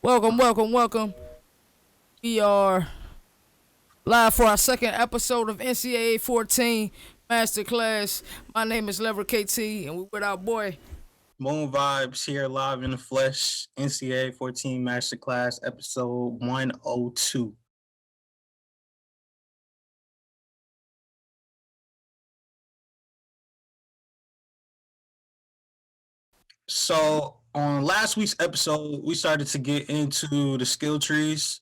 Welcome. We are live for our second episode of NCAA 14 Masterclass. My name is Lever KT, and we're with our boy. Moon Vibes here live in the flesh. NCAA 14 Masterclass episode 102. So on last week's episode, we started to get into the skill trees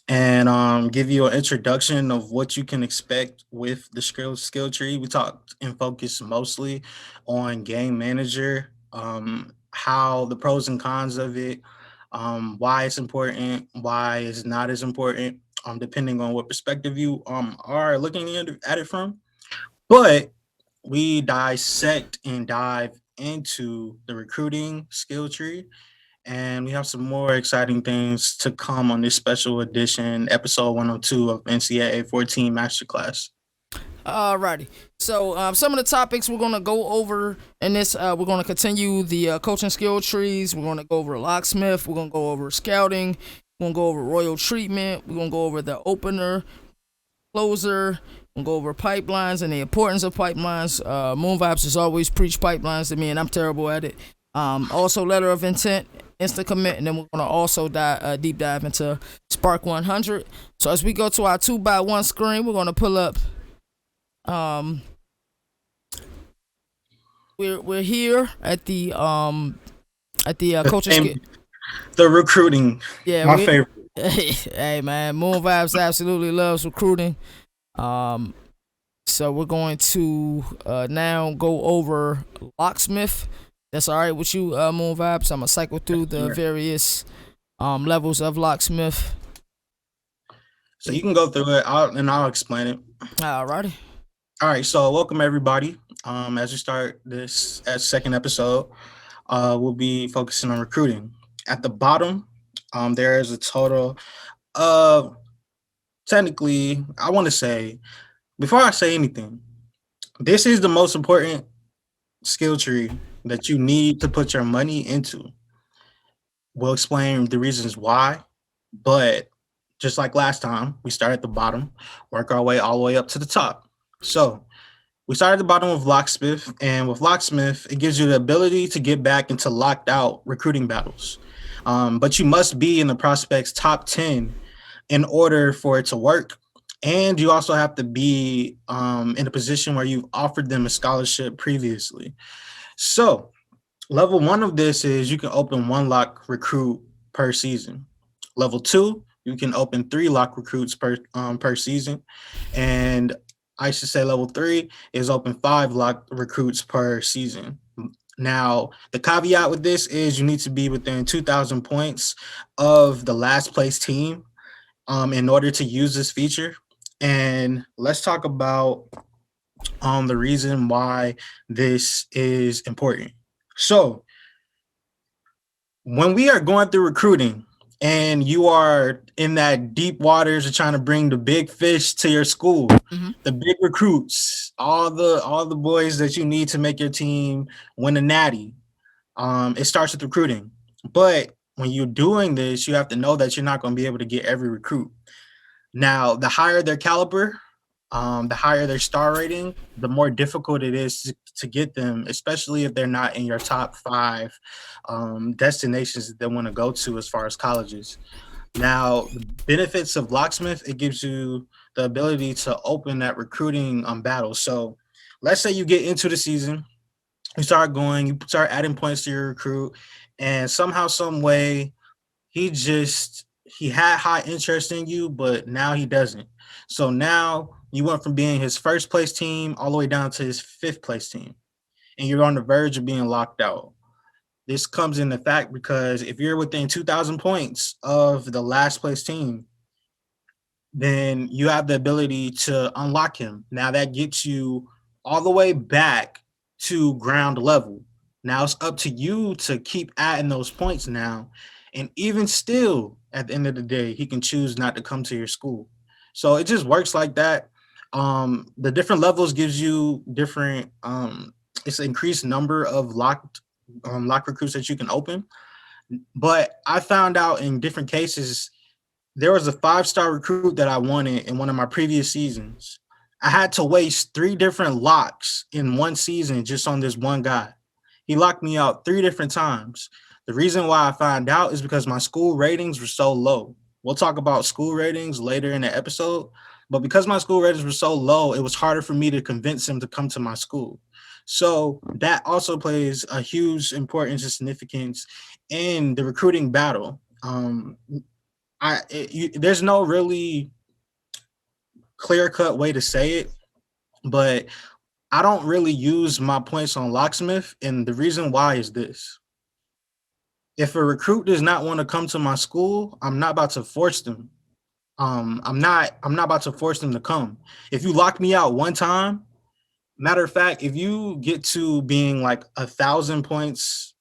and give you an introduction of what you can expect with the skill tree. We talked and focused mostly on game manager, how the pros and cons of it, why it's important, why it's not as important, depending on what perspective you are looking at it from. But we dissect and dive into the recruiting skill tree, and we have some more exciting things to come on this special edition, episode 102 of NCAA 14 Masterclass. Alrighty. So some of the topics we're gonna go over in this, we're gonna continue the coaching skill trees. We're gonna go over locksmith. We're gonna go over scouting. We're gonna go over royal treatment. We're gonna go over the opener, closer. We'll go over pipelines and the importance of pipelines. Moon Vibes has always preached pipelines to me, and I'm terrible at it. Also, letter of intent, instant commit, and then we're gonna also deep dive into Sparq 100. So as we go to our 2x1 screen, we're gonna pull up. We're here at the coaching skill. The recruiting, Yeah, my favorite. Hey man, Moon Vibes absolutely loves recruiting. So we're going to now go over locksmith. That's all right with you, Moon Vibes. I'm gonna cycle through the various levels of locksmith. So you can go through it, and I'll explain it. Alrighty. All right, so welcome everybody. As we start this second episode, we'll be focusing on recruiting. At the bottom, there is a total of, technically, I want to say, before I say anything, this is the most important skill tree that you need to put your money into. We'll explain the reasons why, but just like last time, we start at the bottom, work our way all the way up to the top. So we start at the bottom of locksmith, and with locksmith, it gives you the ability to get back into locked out recruiting battles. But you must be in the prospect's top 10 in order for it to work. And you also have to be in a position where you've offered them a scholarship previously. So level one of this is you can open one lock recruit per season. Level two, you can open three lock recruits per season, and I should say level three is open five lock recruits per season. Now, the caveat with this is you need to be within 2,000 points of the last place team in order to use this feature. And let's talk about the reason why this is important. So, when we are going through recruiting and you are in that deep waters of trying to bring the big fish to your school, the big recruits, all the boys that you need to make your team win a natty, it starts with recruiting. But when you're doing this, you have to know that you're not going to be able to get every recruit. Now, the higher their caliber, the higher their star rating, the more difficult it is to get them, especially if they're not in your top five destinations that they want to go to as far as colleges. Now, the benefits of locksmith, it gives you the ability to open that recruiting battle. So let's say you get into the season, you start going, you start adding points to your recruit, and somehow, some way, he had high interest in you, but now he doesn't. So now you went from being his first place team all the way down to his fifth place team, and you're on the verge of being locked out. This comes into fact because if you're within 2,000 points of the last place team, then you have the ability to unlock him. Now that gets you all the way back to ground level. Now it's up to you to keep adding those points now. And even still, at the end of the day, he can choose not to come to your school. So it just works like that. The different levels gives you different it's an increased number of lock recruits that you can open. But I found out in different cases there was a 5-star recruit that I wanted in one of my previous seasons. I had to waste 3 different locks in one season just on this one guy. He locked me out 3 different times. The reason why I found out is because my school ratings were so low. We'll talk about school ratings later in the episode, but because my school ratings were so low, it was harder for me to convince him to come to my school. So that also plays a huge importance and significance in the recruiting battle. There's no really clear cut way to say it, but I don't really use my points on locksmith, and the reason why is this: if a recruit does not want to come to my school, I'm not about to force them. I'm not about to force them to come. If you lock me out one time, matter of fact, if you get to being like 1,000 points,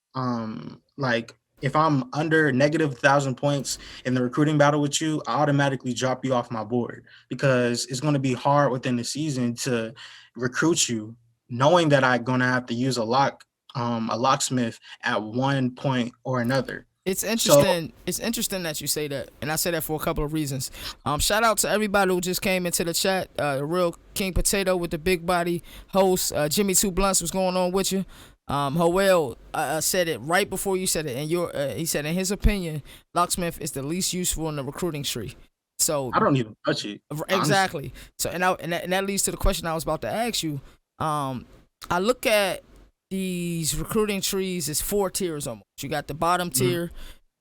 like if I'm under negative 1,000 points in the recruiting battle with you, I automatically drop you off my board because it's going to be hard within the season to recruit you, knowing that I'm going to have to use a locksmith at one point or another. It's So interesting. It's interesting that you say that, and I say that for a couple of reasons. Shout out to everybody who just came into the chat. The real King Potato with the big body host. Jimmy Two Blunts, what's going on with you? Howell said it right before you said it, and he said in his opinion, locksmith is the least useful in the recruiting tree. So I don't even touch it, honestly. exactly. So and that leads to the question I was about to ask you. I look at these recruiting trees as 4 tiers almost. You got the bottom Mhm, tier,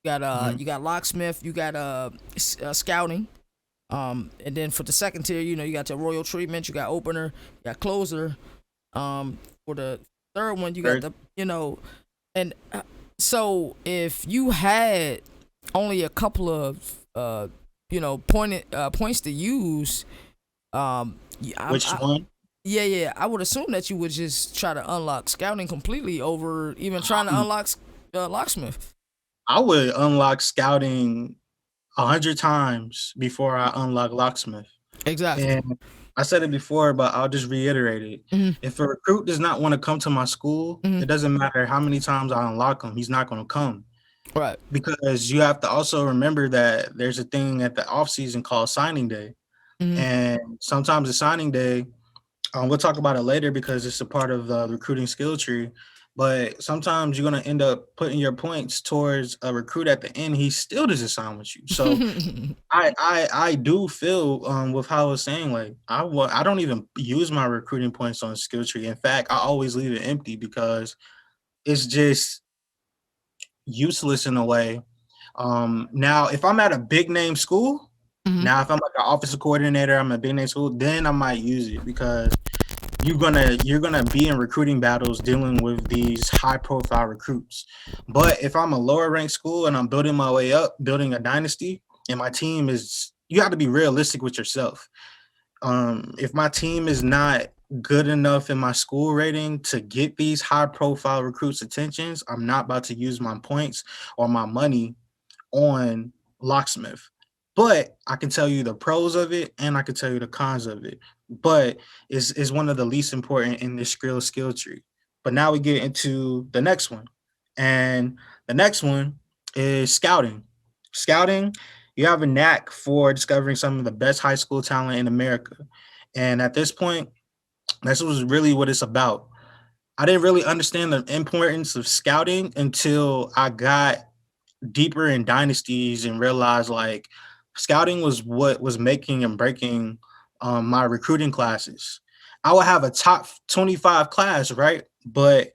mhm. you got locksmith, you got scouting, and then for the second tier, you got your royal treatment, you got opener, you got closer. For the third one, you got Very- the and so if you had only a couple of points to use, Which one? yeah, I would assume that you would just try to unlock scouting completely over even trying to unlock locksmith. I would unlock scouting 100 times before I unlock locksmith. Exactly. And I said it before, but I'll just reiterate it. Hmm. If a recruit does not want to come to my school, Hmm. it doesn't matter how many times I unlock him, he's not going to come. Right. Because you have to also remember that there's a thing at the off season called signing day. Hmm. And sometimes the signing day, we'll talk about it later because it's a part of the recruiting skill tree. But sometimes you're gonna end up putting your points towards a recruit at the end. He still doesn't sign with you. So I do feel with how I was saying, like I don't even use my recruiting points on skill tree. In fact, I always leave it empty because it's just useless in a way. Now if I'm at a big name school, Hmm. now if I'm like an officer coordinator, I'm a big name school, then I might use it because you're gonna be in recruiting battles dealing with these high profile recruits. But if I'm a lower ranked school and I'm building my way up, building a dynasty, and my team is, you have to be realistic with yourself. If my team is not good enough in my school rating to get these high profile recruits attentions, I'm not about to use my points or my money on locksmith. But I can tell you the pros of it and I can tell you the cons of it. But it's one of the least important in this skill tree. But now we get into the next one. And the next one is scouting. Scouting, you have a knack for discovering some of the best high school talent in America. And at this point, that's was really what it's about. I didn't really understand the importance of scouting until I got deeper in dynasties and realized like scouting was what was making and breaking my recruiting classes. I would have a top 25 class, right? But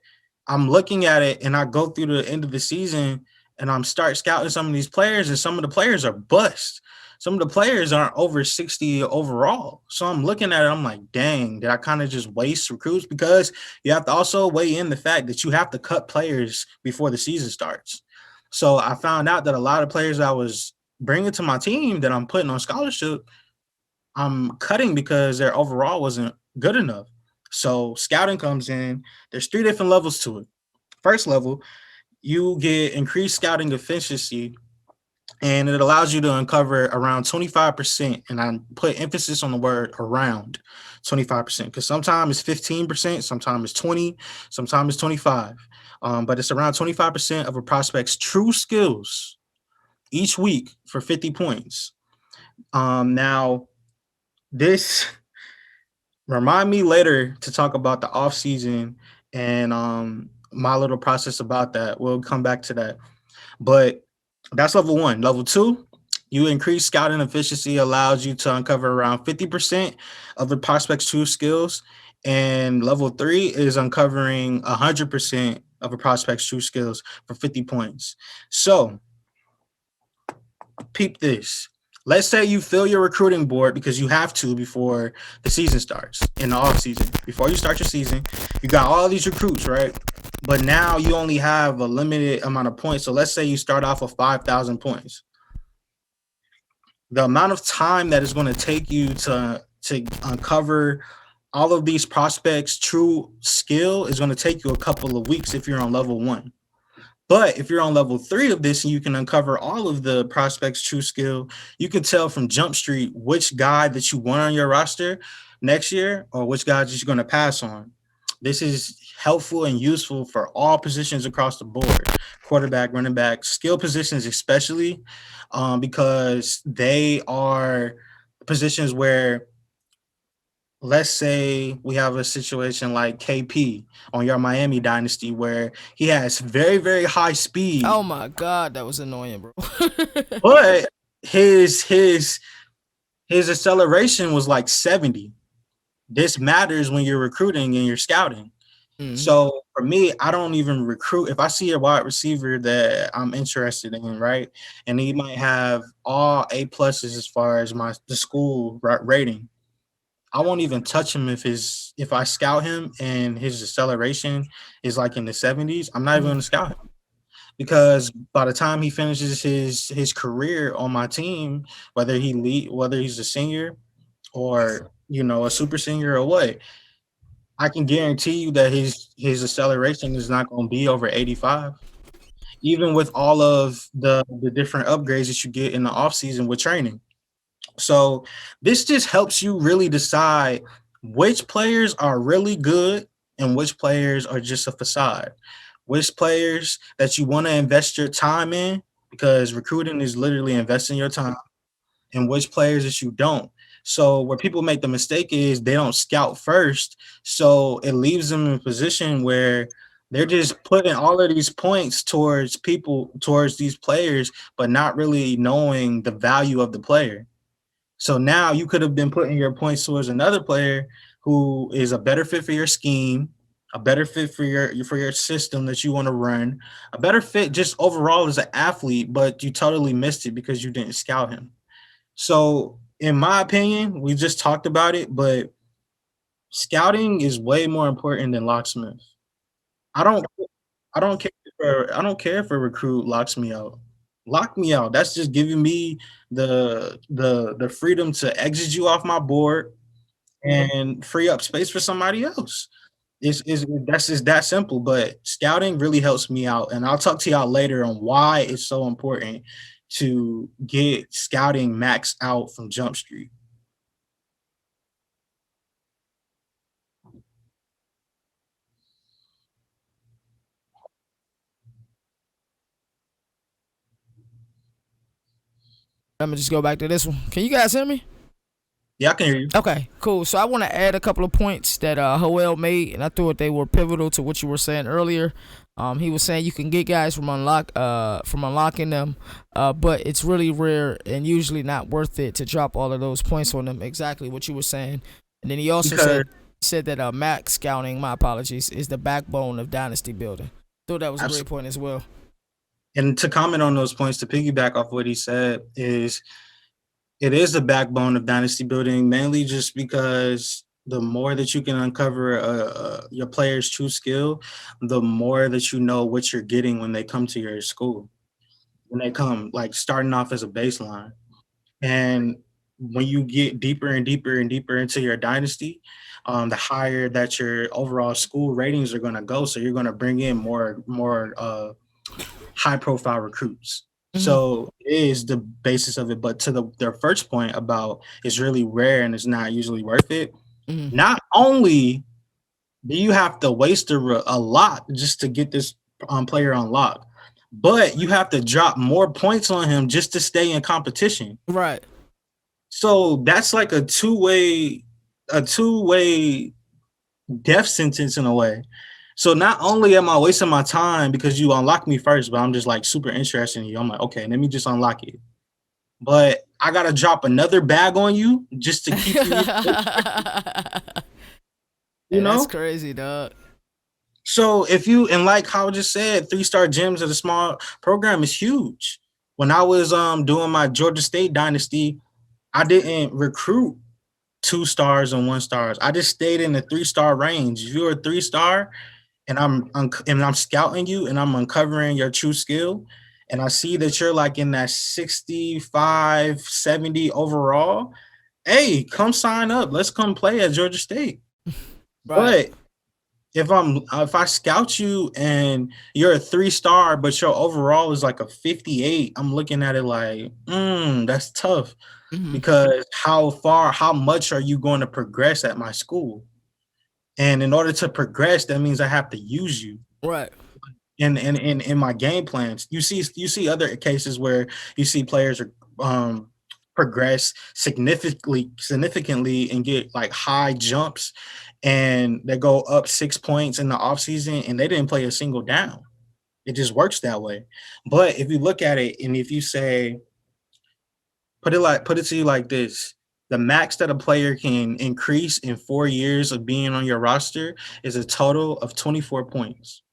I'm looking at it and I go through the end of the season and I'm start scouting some of these players and some of the players are bust. Some of the players aren't over 60 overall. So I'm looking at it, I'm like, dang, did I kind of just waste recruits? Because you have to also weigh in the fact that you have to cut players before the season starts. So I found out that a lot of players I was bringing to my team that I'm putting on scholarship, I'm cutting because their overall wasn't good enough. So scouting comes in. There's 3 different levels to it. First level, you get increased scouting efficiency and it allows you to uncover around 25%. And I put emphasis on the word around 25% because sometimes it's 15%, sometimes it's 20, sometimes it's 25. But it's around 25% of a prospect's true skills each week for 50 points. Now, this remind me later to talk about the off season and my little process about that. We'll come back to that. But that's level one. Level two, you increase scouting efficiency allows you to uncover around 50% of the prospect's true skills. And level three is uncovering 100% of a prospect's true skills for 50 points. So peep this. Let's say you fill your recruiting board because you have to before the season starts in the off season. Before you start your season, you got all these recruits, right? But now you only have a limited amount of points. So let's say you start off with 5,000 points. The amount of time that is going to take you to uncover all of these prospects' true skill is going to take you a couple of weeks if you're on level one. But if you're on level three of this and you can uncover all of the prospects' true skill, you can tell from Jump Street which guy that you want on your roster next year or which guys that you're going to pass on. This is helpful and useful for all positions across the board, quarterback, running back, skill positions, especially because they are positions where, let's say we have a situation like KP on your Miami dynasty where he has very, very high speed, Oh my god, that was annoying, bro. but his acceleration was like 70. This matters when you're recruiting and you're scouting. Mhm. So for me, I don't even recruit. If I see a wide receiver that I'm interested in, right, and he might have all A pluses as far as the school rating, I won't even touch him if I scout him and his acceleration is like in the 70s. I'm not even Mhm. going to scout him because by the time he finishes his career on my team, whether he's a senior or a super senior or what, I can guarantee you that his acceleration is not going to be over 85, even with all of the different upgrades that you get in the offseason with training. So this just helps you really decide which players are really good and which players are just a facade. Which players that you want to invest your time in, because recruiting is literally investing your time, and which players that you don't. So where people make the mistake is they don't scout first. So it leaves them in a position where they're just putting all of these points towards these players, but not really knowing the value of the player. So now you could have been putting your points towards another player who is a better fit for your scheme, a better fit for your system that you want to run, a better fit just overall as an athlete, but you totally missed it because you didn't scout him. So in my opinion, we just talked about it, but scouting is way more important than locksmith. I don't I don't care if a recruit locks me out. Lock me out. That's just giving me the freedom to exit you off my board and free up space for somebody else. That's just that simple. But scouting really helps me out, and I'll talk to y'all later on why it's so important to get scouting maxed out from Jump Street. Let me just go back to this one. Can you guys hear me? Yeah, I can hear you. Okay, cool. So I want to add a couple of points that Hoel made, and I thought they were pivotal to what you were saying earlier. He was saying you can get guys from unlocking them, but it's really rare and usually not worth it to drop all of those points on them. Exactly what you were saying. And then he also Because said that max scouting, my apologies, is the backbone of dynasty building. Thought that was a great point as well. and to comment on those points, to piggyback off what he said, is it is the backbone of dynasty building, mainly just because the more that you can uncover your player's true skill, the more that you know what you're getting when they come to your school. When they come, like starting off as a baseline, and when you get deeper and deeper and deeper into your dynasty, the higher that your overall school ratings are going to go. So you're going to bring in more high profile recruits. Mm-hmm. So it is the basis of it. But to their first point about it's really rare and it's not usually worth it. Mm-hmm. Not only do you have to waste a lot just to get this player on lock, but you have to drop more points on him just to stay in competition. Right. So that's like a two-way death sentence in a way. So not only am I wasting my time because you unlock me first, but I'm just like super interested in you. I'm like, okay, let me just unlock it. But I gotta drop another bag on you just to keep you, you Hey, that's know? crazy, dog. So if you and like how I just said, 3-star gyms at a small program is huge. When I was doing my Georgia State dynasty, I didn't recruit 2 stars and 1 stars. I just stayed in the 3-star range. If you're a 3-star and I'm scouting you and I'm uncovering your true skill, and I see that you're like in that 65, 70 overall, hey, come sign up. Let's come play at Georgia State. Right. But if I scout you and you're a 3-star, but your overall is like a 58, I'm looking at it like, that's tough Mm-hmm. because how much are you going to progress at my school? And in order to progress, that means I have to use you Right. in my game plans. You see other cases where you see players um progress significantly and get like high jumps and they go up 6 points in the offseason and they didn't play a single down. It just works that way. But if you look at it and if you say put it to you like this, the max that a player can increase in 4 years of being on your roster is a total of 24 points.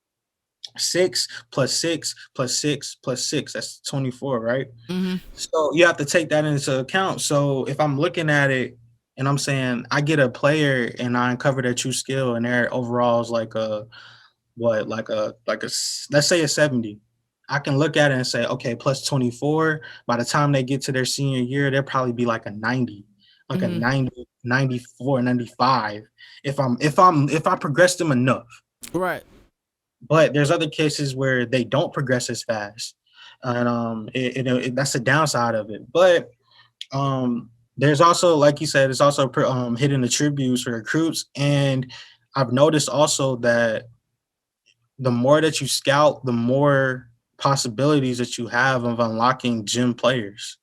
6 plus 6 plus 6 plus 6. That's 24, right? Mm-hmm. So you have to take that into account. So if I'm looking at it and I'm saying I get a player and I uncover their true skill and their overall is like a what, let's say a 70. I can look at it and say, okay, plus 24. By the time they get to their senior year, they'll probably be like a 90, like a Mm-hmm. 90, 94, 95. If I progress them enough. Right. But there's other cases where they don't progress as fast, and that's the downside of it. But there's also, like you said, it's also hidden attributes for recruits, and I've noticed also that the more that you scout, the more possibilities that you have of unlocking gym players.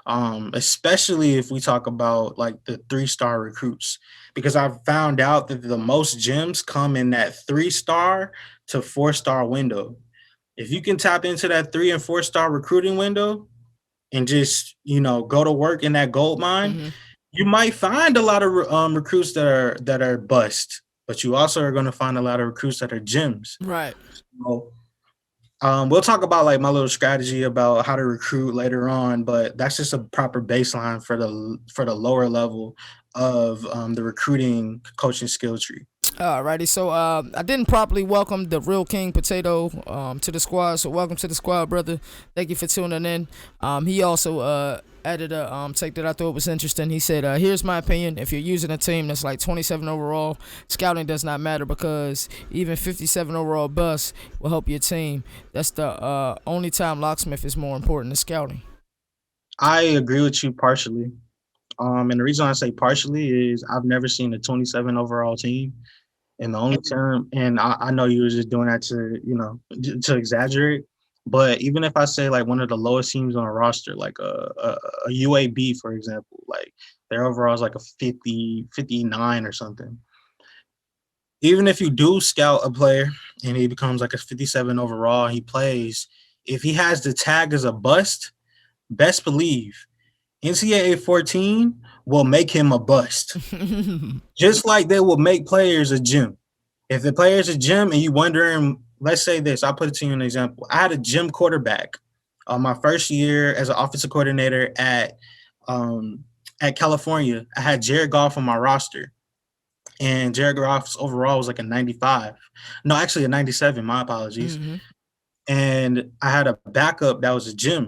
Especially if we talk about like the 3-star recruits, because I've found out that the most gyms come in that 3-star to 4-star window. If you can tap into that 3 and 4-star recruiting window and just go to work in that gold mine, Mm-hmm. you might find a lot of recruits that are bust, but you also are going to find a lot of recruits that are gyms. Right. So, we'll talk about like my little strategy about how to recruit later on, but that's just a proper baseline for the lower level of the recruiting coaching skill tree. Alrighty, so I didn't properly welcome the real King Potato to the squad. So welcome to the squad, brother. Thank you for tuning in. He also added a take that I thought was interesting. He said, "Here's my opinion. If you're using a team that's like 27 overall, scouting does not matter because even 57 overall bust will help your team. That's the only time locksmith is more important than scouting." I agree with you partially. And the reason I say partially is I've never seen a 27 overall team. And the only term, and I know you were just doing that to exaggerate, but even if I say like one of the lowest teams on a roster, like a UAB, for example, like their overall is like a 50, 59 or something. Even if you do scout a player and he becomes like a 57 overall, he plays, if he has the tag as a bust, best believe NCAA 14 will make him a bust. Just like they will make players a gym. If the player's a gym and you wondering, let's say this, I'll put it to you an example. I had a gym quarterback my first year as an offensive coordinator at California. I had Jared Goff on my roster, and Jared Goff's overall was like a 95. No, actually a 97. My apologies. Mm-hmm. And I had a backup that was a gym.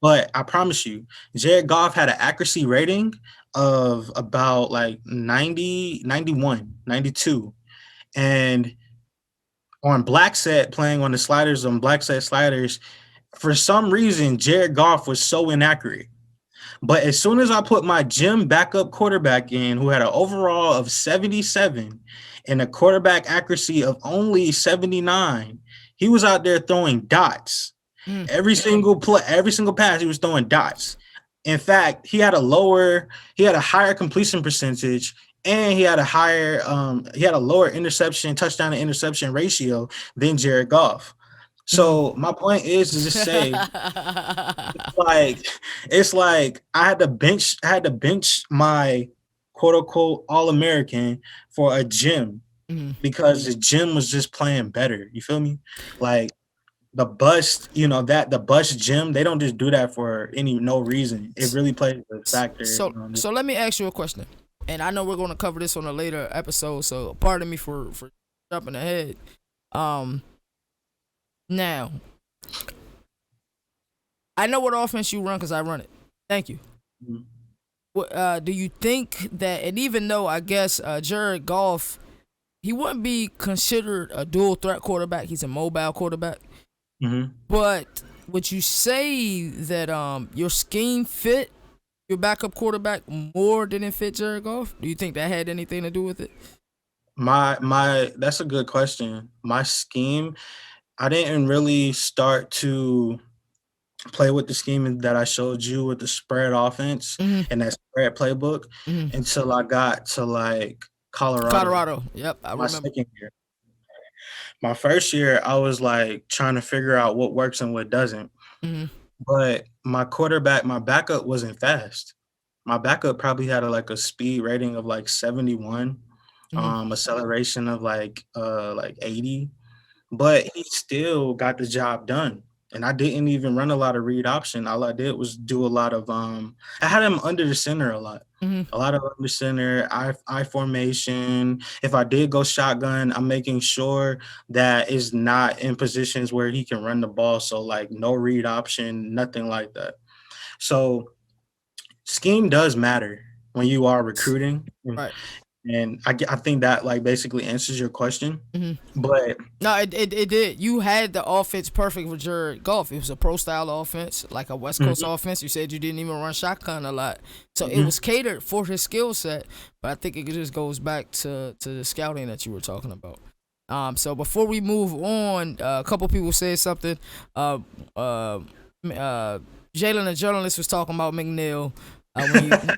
But I promise you, Jared Goff had an accuracy rating of about like 90, 91, 92. And on black set, playing on the sliders, on black set sliders, For some reason, Jared Goff was so inaccurate. But as soon as I put my gym backup quarterback in, who had an overall of 77 and a quarterback accuracy of only 79, he was out there throwing dots. Mm. Every single play, every single pass, he was throwing dots. In fact, he had a higher completion percentage, and he had a lower interception, touchdown to interception ratio than Jared Goff. So my point is to just say, like, it's like I had to bench my quote unquote all American for a gym Mhm. because the gym was just playing better. You feel me? Like the bust, that the bust gym, they don't just do that for any no reason. It really plays a factor. So let me ask you a question, and I know we're going to cover this on a later episode. So pardon me for jumping ahead. Um, Now I know what offense you run because I run it. Thank you. Mhm. What do you think that? And even though I guess Jared Goff, he wouldn't be considered a dual threat quarterback. He's a mobile quarterback. Mhm. But would you say that your scheme fit your backup quarterback more than it fit Jared Goff? Do you think that had anything to do with it? My that's a good question. My scheme, I didn't really start to play with the scheme that I showed you with the spread offense Mm-hmm. and that spread playbook Mm-hmm. until I got to like Colorado, Colorado. Yep, I my remember. second year. My first year, I was like trying to figure out what works and what doesn't. Mm-hmm. But my backup wasn't fast. My backup probably had like a speed rating of like 71, Mm-hmm. acceleration of like 80, but he still got the job done. And I didn't even run a lot of read option. All I did was do a lot of I had him under the center a lot. Mm-hmm. A lot of under center, I formation. If I did go shotgun, I'm making sure that is not in positions where he can run the ball. So like no read option, nothing like that. So scheme does matter when you are recruiting. Right. And I think that like basically answers your question. Mm-hmm. But No, it did. You had the offense perfect for Jared Goff. It was a pro style offense, like a West Coast mhm, offense. You said you didn't even run shotgun a lot, so it mhm. was catered for his skill set. But I think it just goes back to the scouting that you were talking about. So before we move on, a couple people said something. Uh, uh, Jalen, the journalist, was talking about McNeil. When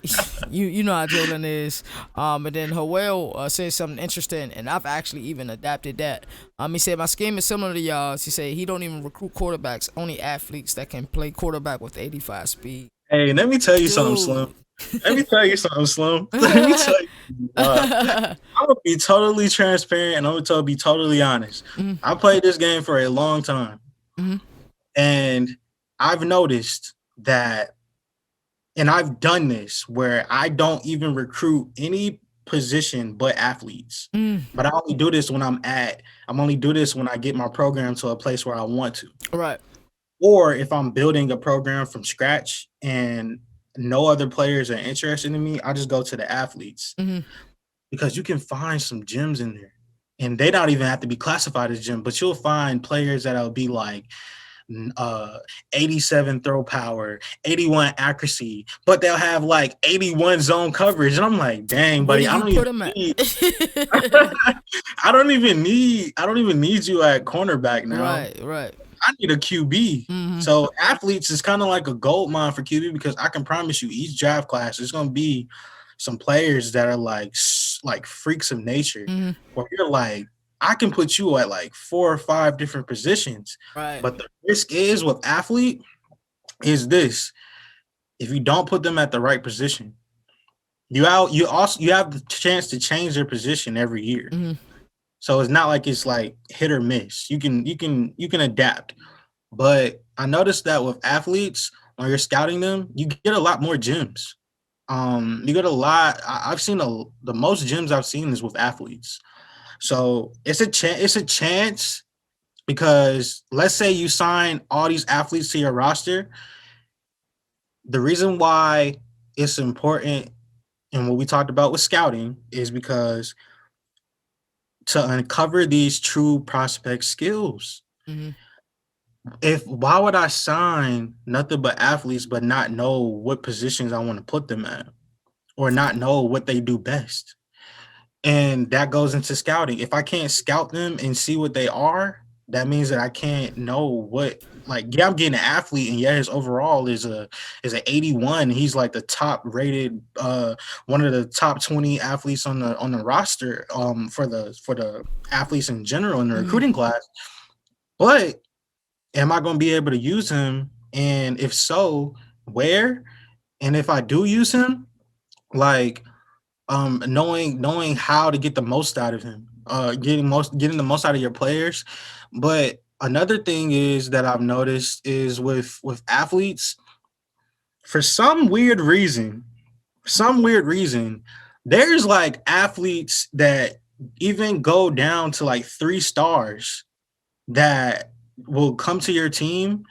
you, you know how Jalen is. And then Howell said something interesting, and I've actually even adapted that. He said my scheme is similar to y'all's. He said he don't even recruit quarterbacks, only athletes that can play quarterback with 85 speed. Hey, let me tell you something, Slim. Dude. Let me tell you something, Slim. Let me tell you. I'm gonna be totally transparent and I'm gonna be totally honest. Mhm, I played this game for a long time, mhm, and I've noticed that, and I've done this where I don't even recruit any position but athletes. mhm. But I only do this when I'm only do this when I get my program to a place where I want to. Right. Or if I'm building a program from scratch and no other players are interested in me, I just go to the athletes Mhm. because you can find some gems in there. And they don't even have to be classified as gym, but you'll find players that'll be like uh 87 throw power, 81 accuracy, but they'll have like 81 zone coverage. And I'm like, dang, Where do buddy, you put him at? I don't even need you at cornerback now. Right. Right. I need a QB. Mhm. So athletes is kind of like a gold mine for QB because I can promise you each draft class is going to be some players that are like freaks of nature Mhm. where you're like, I can put you at like 4 or 5 different positions. Right. But the risk is with athlete is this: if you don't put them at the right position, you have the chance to change their position every year. Mhm. So it's not like it's like hit or miss. You can adapt. But I noticed that with athletes, when you're scouting them, you get a lot more gems. You get a lot. I've seen the most gems I've seen is with athletes. So it's a chance. It's a chance because let's say you sign all these athletes to your roster. The reason why it's important and what we talked about with scouting is because to uncover these true prospect skills. Mhm. if why would I sign nothing but athletes but not know what positions I want to put them at or not know what they do best? And that goes into scouting. If I can't scout them and see what they are, that means that I can't know what, like, yeah, I'm getting an athlete and yeah, his overall is a 81. He's like the top rated one of the top 20 athletes on the roster for the athletes in general in the recruiting class. But am I going to be able to use him? And if so, where? And if I do use him, like knowing how to get the most out of him, getting the most out of your players. But another thing is that I've noticed is with athletes, for some weird reason, there's like athletes that even go down to like 3 stars that will come to your team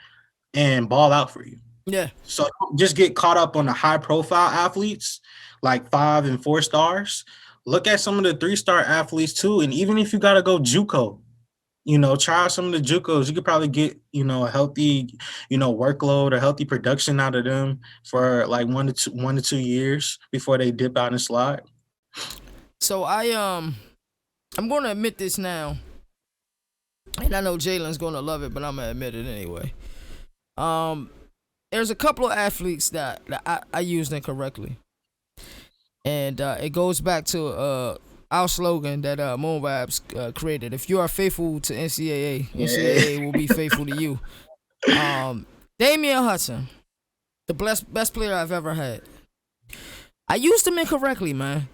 and ball out for you. Yeah. So just get caught up on the high profile athletes like 5 and 4 stars. Look at some of the 3-star athletes too. And even if you gotta go JUCO, try some of the JUCOs. You could probably get, a healthy, workload or healthy production out of them for like 1 to 2 years before they dip out and slide. So I'm gonna admit this now, and I know Jalen's gonna love it, but I'm gonna admit it anyway. There's a couple of athletes that I used incorrectly, and it goes back to our slogan that Moon Vibes created. If you are faithful to NCAA, NCAA will be faithful to you. Damian Hudson, the best player I've ever had. I used him incorrectly, man.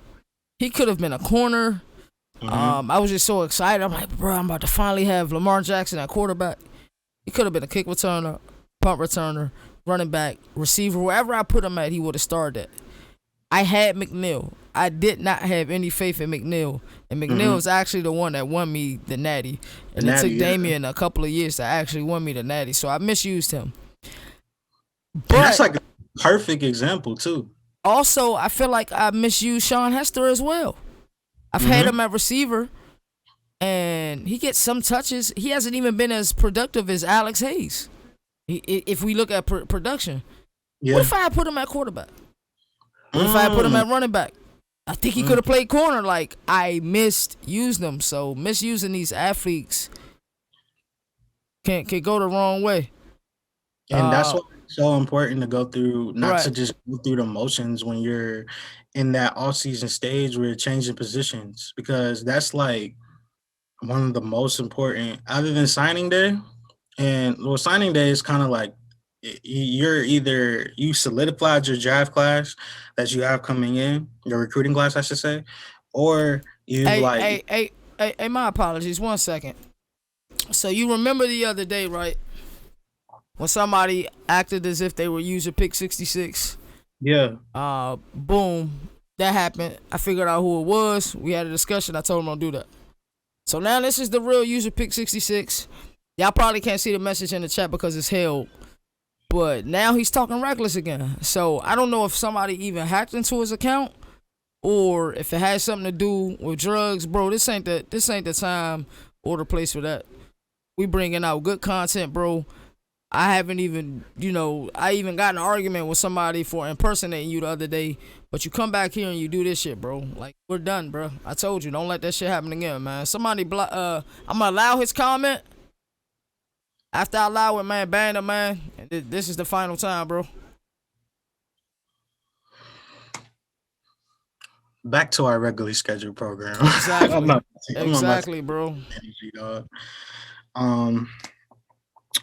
He could have been a corner. I was just so excited. I'm like, bro, I'm about to finally have Lamar Jackson at quarterback. He could have been a kick returner, punt returner, running back, receiver. Wherever I put him at, he would have started. I had McNeil. I did not have any faith in McNeil. And McNeil was actually the one that won me the Natty. And it took Damian a couple of years to actually win me the Natty. So I misused him. But and that's like a perfect example, too. Also, I feel like I misused Sean Hester as well. I've had him at receiver, and he gets some touches. He hasn't even been as productive as Alex Hayes. If we look at production. Yeah. What if I put him at quarterback? What if I put him at running back? I think he could have played corner. Like, I misused them. So misusing these athletes can go the wrong way. And that's why it's so important to go through, not to just go through the motions when you're in that off-season stage where you're changing positions, because that's like one of the most important, other than signing day. And signing day is kind of like you solidified your draft class that you have coming in, your recruiting class, I should say, or you Hey, my apologies. 1 second. So you remember the other day, right? When somebody acted as if they were user pick 66. Yeah. Boom. That happened. I figured out who it was. We had a discussion. I told him don't do that. So now this is the real user pick 66. Y'all probably can't see the message in the chat because it's held. But now he's talking reckless again. So I don't know if somebody even hacked into his account or if it has something to do with drugs. Bro, this ain't the time or the place for that. We bringing out good content, bro. I haven't even, I even got in an argument with somebody for impersonating you the other day. But you come back here and you do this shit, bro. Like, we're done, bro. I told you, don't let that shit happen again, man. Somebody I'm gonna allow his comment. After I allow it, man, ban him, man. This is the final time, bro. Back to our regularly scheduled program. Exactly. Exactly, bro.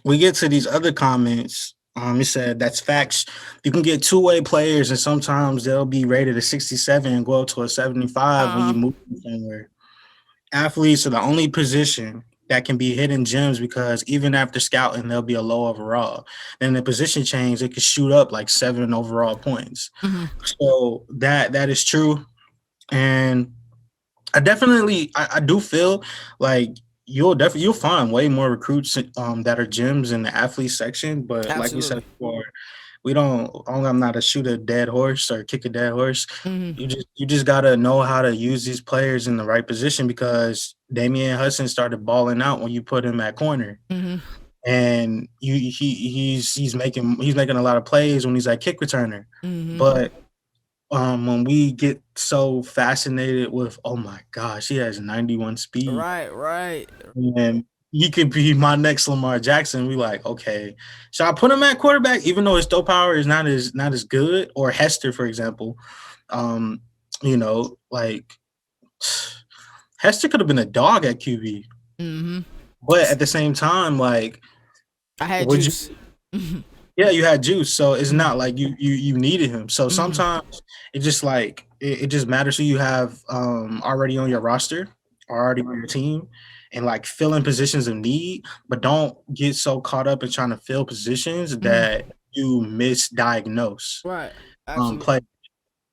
We get to these other comments. He said that's facts. You can get two-way players, and sometimes they'll be rated a 67 and go up to a 75 when you move them somewhere. Athletes are the only position that can be hidden gems because even after scouting, they'll be a low overall. And the position change, it could shoot up like 7 overall points. So that is true. And I do feel like you'll find way more recruits that are gems in the athlete section. But Absolutely. Like you said before, I'm not a shoot a dead horse or kick a dead horse. You just gotta know how to use these players in the right position because Damian Hudson started balling out when you put him at corner. and he's making a lot of plays when he's at kick returner. Mm-hmm. But when we get so fascinated with, oh my gosh, he has 91 speed, Right, right. and he could be my next Lamar Jackson. We like, okay, should I put him at quarterback, even though his throw power is not as good, or Hester, for example? Um, like Hester could have been a dog at QB, Mm-hmm. but at the same time, like, I had would you? juice. Mm-hmm. Yeah, you had juice, so it's not like you needed him. So Mm-hmm. sometimes it just like it just matters who you have already on your roster, already on your team, and like filling positions of need, but don't get so caught up in trying to fill positions Mm-hmm. that you misdiagnose Right. Absolutely. play.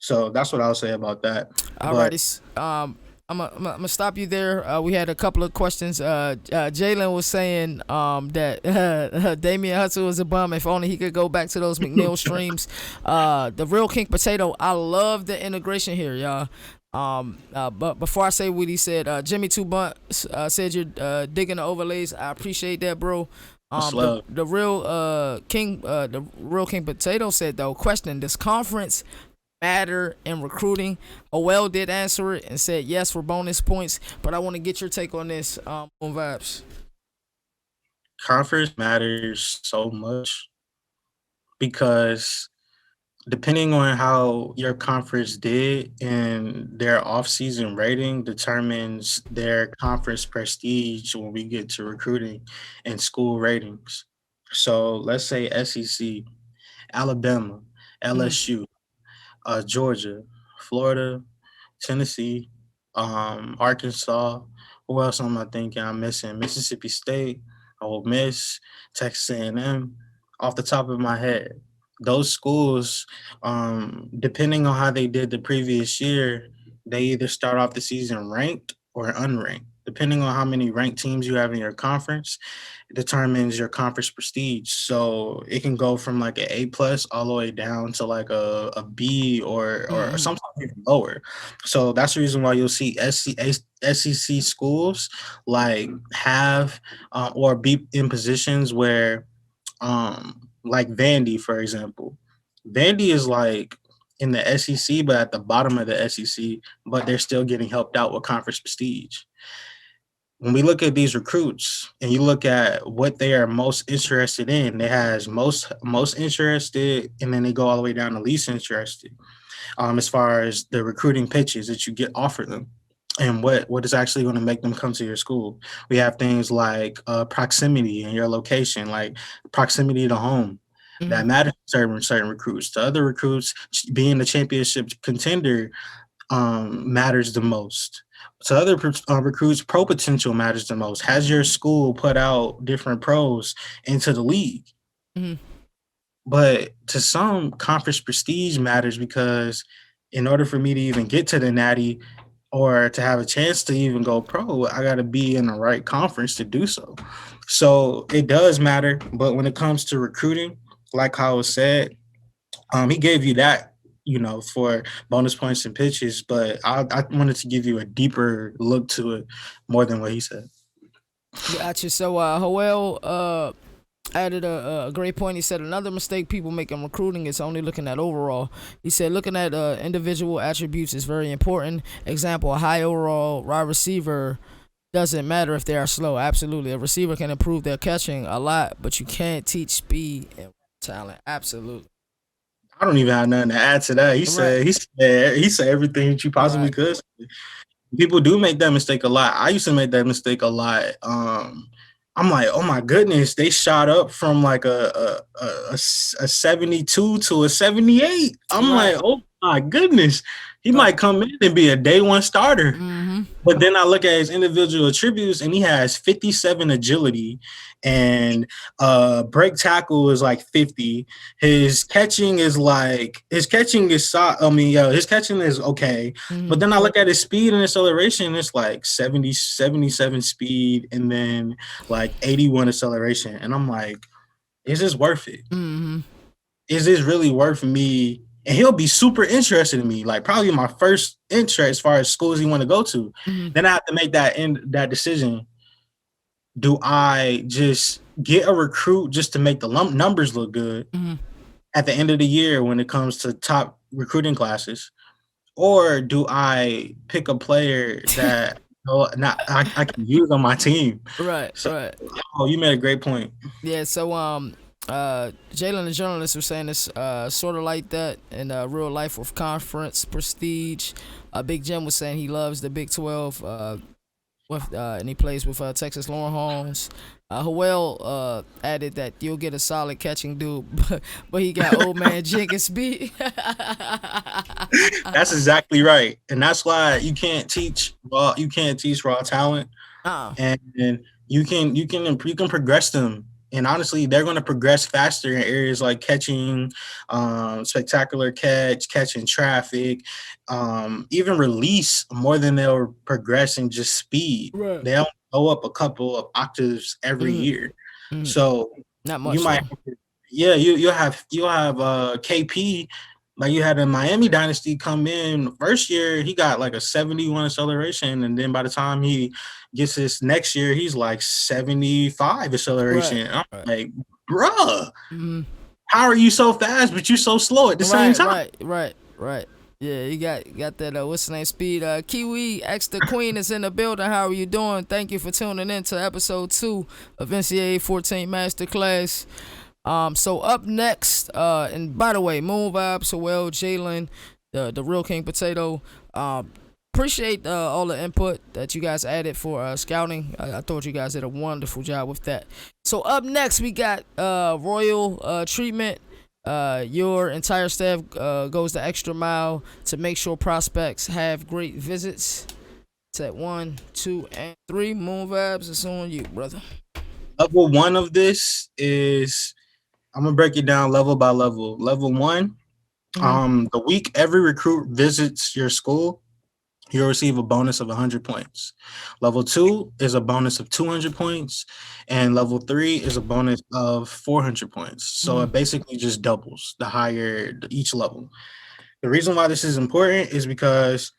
So that's what I'll say about that. But Alrighty. I'm gonna stop you there. We had a couple of questions. Jalen was saying that Damian Hudson was a bum. If only he could go back to those McNeil streams. The real King Potato. I love the integration here, y'all. But before I say what he said, Jimmy Two Bunt said you're digging the overlays. I appreciate that, bro. much The love. the real King Potato said though. Question: This conference matter in recruiting? Owell did answer it and said yes for bonus points, but I want to get your take on this on vibes. Conference matters so much because depending on how your conference did and their offseason rating determines their conference prestige when we get to recruiting and school ratings. So let's say SEC, Alabama, Mm, LSU, Georgia, Florida, Tennessee, Arkansas. Who else am I thinking I'm missing? Mississippi State, Ole Miss, Texas A&M. Off the top of my head, those schools, depending on how they did the previous year, they either start off the season ranked or unranked. Depending on how many ranked teams you have in your conference, determines your conference prestige. So it can go from like an A plus all the way down to like a B or mm, sometimes even lower. So that's the reason why you'll see SEC schools like have or be in positions where like Vandy, for example. Vandy is like in the SEC, but at the bottom of the SEC, but they're still getting helped out with conference prestige. When we look at these recruits and you look at what they are most interested in, they has most interested, and then they go all the way down to least interested. As far as the recruiting pitches that you get offered them, and what is actually going to make them come to your school. We have things like proximity and your location, like proximity to home. mm, That matters to certain recruits. To other recruits, being the championship contender matters the most. To other recruits, pro potential matters the most. Has your school put out different pros into the league? mm, But to some, conference prestige matters because in order for me to even get to the natty or to have a chance to even go pro, I got to be in the right conference to do so. So it does matter. But when it comes to recruiting, like how it said, he gave you that, for bonus points and pitches, but I wanted to give you a deeper look to it more than what he said. gotcha. So Howell added a great point. He said another mistake people make in recruiting is only looking at overall. He said looking at individual attributes is very important. Example, a high overall wide receiver doesn't matter if they are slow. Absolutely, a receiver can improve their catching a lot, but you can't teach speed and talent. Absolutely. I don't even have nothing to add to that. He Right. said he said he said everything that you possibly Right. could. People do make that mistake a lot. I used to make that mistake a lot. I'm like, oh my goodness, they shot up from like a 72 to a 78. I'm like, Right. oh my goodness, he Right. might come in and be a day one starter. Mm-hmm. But then I look at his individual attributes, and he has 57 agility, and break tackle is like 50. His catching is okay. But Mm-hmm. then I look at his speed and acceleration, it's like 70, 77 speed, and then like 81 acceleration. And I'm like, is this worth it? Mm-hmm. Is this really worth me? And he'll be super interested in me, like probably my first interest as far as schools he want to go to. Mm-hmm. Then I have to make that decision. Do I just get a recruit just to make the numbers look good Mhm. at the end of the year when it comes to top recruiting classes? Or do I pick a player that I can use on my team? Right, So, right. oh, you made a great point. Yeah, so Jalen, the journalist, was saying it's sort of like that in real life with conference prestige. Big Jim was saying he loves the Big 12, and he plays with Texas Longhorns. Howell added that you'll get a solid catching dude, but he got old man Jenkins beat. That's exactly right, and that's why you can't teach raw talent, uh, and you can progress them. And honestly, they're going to progress faster in areas like catching, spectacular catching traffic, even release more than they'll progress in just speed. right. They'll go up a couple of octaves every Mm, year. mm, So not you much might, though. yeah, you'll have KP like you had in Miami Dynasty come in first year, he got like a 71 acceleration, and then by the time he gets his next year, he's like 75 Right, acceleration. I'm right. like, bruh, Mm, how are you so fast but you so slow at the same right, time? right, right, right. Yeah, you got that. What's the name? Speed. Kiwi X the Queen is in the building. How are you doing? Thank you for tuning in to episode 2 of NCAA 14 Masterclass. So up next, and by the way, Moon Vibes, Howell, Jalen, the real King Potato. Appreciate all the input that you guys added for scouting. I thought you guys did a wonderful job with that. So up next, we got Royal Treatment. Your entire staff goes the extra mile to make sure prospects have great visits. Set 1, 2, and 3. Moon Vibes, it's on you, brother. Level one of this is I'm gonna break it down level by level. Level one, Mm-hmm. the week every recruit visits your school, you'll receive a bonus of 100 points. Level 2 is a bonus of 200 points, and level 3 is a bonus of 400 points. So Mm-hmm. it basically just doubles the higher each level. The reason why this is important is because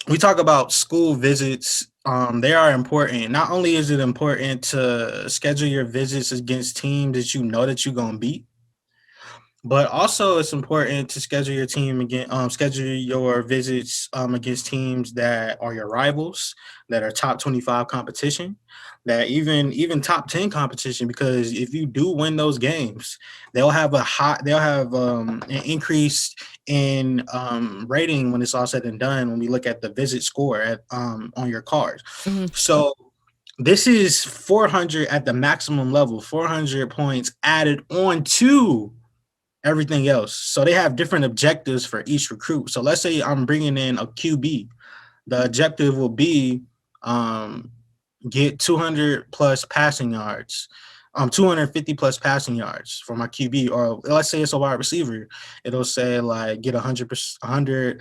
we talk about school visits. They are important. Not only is it important to schedule your visits against teams that you know that you're gonna beat, but also, it's important to schedule your visits against teams that are your rivals, that are top 25 competition, that even top 10 competition. Because if you do win those games, they'll have an increase in rating when it's all said and done. When we look at the visit score on your cards, Mm-hmm. so this is 400 at the maximum level, 400 points added on to everything else. So they have different objectives for each recruit. So let's say I'm bringing in a QB. The objective will be um, get 200 plus passing yards, 250 plus passing yards for my QB. Or let's say it's a wide receiver. It'll say like get 100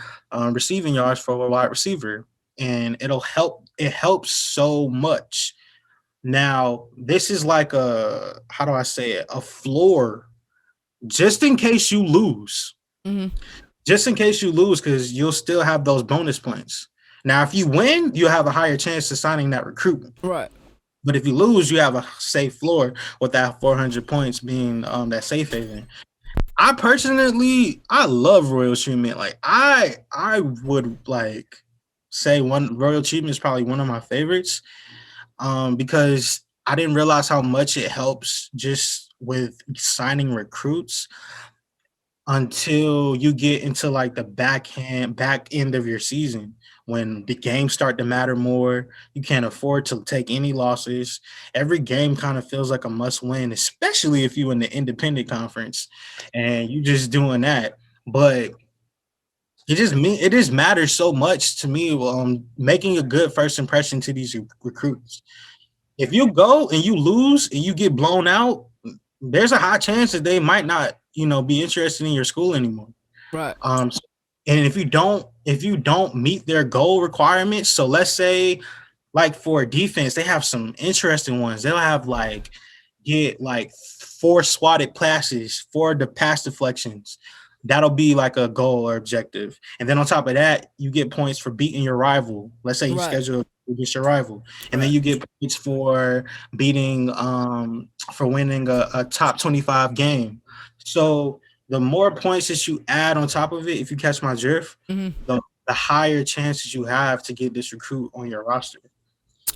receiving yards for a wide receiver, and it'll help. It helps so much. Now, this is like a, how do I say it? A floor just in case you lose. Mm-hmm. Just in case you lose, because you'll still have those bonus points. Now, if you win, you have a higher chance of signing that recruit. Right. But if you lose, you have a safe floor with that 400 points being that safe haven. I personally, I love Royal Treatment. Like I would like say one Royal Treatment is probably one of my favorites. Because I didn't realize how much it helps just with signing recruits until you get into like the back end of your season when the games start to matter more. You can't afford to take any losses. Every game kind of feels like a must win, especially if you in the independent conference and you just doing that. But it just matters so much to me, making a good first impression to these recruits. If you go and you lose and you get blown out, there's a high chance that they might not, be interested in your school anymore. Right. Um, and if you don't meet their goal requirements, so let's say like for defense, they have some interesting ones. They'll have like get like 4 swatted passes, 4 pass deflections. That'll be like a goal or objective. And then on top of that, you get points for beating your rival. Let's say you Right. schedule against your rival, and then Right. you get points for beating for winning a top 25 game. So the more points that you add on top of it, if you catch my drift, Hmm. the higher chances you have to get this recruit on your roster.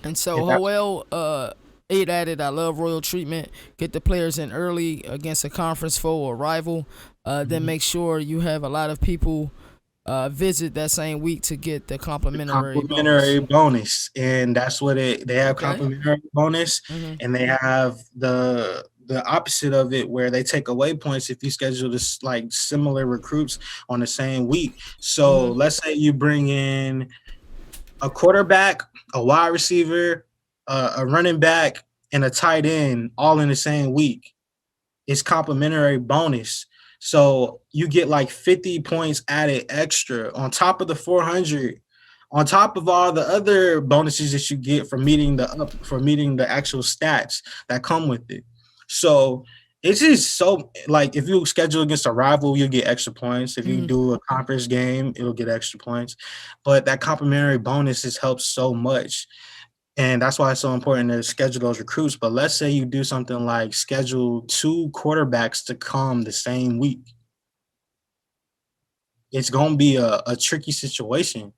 And so And that's Hoel, it added, I love royal treatment. Get the players in early against a conference foe or rival. Then make sure you have a lot of people visit that same week to get the complimentary bonus. complimentary bonus, and that's what it. They have Okay. complimentary bonus, Hmm. and they have the opposite of it where they take away points if you schedule this like similar recruits on the same week. So Hmm. let's say you bring in a quarterback, a wide receiver, a running back, and a tight end all in the same week. It's complimentary bonus. So you get like 50 points added extra on top of the 400, on top of all the other bonuses that you get for meeting the actual stats that come with it. So it's just so like if you schedule against a rival, you'll get extra points. If you Hmm. do a conference game, it'll get extra points. But that complimentary bonus has helped so much. And that's why it's so important to schedule those recruits. But let's say you do something like schedule two quarterbacks to come the same week. It's going to be a tricky situation.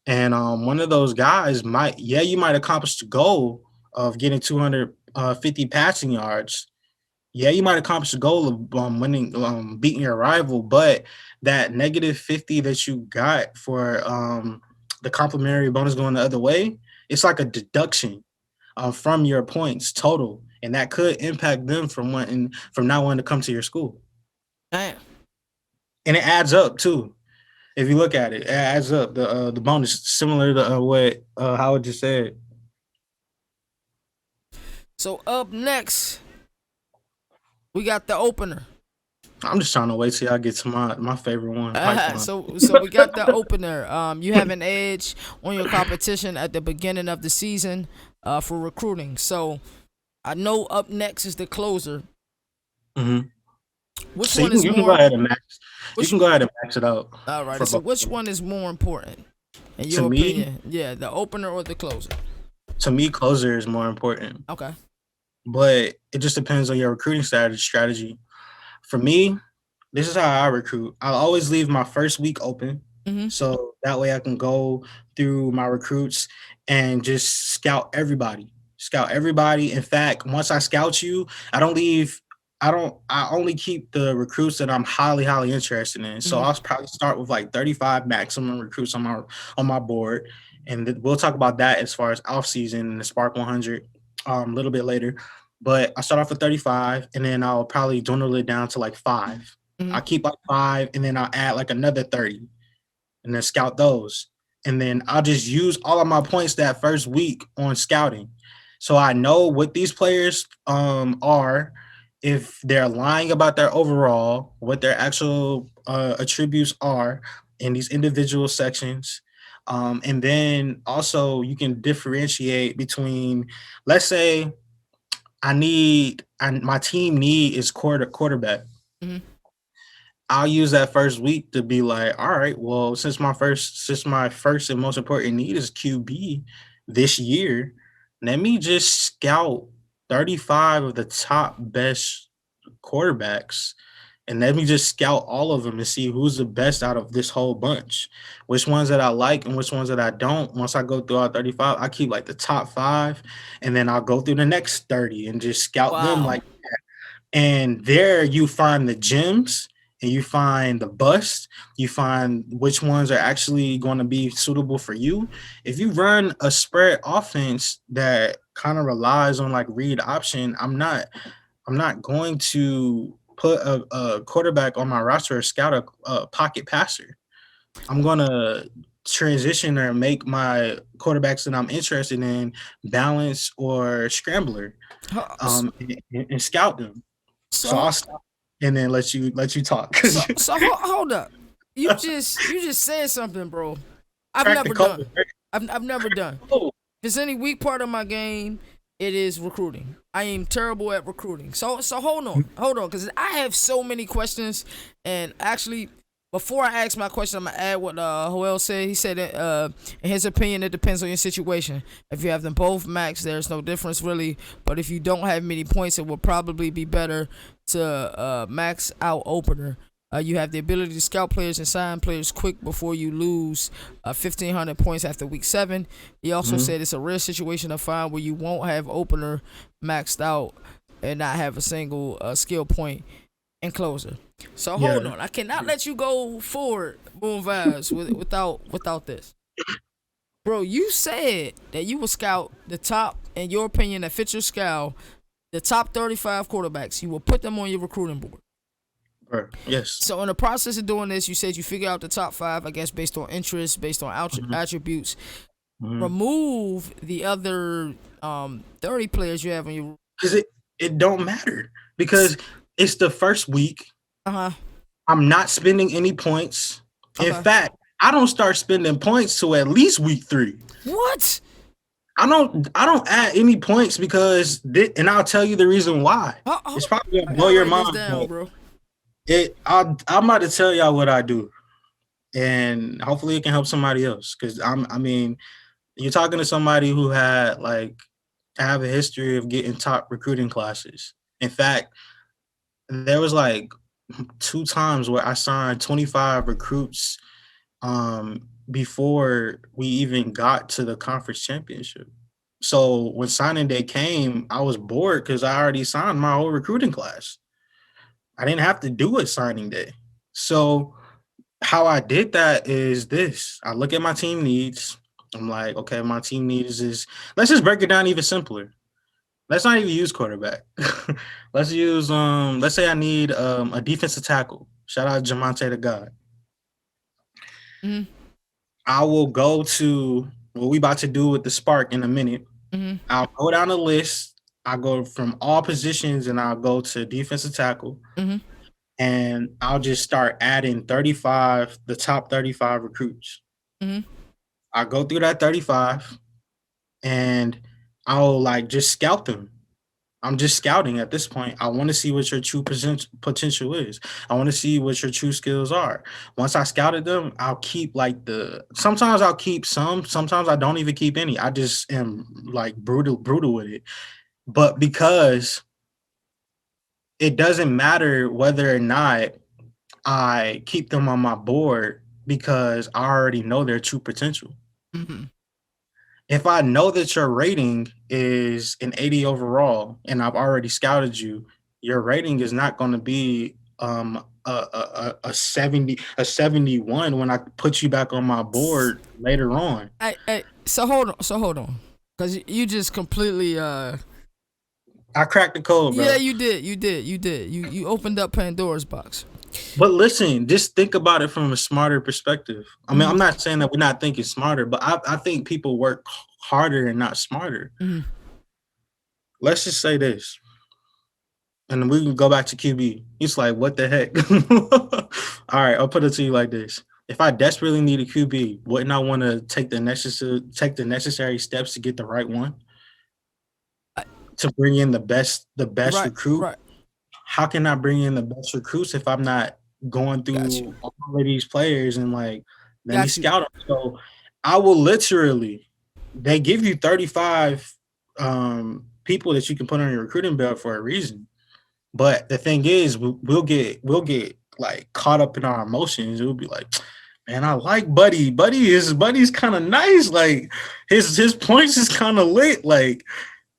And one of those guys might, yeah, you might accomplish the goal of getting 250 passing yards. Yeah, you might accomplish the goal of winning, beating your rival, but that negative 50 that you got for the complimentary bonus going the other way, it's like a deduction from your points total, and that could impact them from not wanting to come to your school. Damn. And it adds up too. If you look at it, it adds up. The bonus similar to what Howard just said. So up next, we got the opener. I'm just trying to wait till I get to my favorite one, pipeline. So we got the opener. You have an edge on your competition at the beginning of the season for recruiting. So I know up next is the closer. Hmm. Which So you one can is you can go more? ahead and max. You Which can go ahead and max it out Alrighty. for So both. which one is more important in To your me, opinion? Yeah, the opener or the closer? closer is more important, Okay. but it just depends on your recruiting strategy. For me, this is how I recruit. I'll always leave my first week open. Mhm. So that way I can go through my recruits and just scout everybody. Scout everybody. In fact, once I scout you, I only keep the recruits that I'm highly, highly interested in. So Mhm. I'll probably start with like 35 maximum recruits on my board. And we'll talk about that as far as off season and the Sparq 100 a little bit later. But I start off with 35 and then I'll probably dwindle it down to like five. Mhm. I keep like five and then I'll add like another 30 and then scout those. And then I'll just use all of my points that first week on scouting. So I know what these players are, if they're lying about their overall, what their actual attributes are in these individual sections. And then also you can differentiate between, let's say my team need is quarterback. Mhm. I'll use that first week to be like, all right, well, since my first and most important need is QB this year, let me just scout 35 of the top best quarterbacks and let me just scout all of them and see who's the best out of this whole bunch. Which ones that I like and which ones that I don't. Once I go through all 35, I keep like the top 5 and then I'll go through the next 30 and just scout them Wow. like, and there you find the gems and you find the bust. You find which ones are actually going to be suitable for you. If you run a spread offense that kind of relies on like read option, I'm not going to put a quarterback on my roster or scout a pocket passer. I'm going to transition or make my quarterbacks that I'm interested in balance or scrambler, Huh, s- and scout them. So So I'll stop and then let you talk so because you so hold up. You just said something, bro. I've cracked the never code. done. I've never done. Oh, If there's any weak part of my game, it is recruiting. I am terrible at recruiting. So hold on, because I have so many questions, and actually, Before I ask my question, I'm gonna add what Joel said. He said that in his opinion, it depends on your situation. If you have them both max, there's no difference really. But if you don't have many points, it will probably be better to max out opener. You have the ability to scout players and sign players quick before you lose 1,500 points after week 7. He also Mhm. said it's a rare situation to find where you won't have opener maxed out and not have a single skill point and closer. So hold Yeah. on, I cannot let you go forward, Boom Vibes, without this, bro. You said that you would scout the top, in your opinion, that fits your scout, the top 35 quarterbacks. You will put them on your recruiting board. Bro. Yes. So in the process of doing this, you said you figure out the top 5, I guess, based on interest, based on Mhm. attributes. Mhm. Remove the other 30 players you have on your. Because it don't matter because it's the first week. Uh huh. I'm not spending any points. In Okay. fact, I don't start spending points till at least week 3. What? I don't add any points because and I'll tell you the reason why. It's probably I gonna blow gotta your write this mind, down, but bro. I'm about to tell y'all what I do, and hopefully it can help somebody else. Because I mean, you're talking to somebody who had like have a history of getting top recruiting classes. In fact, there was like 2 times where I signed 25 recruits before we even got to the conference championship. So when signing day came, I was bored because I already signed my whole recruiting class. I didn't have to do a signing day. So how I did that is this. I look at my team needs. I'm like, okay, my team needs is let's just break it down even simpler. Let's not even use quarterback. Let's say I need a defensive tackle. Shout out Jamonte the God. Mhm. I will go to what we about to do with the Sparq in a minute. Mhm. I'll go down the list. I go from all positions and I'll go to defensive tackle Mhm. and I'll just start adding 35, the top 35 recruits. Mhm. I go through that 35 and I'll like just scout them. I'm just scouting at this point. I want to see what your true potential is. I want to see what your true skills are. Once I scouted them, I'll keep like sometimes I'll keep some, sometimes I don't even keep any. I just am like brutal with it. But because it doesn't matter whether or not I keep them on my board because I already know their true potential. Mhm. If I know that your rating is an 80 overall and I've already scouted you, your rating is not going to be a 71 when I put you back on my board later on. So hold on. Cause you just completely I cracked the code, yeah, bro. you opened up Pandora's box. But listen, just think about it from a smarter perspective. I mean, Mhm. I'm not saying that we're not thinking smarter, but I think people work harder and not smarter. Mhm. Let's just say this. And then we can go back to QB. He's like, what the heck? All right, I'll put it to you like this. If I desperately need a QB, wouldn't I want to take the necessary steps to get the right one I- to bring in the best Right, recruit? right. How can I bring in the best recruits if I'm not going Got you. through all of these players and like let me Got you. scout them? So I will literally they give you 35 people that you can put on your recruiting belt for a reason. But the thing is, we'll get like caught up in our emotions. We'll be like, man, I like Buddy. Buddy's kind of nice. Like his points is kind of lit. Like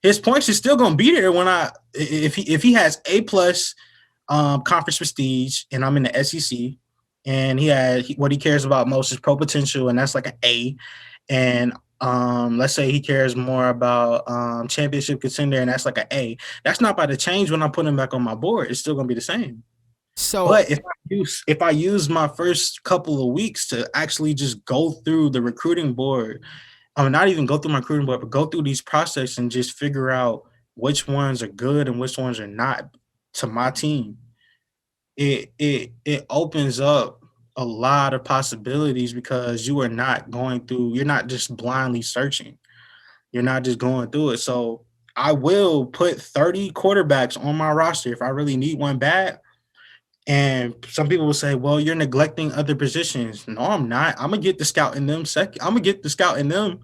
his points is still gonna be there when if he has A+ conference prestige and I'm in the SEC and what he cares about most is pro potential and that's like an A and let's say he cares more about championship contender and that's like an A. That's not about to change when I put him back on my board. It's still gonna be the same. So But if I use my first couple of weeks to actually just go through the recruiting board, I mean not even go through my recruiting board, but go through these process and just figure out which ones are good and which ones are not to my team, it opens up a lot of possibilities because you're not just blindly searching. You're not just going through it. So I will put 30 quarterbacks on my roster if I really need one bad. And some people will say, well, you're neglecting other positions. No, I'm not. I'm gonna get the scout in them second. I'm gonna get the scout in them,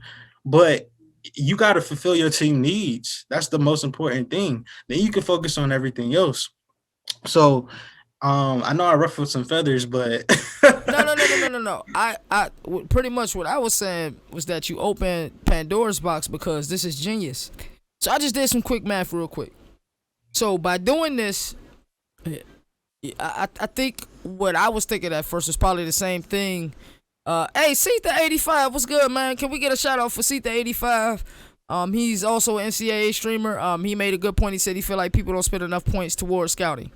but you got to fulfill your team needs. That's the most important thing. Then you can focus on everything else. So I know I ruffled some feathers, but No, no, no, no, no, no, no. Pretty much what I was saying was that you open Pandora's box because this is genius. So I just did some quick math real quick. So by doing this, I think what I was thinking at first was probably the same thing. Hey, Seetha85, what's good, man? Can we get a shout out for Seetha85? He's also an NCAA streamer. He made a good point. He said he feel like people don't spend enough points towards scouting.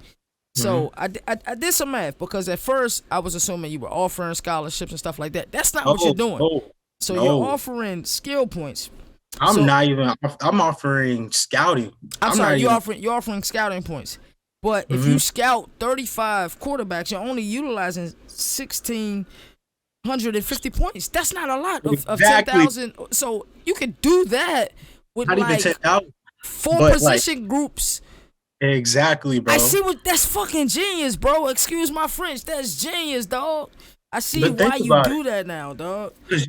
So I did some math because at first I was assuming you were offering scholarships and stuff like that. That's not what you're doing. So you're offering skill points. I'm not even. I'm offering scouting. I'm sorry, you're offering scouting points. But if you scout 35 quarterbacks, you're only utilizing 1,650 points. That's not a lot of 10,000. So you can do that with not like even 10,000. 4 position groups. Exactly, bro. I see what that's fucking genius, bro. Excuse my French. That's genius, dog. I see why you do that now, dog. Because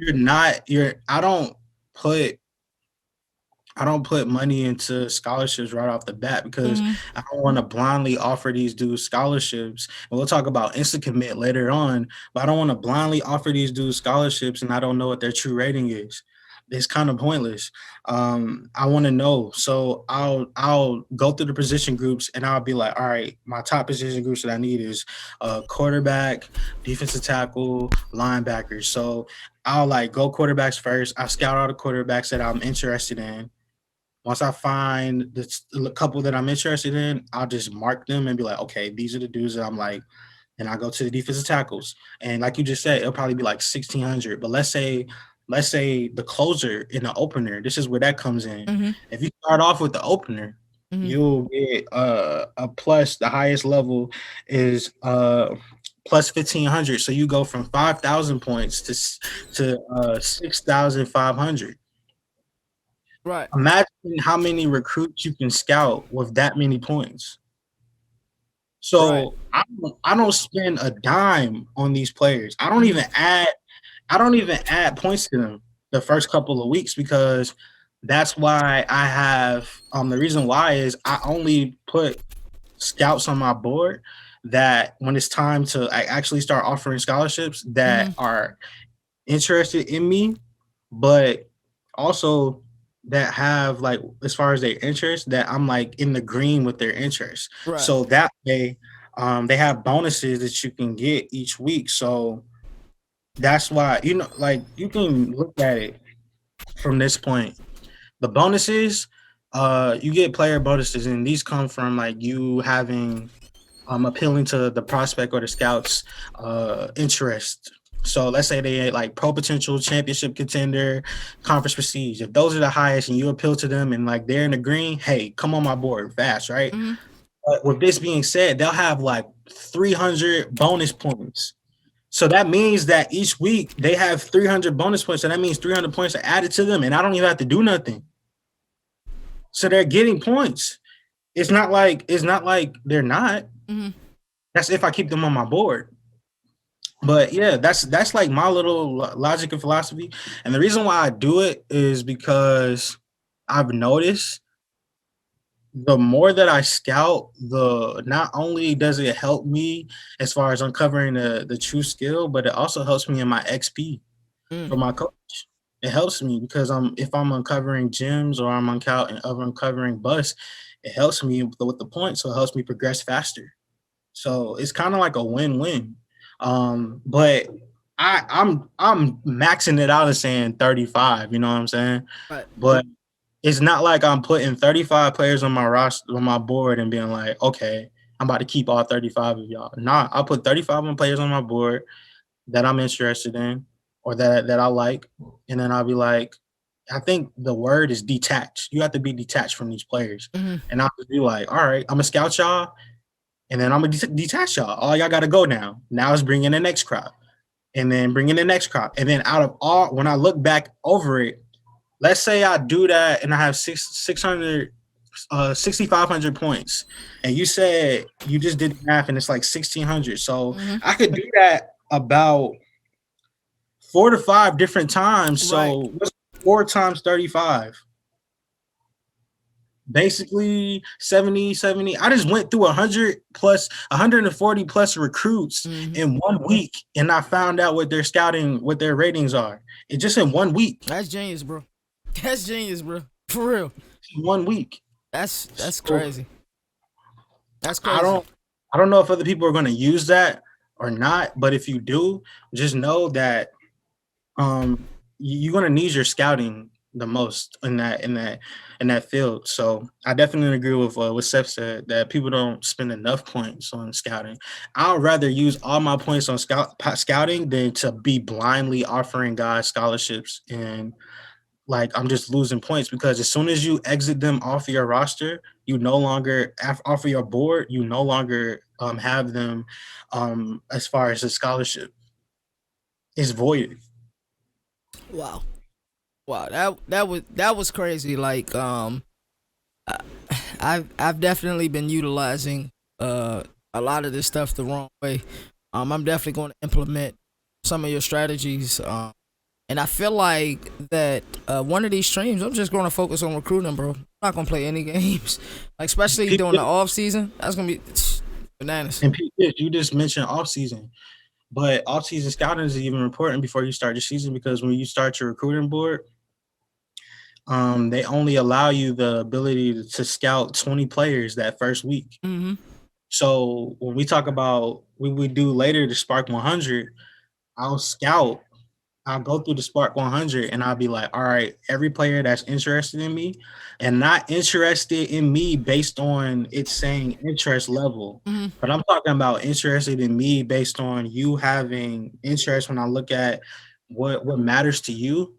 I don't put money into scholarships right off the bat because I don't want to blindly offer these dudes scholarships. And we'll talk about instant commit later on, but I don't want to blindly offer these dudes scholarships and I don't know what their true rating is. It's kind of pointless. I want to know. So I'll go through the position groups and I'll be like, all right, my top position groups that I need is quarterback, defensive tackle, linebackers. So I'll like go quarterbacks first. I scout all the quarterbacks that I'm interested in. Once I find the couple that I'm interested in, I'll just mark them and be like, okay, these are the dudes that I'm like, and I go to the defensive tackles. And like you just said, it'll probably be like 1,600. But let's say the closer in the opener, this is where that comes in. If you start off with the opener, you'll get a plus. The highest level is plus 1,500. So you go from 5,000 points to 6,500. Right. Imagine how many recruits you can scout with that many points. So I don't spend a dime on these players. I don't even add points to them the first couple of weeks because that's why I have the reason why is I only put scouts on my board that when it's time to actually start offering scholarships that are interested in me, but also that have like as far as their interest that I'm like in the green with their interest. Right. So that way they have bonuses that you can get each week. So that's why, like you can look at it from this point. The bonuses, you get player bonuses, and these come from like you having appealing to the prospect or the scout's interest. So let's say they like pro potential championship contender, conference prestige. If those are the highest and you appeal to them and like they're in the green, hey, come on my board fast, right? But with this being said, they'll have like 300 bonus points. So that means that each week they have 300 bonus points. So that means 300 points are added to them and I don't even have to do nothing. So they're getting points. It's not like they're not. That's if I keep them on my board. But yeah, that's like my little logic and philosophy. And the reason why I do it is because I've noticed the more that I scout, the not only does it help me as far as uncovering the true skill, but it also helps me in my XP for my coach. It helps me because if I'm uncovering gems or I'm uncovering busts, it helps me with the points, so it helps me progress faster. So it's kind of like a win-win. But I'm maxing it out and saying 35, you know what I'm saying? Right. But it's not like I'm putting 35 players on my roster on my board and being like, okay, I'm about to keep all 35 of y'all. Nah, I'll put 35 players on my board that I'm interested in or that I like. And then I'll be like, I think the word is detached. You have to be detached from these players. And I'll just be like, all right, I'm gonna scout y'all. And then I'm going to detach y'all. All y'all got to go now. Now it's bring in the next crop. And then bring in the next crop. And then out of all, when I look back over it, let's say I do that and I have 600 6,500 points, and you said you just did math, and it's like 1,600. So Mm-hmm. I could do that about 4 to 5 different times. Right. So what's 4 times 35? Basically 70, 70. I just went through 100 plus 140 plus recruits Mm-hmm. in 1 week, and I found out what their scouting, what their ratings are. It just in 1 week. That's genius, bro. That's genius, bro. For real. 1 week. That's So crazy. That's I crazy. don't I don't know if other people are going to use that or not, but if you do, just know that um you're going to need your scouting the most in that field. So I definitely agree with what Seth said, that people don't spend enough points on scouting. I'd rather use all my points on scouting than to be blindly offering guys scholarships, and like I'm just losing points, because as soon as you exit them off of your roster, you no longer off of your board, you no longer have them as far as the scholarship is voided. Wow. Wow. That was crazy. Like I, I've definitely been utilizing a lot of this stuff the wrong way. I'm definitely going to implement some of your strategies. And I feel like that one of these streams, I'm just going to focus on recruiting, bro. I'm not going to play any games, like especially during the off season. That's going to be bananas. And you just mentioned off season, but off season scouting is even important before you start your season, because when you start your recruiting board, they only allow you the ability to scout 20 players that first week. Mm-hmm. So when we talk about what we do later, the Sparq 100, I'll scout. I'll go through the Spark 100, and I'll be like, all right, every player that's interested in me, and not interested in me based on it saying interest level, Mm-hmm. but I'm talking about interested in me based on you having interest. When I look at what matters to you,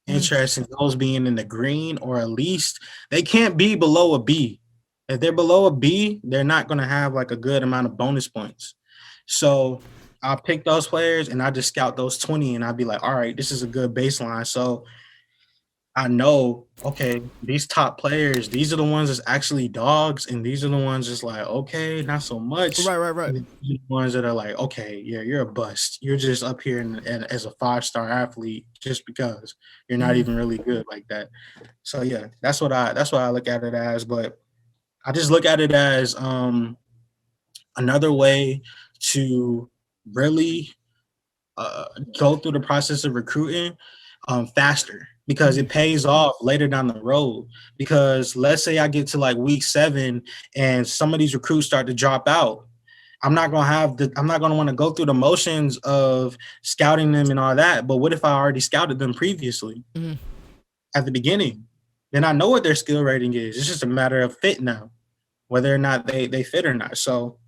Mm-hmm. interest in those being in the green, or at least they can't be below a B. If they're below a B, they're not going to have like a good amount of bonus points. So I'll pick those players, and I just scout those 20, and I'll be like, all right, this is a good baseline. So I know, okay, these top players, these are the ones that's actually dogs, and these are the ones that's like, okay, not so much. Right. Right. Right. And then these are the ones that are like, okay, yeah, you're a bust. You're just up here and as a 5-star athlete just because you're not Mm-hmm. even really good like that. So yeah, that's what I look at it as. But I just look at it as another way to really uh, go through the process of recruiting faster, because Mm-hmm. it pays off later down the road. Because let's say I get to like week 7, and some of these recruits start to drop out. I'm not gonna want to go through the motions of scouting them and all that. But what if I already scouted them previously Mm-hmm. at the beginning? Then I know what their skill rating is. It's just a matter of fit now, whether or not they fit or not. So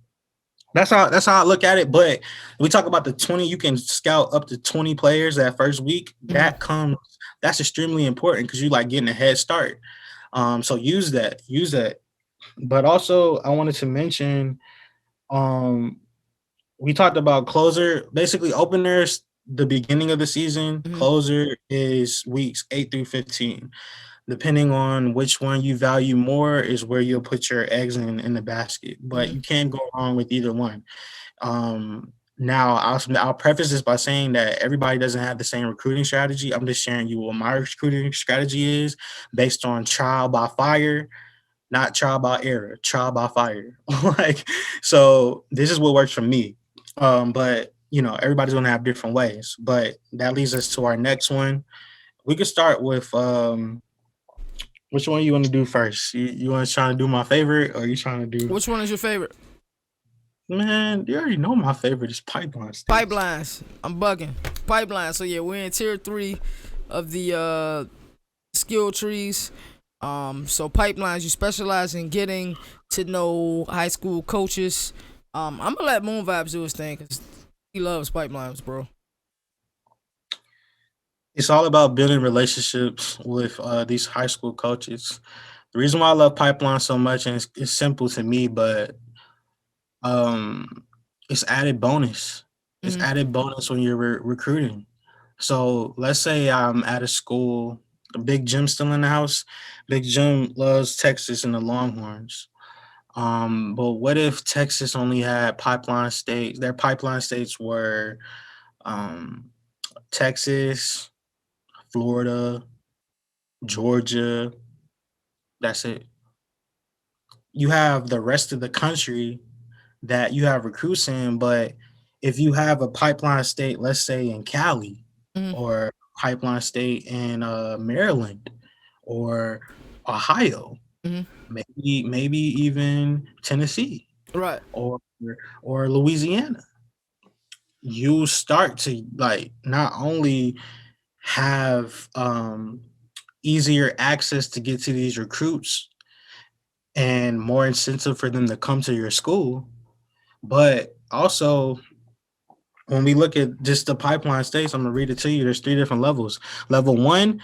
that's how I look at it. But we talk about the 20, you can scout up to 20 players that first week. Mm-hmm. That's extremely important, because you like getting a head start. So use that. But also I wanted to mention, um, we talked about closer, basically openers, the beginning of the season. Mm-hmm. Closer is weeks 8 through 15. Depending on which one you value more is where you'll put your eggs in the basket. But Mm-hmm. you can't go wrong with either one. Now I'll preface this by saying that everybody doesn't have the same recruiting strategy. I'm just sharing you what my recruiting strategy is, based on trial by fire, not trial by error, trial by fire. Like, so this is what works for me. But everybody's gonna have different ways. But that leads us to our next one. We could start with which one you want to do first? You want to try to do my favorite, or you trying to do? Which one is your favorite? Man, you already know my favorite is pipeline stakes. Pipelines. I'm bugging. Pipelines. So yeah, we're in tier 3 of the skill trees. So pipelines, you specialize in getting to know high school coaches. I'm gonna let Moon Vibes do his thing because he loves pipelines, bro. It's all about building relationships with these high school coaches. The reason why I love pipeline so much, and it's simple to me, but um, it's added bonus. It's Mm-hmm. added bonus when you're recruiting. So let's say I'm at a school. Big Jim still in the house. Big Jim loves Texas and the Longhorns. But what if Texas only had pipeline states? Their pipeline states were um, Texas, Florida, Georgia. That's it. You have the rest of the country that you have recruits in, but if you have a pipeline state, let's say in Cali, Mm-hmm. or pipeline state in Maryland or Ohio, Mm-hmm. maybe even Tennessee Right. or Louisiana, you start to like not only have easier access to get to these recruits and more incentive for them to come to your school, but also when we look at just the pipeline states, I'm gonna read it to you. There's three different levels. Level one,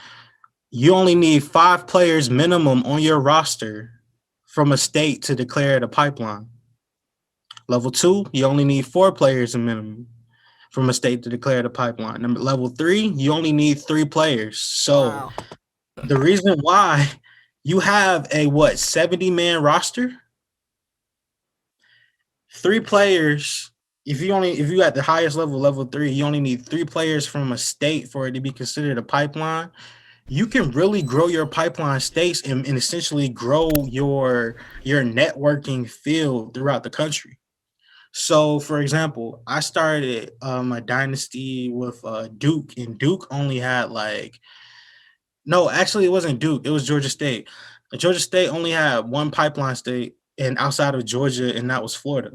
you only need 5 players minimum on your roster from a state to declare it a pipeline. Level two, you only need 4 players minimum from a state to declare it a pipeline. Number level three, you only need 3 players. So Wow. the reason why you have a 70-man roster, 3 players. If you at the highest level, level three, you only need 3 players from a state for it to be considered a pipeline. You can really grow your pipeline states and essentially grow your networking field throughout the country. So, for example, I started a dynasty with Duke, and Duke only had like no, actually, it wasn't Duke. It was Georgia State. Georgia State only had one pipeline state, and outside of Georgia, and that was Florida.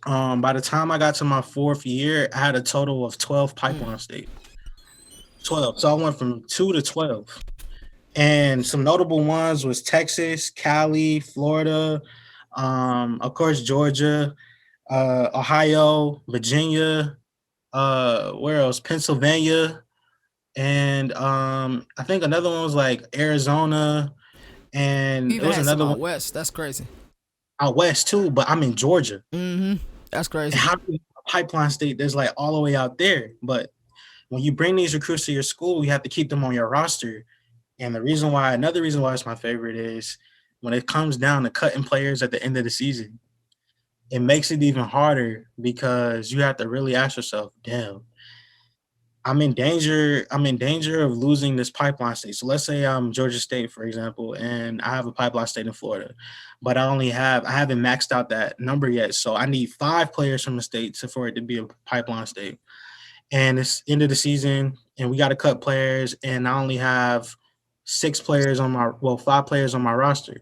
By the time I got to my 4th year, I had a total of 12 Mm. pipeline states. 12. So I went from 2 to 12. And some notable ones was Texas, Cali, Florida, of course Georgia, Ohio, Virginia, where else? Pennsylvania, and I think another one was like Arizona, You and it even was had some another one out west. That's crazy. out west too. But I'm in Georgia. Mm-hmm. That's And crazy. how do you have a pipeline state that's like all the way out there? But when you bring these recruits to your school, you have to keep them on your roster. And another reason why it's my favorite is when it comes down to cutting players at the end of the season, it makes it even harder because you have to really ask yourself, damn, I'm in danger. I'm in danger of losing this pipeline state. So let's say I'm Georgia State, for example, and I have a pipeline state in Florida, but I haven't maxed out that number yet. So I need 5 players from the state for it to be a pipeline state. And it's end of the season, and we got to cut players, and I only have 6 players on my 5 players on my roster.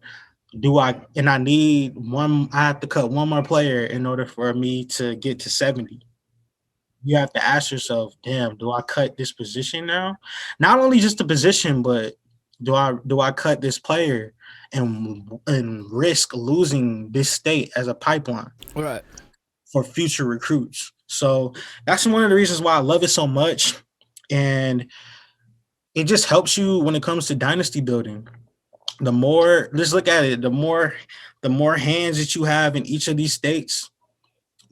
Do I and I need one? I have to cut one more player in order for me to get to 70. You have to ask yourself, damn, do I cut this position now? Not only just the position, but do I cut this player and risk losing this state as a pipeline Right. for future recruits? So that's one of the reasons why I love it so much. And it just helps you when it comes to dynasty building. The more, let's look at it, the more hands that you have in each of these states,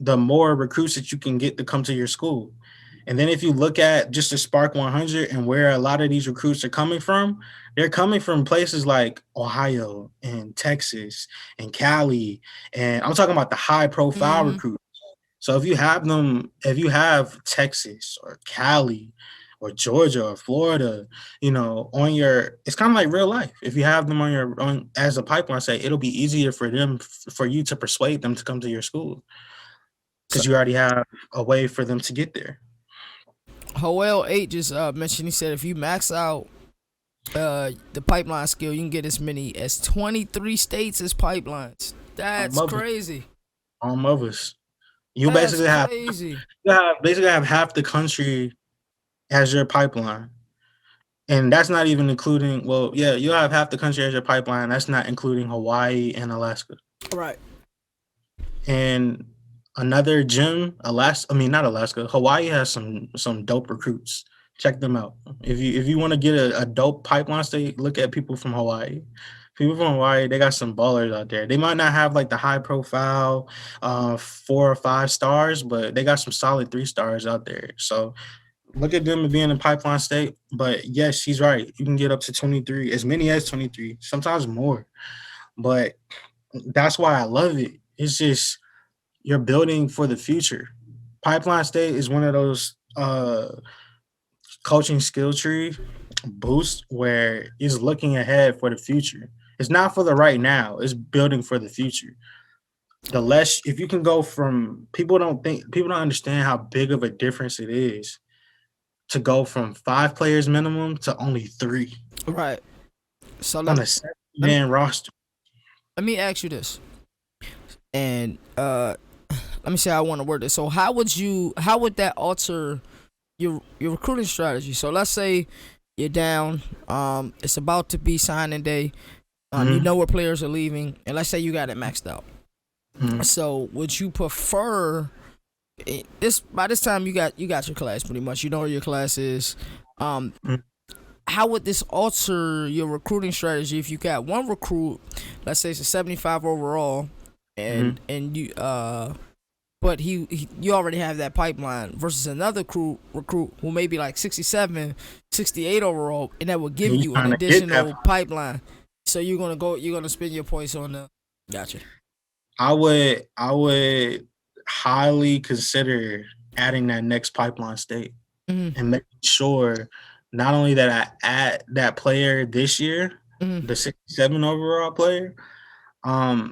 the more recruits that you can get to come to your school. And then if you look at just the Spark 100 and where a lot of these recruits are coming from, they're coming from places like Ohio and Texas and Cali. And I'm talking about the high profile Mm-hmm. recruits. So if you have Texas or Cali or Georgia or Florida, on it's kind of like real life. If you have them on as a pipeline, say it'll be easier for you to persuade them to come to your school So because you already have a way for them to get there. Hoel 8 just mentioned, he said if you max out the pipeline skill, you can get as many as 23 states as pipelines. I'm That's of it. crazy. All of us. You That's basically have crazy. half the country as your pipeline. And that's not even including, well, yeah, you'll have half the country as your pipeline. That's not including Hawaii and Alaska. Right. And another gym, not Alaska. Hawaii has some dope recruits. Check them out. If you want to get a dope pipeline state, look at people from Hawaii. People from Hawaii, they got some ballers out there. They might not have like the high profile 4 or 5 stars, but they got some solid 3 stars out there. So Look at them being in Pipeline State. But yes, she's right. You can get up to 23, as many as 23, sometimes more. But that's why I love it. It's just you're building for the future. Pipeline State is one of those coaching skill tree boosts where it's looking ahead for the future. It's not for the right now, it's building for the future. The less if you can go from people don't understand how big of a difference it is to go from 5 players minimum to only 3 Right. So on let a 7 let me, man roster. let me ask you this, and let me say I want to word this. So how would that alter your recruiting strategy? So let's say you're down, it's about to be signing day, you Mhm, know where players are leaving, and let's say you got it maxed out. mhm, So would you prefer this by this time you got your class pretty much, you know where your class is. Um, mhm, how would this alter your recruiting strategy if you got one recruit, let's say it's a 75 overall, mhm. and you but you already have that pipeline versus another recruit who may be like 67, 68 overall, and that will give And you you an trying to get that. additional pipeline. So you're gonna spend your points on the. Gotcha. I would highly consider adding that next pipeline state Hmm. and making sure not only that I add that player this year, Hmm. the 67 overall player,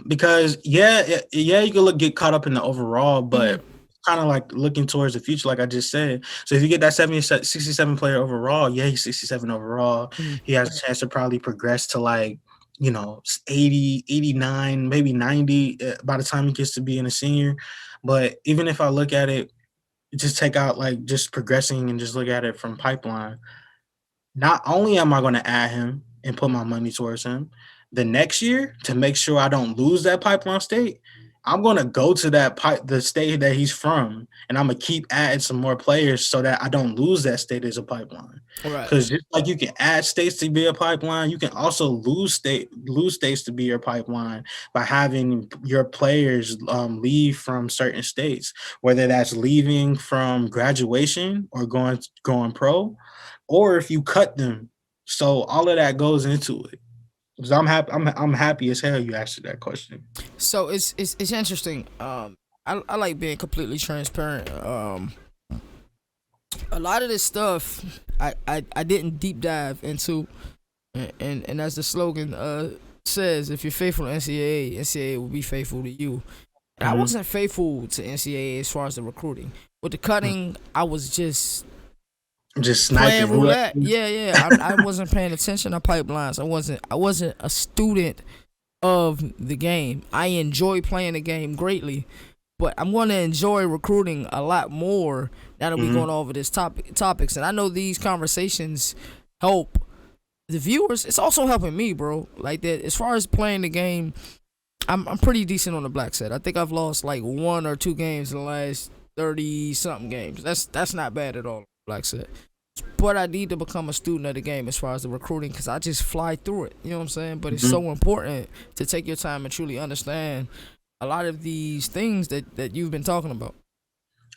because yeah, you can get caught up in the overall, Hmm. but kind of like looking towards the future, like I just said. So if you get that 67 player overall, yeah, he's 67 overall. Hmm. He has a chance to probably progress to like, 80, 89, maybe 90 by the time he gets to being a senior. But even if I look at it, just take out like just progressing and just look at it from pipeline, not only am I going to add him and put my money towards him, the next year to make sure I don't lose that pipeline state, I'm going to go to the state that he's from, and I'm gonna keep adding some more players so that I don't lose that state as a pipeline. Right. Because just like you can add states to be a pipeline, you can also lose states to be your pipeline by having your players leave from certain states, whether that's leaving from graduation or going pro, or if you cut them. So all of that goes into it. So I'm happy as hell you asked that question. So it's interesting. I like being completely transparent. A lot of this stuff I didn't deep dive into, and as the slogan says, if you're faithful to NCAA will be faithful to you. And I Mhm. wasn't faithful to NCAA as far as the recruiting. With the cutting, I was just Just playing sniping whoever. roulette. Yeah, yeah. I wasn't paying attention to pipelines. I wasn't a student of the game. I enjoy playing the game greatly, but I'm going to enjoy recruiting a lot more now that we're Mhm. going over this topics. And I know these conversations help the viewers. It's also helping me, bro. Like that, as far as playing the game, I'm pretty decent on the black set. I think I've lost like 1 or 2 games in the last 30 something games. That's not bad at all, black set. But I need to become a student of the game as far as the recruiting because I just fly through it. You know what I'm saying? But it's Mhm. so important to take your time and truly understand a lot of these things that you've been talking about.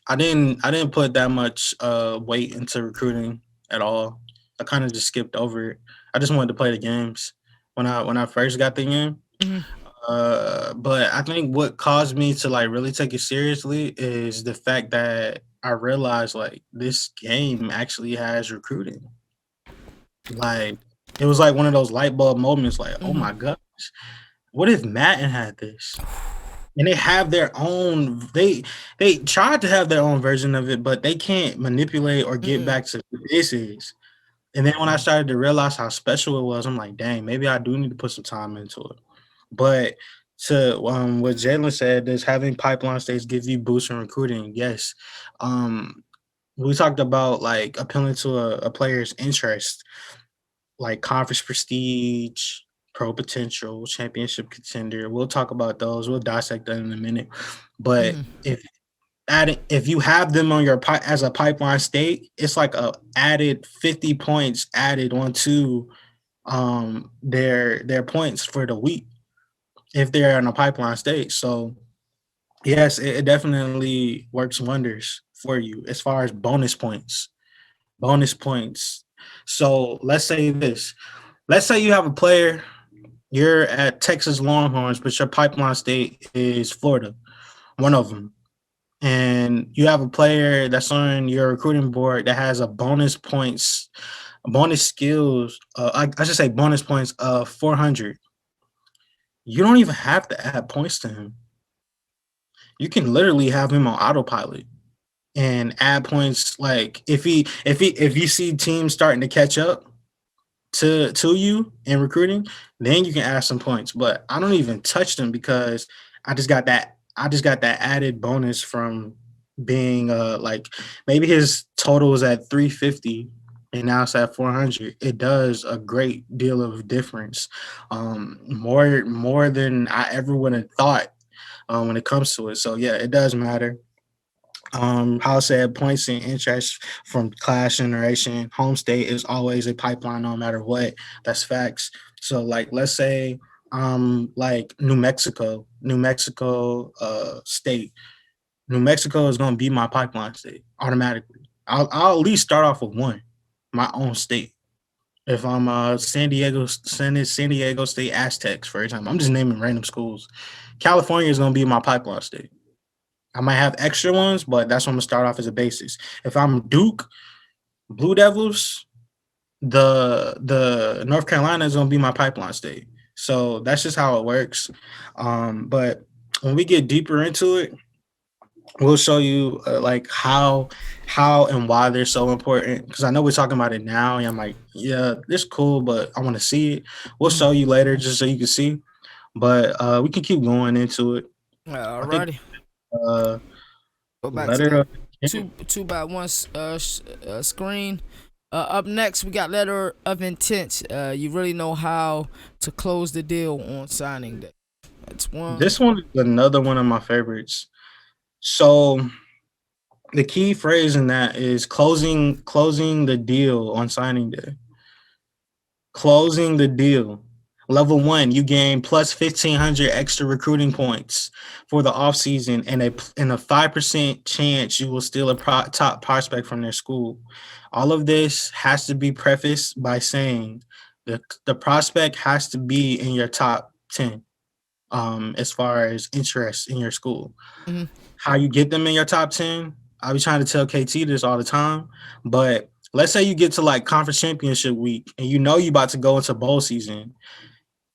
I didn't put that much weight into recruiting at all. I kind of just skipped over it. I just wanted to play the games when I first got the game. Hmm. But I think what caused me to like really take it seriously is the fact that I realized like this game actually has recruiting. Like it was like one of those light bulb moments. Like, oh Hmm. my gosh, what if Madden had this? And they have their own. They tried to have their own version of it, but they can't manipulate or get Hmm. back to what this is. And then when I started to realize how special it was, I'm like, dang, maybe I do need to put some time into it. But to what Jalen said, does having pipeline states give you boost in recruiting? Yes. Um, we talked about like appealing to a player's interest, like conference prestige, pro potential, championship contender. We'll talk about those. We'll dissect that in a minute. But Hmm. if you have them on your as a pipeline state, it's like a added 50 points added onto their points for the week if they're in a pipeline state. So yes, it definitely works wonders for you as far as bonus points. bonus points. So let's say this. Let's say you have a player, you're at Texas Longhorns, but your pipeline state is Florida, one of them. And you have a player that's on your recruiting board that has a bonus skills, I should say bonus points of 400. You don't even have to add points to him. You can literally have him on autopilot and add points. Like if you see teams starting to catch up to you in recruiting, then you can add some points. But I don't even touch them because I just got that added bonus from being like maybe his total is at 350 and now it's at 400. It does a great deal of difference, more than I ever would have thought, when it comes to it. So yeah, it does matter. How I said points and interest from class generation, home state is always a pipeline no matter what. That's facts. So like let's say like New Mexico state. New Mexico is gonna be my pipeline state automatically. I'll at least start off with one, my own state. If I'm San Diego State Aztecs, for example, I'm just naming random schools. California is gonna be my pipeline state. I might have extra ones, but that's what I'm gonna start off as a basis. If I'm Duke, Blue Devils, the North Carolina is gonna be my pipeline state. So that's just how it works. But when we get deeper into it, we'll show you like how and why they're so important. Because I know we're talking about it now, and I'm like, yeah, this cool, but I want to see it. We'll Mhm. show you later just so you can see. But we can keep going into it. I think Alrighty. uh, Go back to letter that of intent. two by one screen. Up next, we got letter of intent. You really know how to close the deal on signing day. That's one. This one is another one of my favorites. So the key phrase in that is closing the deal on signing day. Closing the deal. Level one, you gain plus 1,500 extra recruiting points for the offseason and a 5% chance you will steal a top prospect from their school. All of this has to be prefaced by saying the prospect has to be in your top 10, as far as interest in your school. Mhm. How you get them in your top 10, I be trying to tell KT this all the time, but let's say you get to like conference championship week and you know you about to go into bowl season.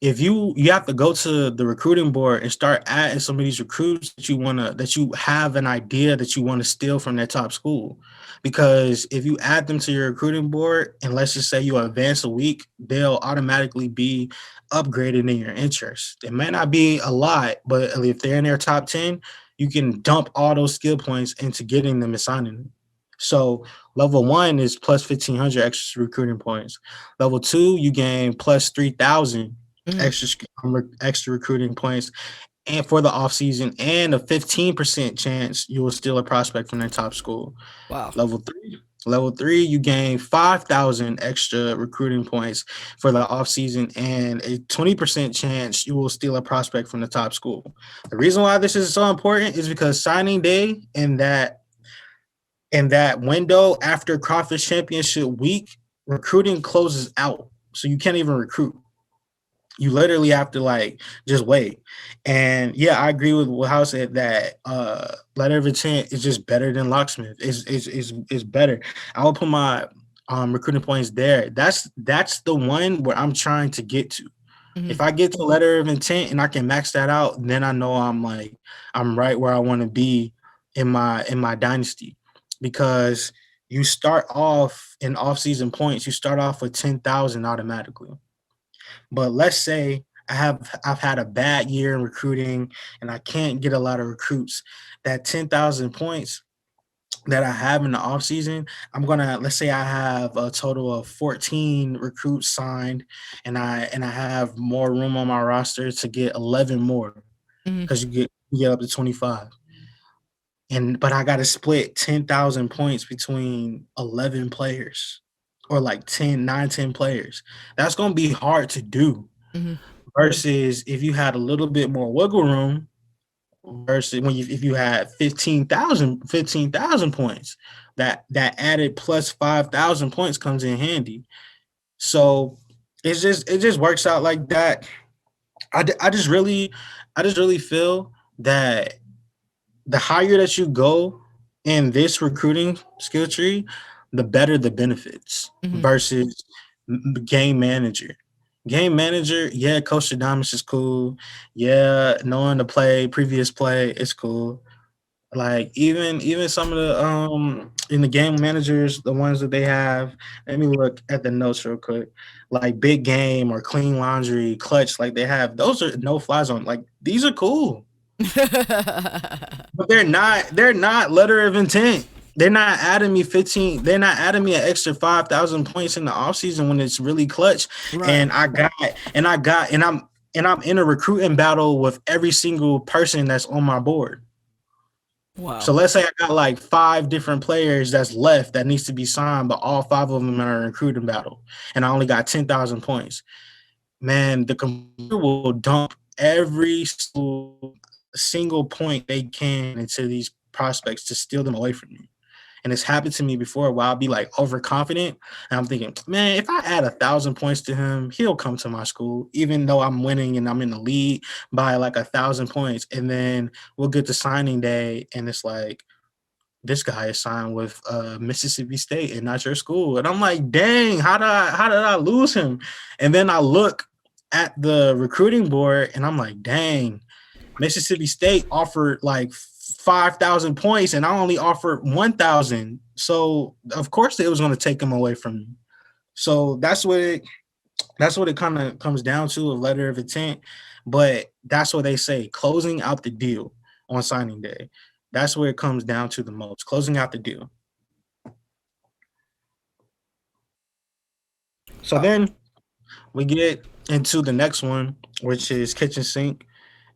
If you have to go to the recruiting board and start adding some of these recruits that you have an idea that you want to steal from their top school. Because if you add them to your recruiting board and let's just say you advance a week, they'll automatically be upgraded in your interest. It may not be a lot, but if they're in their top 10, you can dump all those skill points into getting them and signing them. So level one is plus 1,500 extra recruiting points. Level two, you gain plus 3,000 Mhm. extra recruiting points and for the offseason and a 15% chance you will steal a prospect from their top school. Wow. Level three, you gain 5,000 extra recruiting points for the offseason and a 20% chance you will steal a prospect from the top school. The reason why this is so important is because signing day in that window after conference championship week, recruiting closes out. So you can't even recruit. You literally have to like just wait. And yeah, I agree with what House said that letter of intent is just better than locksmith. Is better. I will put my recruiting points there. That's the one where I'm trying to get to. If Mhm. I get to letter of intent and I can max that out, then I know I'm right where I want to be in my dynasty. Because you start off in off-season points, you start off with 10,000 automatically. But let's say I've had a bad year in recruiting and I can't get a lot of recruits. That 10,000 points that I have in the offseason, let's say I have a total of 14 recruits signed and I have more room on my roster to get 11 more Mhm. because you get up to 25. But I got to split 10,000 points between 11 players or like 10 players. That's going to be hard to do Mhm. versus if you had a little bit more wiggle room versus if you had 15,000 points, that added plus 5,000 points comes in handy. So it just works out like that. I just really feel that the higher that you go in this recruiting skill tree, the better the benefits Hmm. versus game manager. Game manager, yeah, Coach Adamas is cool. Yeah, knowing the previous play is cool. Like even some of the in the game managers, the ones that they have. Let me look at the notes real quick. Like big game or clean laundry, clutch, like they have those are no fly zone. Like these are cool. But they're not letter of intent. They're not adding me 15. They're not adding me an extra 5,000 points in the offseason when it's really clutch. Right. And I got and I got and I'm in a recruiting battle with every single person that's on my board. So Wow. let's say I got like 5 different players that's left that needs to be signed, but all 5 of them are in a recruiting battle. And I only got 10,000 points. Man, the computer will dump every single point they can into these prospects to steal them away from me. And it's happened to me before where I'll be like overconfident. And I'm thinking, man, if I add 1,000 points to him, he'll come to my school, even though I'm winning and I'm in the lead by like 1,000 points. And then we'll get to signing day and it's like, this guy is signed with Mississippi State and not your school. And I'm like, dang, how did I lose him? And then I look at the recruiting board and I'm like, dang, Mississippi State offered like 5,000 points and I only offered 1,000. So of course it was going to take him away from me. So that's what it kind of comes down to, a letter of intent. But that's what they say, closing out the deal on signing day. That's where it comes down to the most, closing out the deal. So Uh, then we get into the next one, which is kitchen sink.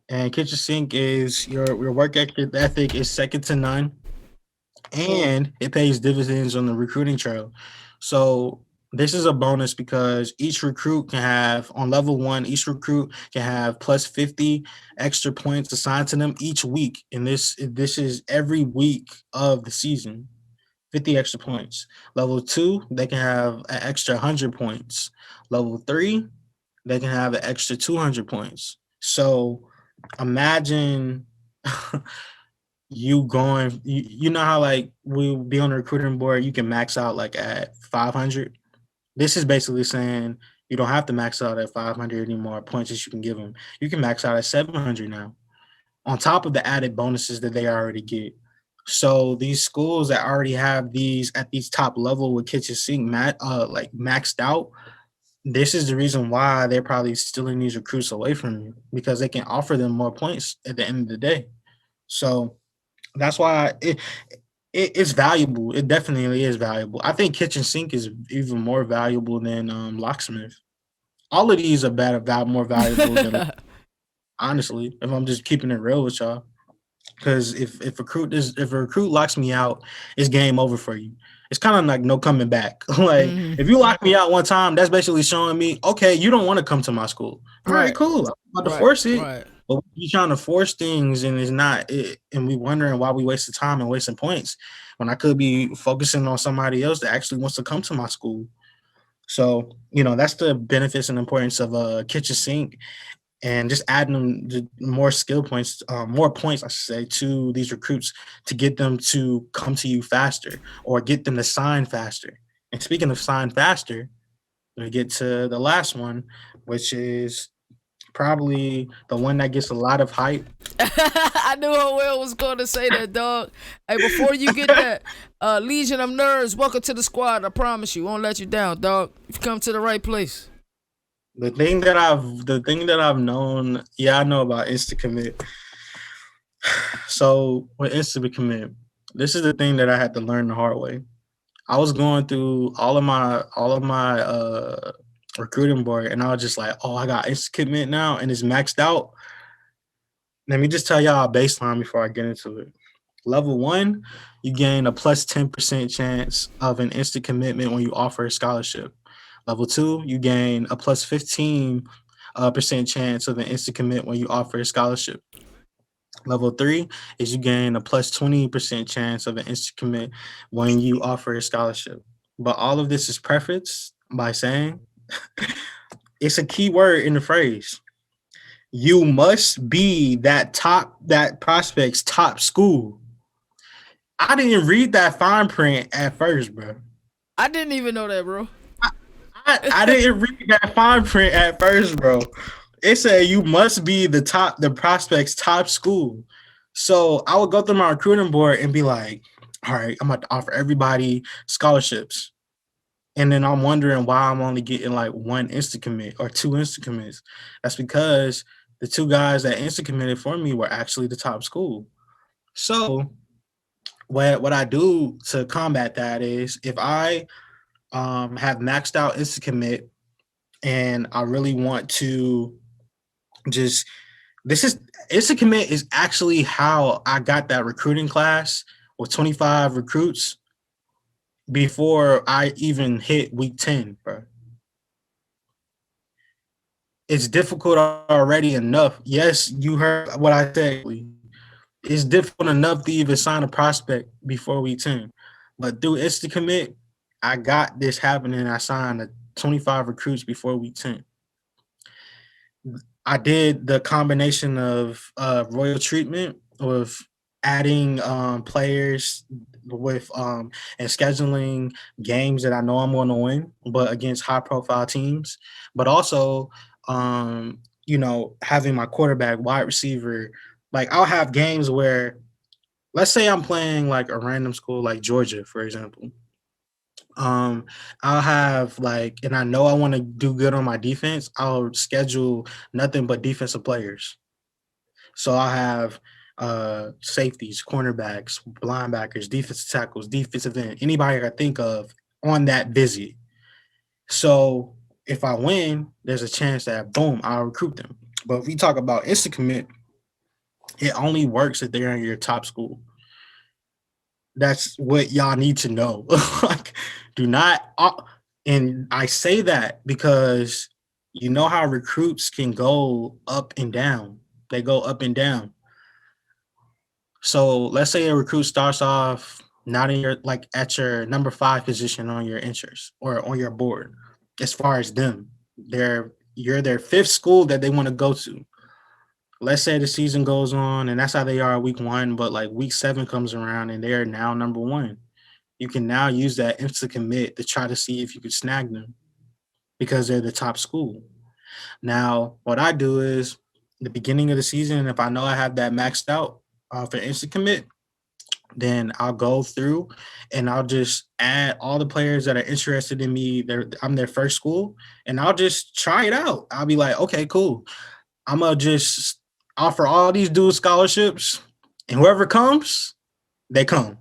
And kitchen sink is your work ethic is second to none, and it pays dividends on the recruiting trail. So this is a bonus because each recruit can have on level one, each recruit can have plus 50 extra points assigned to them each week. And this is every week of the season. 50 extra points. Level two, they can have an extra 100 points. Level three, they can have an extra 200 points. So imagine you going, you know how like we'll be on the recruiting board, you can max out like at 500. This is basically saying you don't have to max out at 500 anymore points that you can give them. You can max out at 700 now, on top of the added bonuses that they already get. So these schools that already have these at these top level with kitchen sink like maxed out, this is the reason why they're probably stealing these recruits away from you because they can offer them more points at the end of the day. So that's why it's valuable. It definitely is valuable. I think kitchen sink is even more valuable than locksmith. All of these are more valuable than, honestly, if I'm just keeping it real with y'all. Because if a recruit locks me out, it's game over for you. It's kind of like no coming back. Like mhm. if you lock me out one time, that's basically showing me, okay, you don't want to come to my school. All right, Right. cool. I'm about to Right. force it. Right. But you trying to force things and it's not it, and we wondering why we wasting time and wasting points when I could be focusing on somebody else that actually wants to come to my school. So, that's the benefits and importance of a kitchen sink and just adding them more skill points, more points, I should say, to these recruits to get them to come to you faster or get them to sign faster. And speaking of sign faster, we get to the last one, which is probably the one that gets a lot of hype. I knew how well was going to say that, dog. Hey, before you get that, Legion of Nerds, welcome to the squad. I promise you, won't let you down, dog. You've come to the right place. The thing that I've known, yeah, I know about Insta Commit. So with Insta Commit, this is the thing that I had to learn the hard way. I was going through all of my recruiting board, and I was just like, "Oh, I got Insta Commit now, and it's maxed out." Let me just tell y'all a baseline before I get into it. Level one, you gain a plus 10% chance of an instant commitment when you offer a scholarship. Level two, you gain a plus 15% chance of an instant commit when you offer a scholarship. Level 3 is you gain a plus 20% chance of an instant commit when you offer a scholarship. But all of this is prefaced by saying it's a key word in the phrase. You must be that prospect's top school. I didn't read that fine print at first, bro. I didn't even know that, bro. I didn't read that fine print at first, bro. It said you must be the prospect's top school. So I would go through my recruiting board and be like, all right, I'm about to offer everybody scholarships. And then I'm wondering why I'm only getting like one instant commit or two instant commits. That's because the two guys that instant committed for me were actually the top school. So what I do to combat that is if I have maxed out instant commit and I really want to just this is instant commit is actually how I got that recruiting class with 25 recruits before I even hit week 10, bro. It's difficult already enough. Yes, you heard what I said. It's difficult enough to even sign a prospect before week 10. But through instant commit, I got this happening. I signed 25 recruits before week 10. I did the combination of royal treatment with adding players with and scheduling games that I know I'm going to win, but against high profile teams, but also having my quarterback, wide receiver. Like I'll have games where, let's say I'm playing like a random school like Georgia, for example. Um, I'll have like, and I know I want to do good on my defense. I'll schedule nothing but defensive players. So I'll have safeties, cornerbacks, linebackers, defensive tackles, defensive end, anybody I think of on that visit. So if I win, there's a chance that boom, I'll recruit them. But if we talk about instant commit, it only works if they're in your top school. That's what y'all need to know. Like, do not. And I say that because you know how recruits can go up and down. They go up and down. So let's say a recruit starts off not in your like at your number 5 position on your interest or on your board. As far as them, you're their 5th school that they want to go to. Let's say the season goes on and that's how they are week 1, but like week 7 comes around and they're now number 1. You can now use that instant commit to try to see if you could snag them because they're the top school. Now, what I do is the beginning of the season, if I know I have that maxed out for instant commit, then I'll go through and I'll just add all the players that are interested in me. I'm their first school, and I'll just try it out. I'll be like, okay, cool. I'm gonna just offer all these dual scholarships, and whoever comes, they come.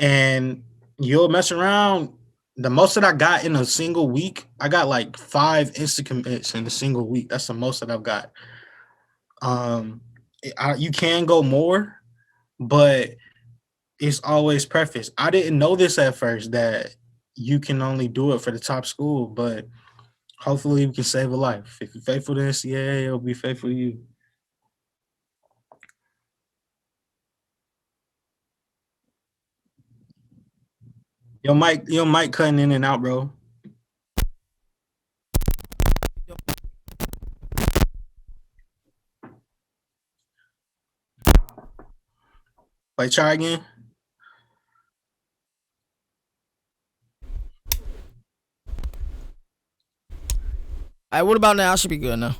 And you'll mess around. The most that I got in a single week, I got like 5 instant commits in a single week. That's the most that I've got. You can go more, but it's always prefaced. I didn't know this at first that you can only do it for the top school, but hopefully you can save a life. If you're faithful to NCAA, it'll be faithful to you. Your mic cutting in and out, bro. Like try again. All right, what about now? I should be good now.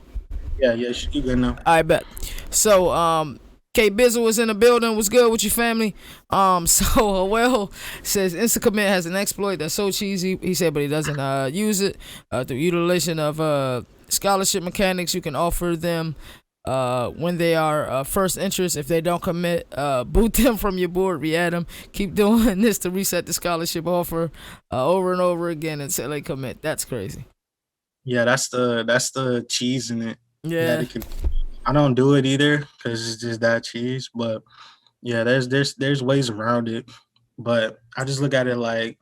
Yeah, you good now. I bet. So, K Bizzle was in the building. What's good with your family? So well says Instacommit has an exploit that's so cheesy. He said, but he doesn't use it. Through utilization of scholarship mechanics, you can offer them when they are first interest. If they don't commit, boot them from your board, re-add them. Keep doing this to reset the scholarship offer over and over again until they commit. That's crazy. Yeah, that's the cheese in it. Yeah. I don't do it either because it's just that cheese. But yeah, there's ways around it. But I just look at it like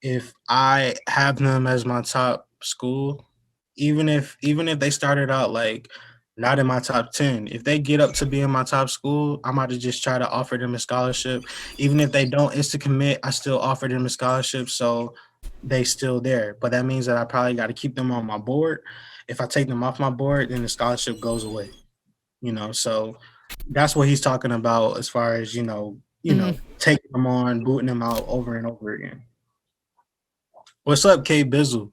if I have them as my top school, even if they started out like not in my top 10. If they get up to be in my top school, I might have just try to offer them a scholarship. Even if they don't instant commit, I still offer them a scholarship. So they still there. But that means that I probably got to keep them on my board. If I take them off my board, then the scholarship goes away. So that's what he's talking about as far as, taking them on, booting them out over and over again. What's up, K Bizzle?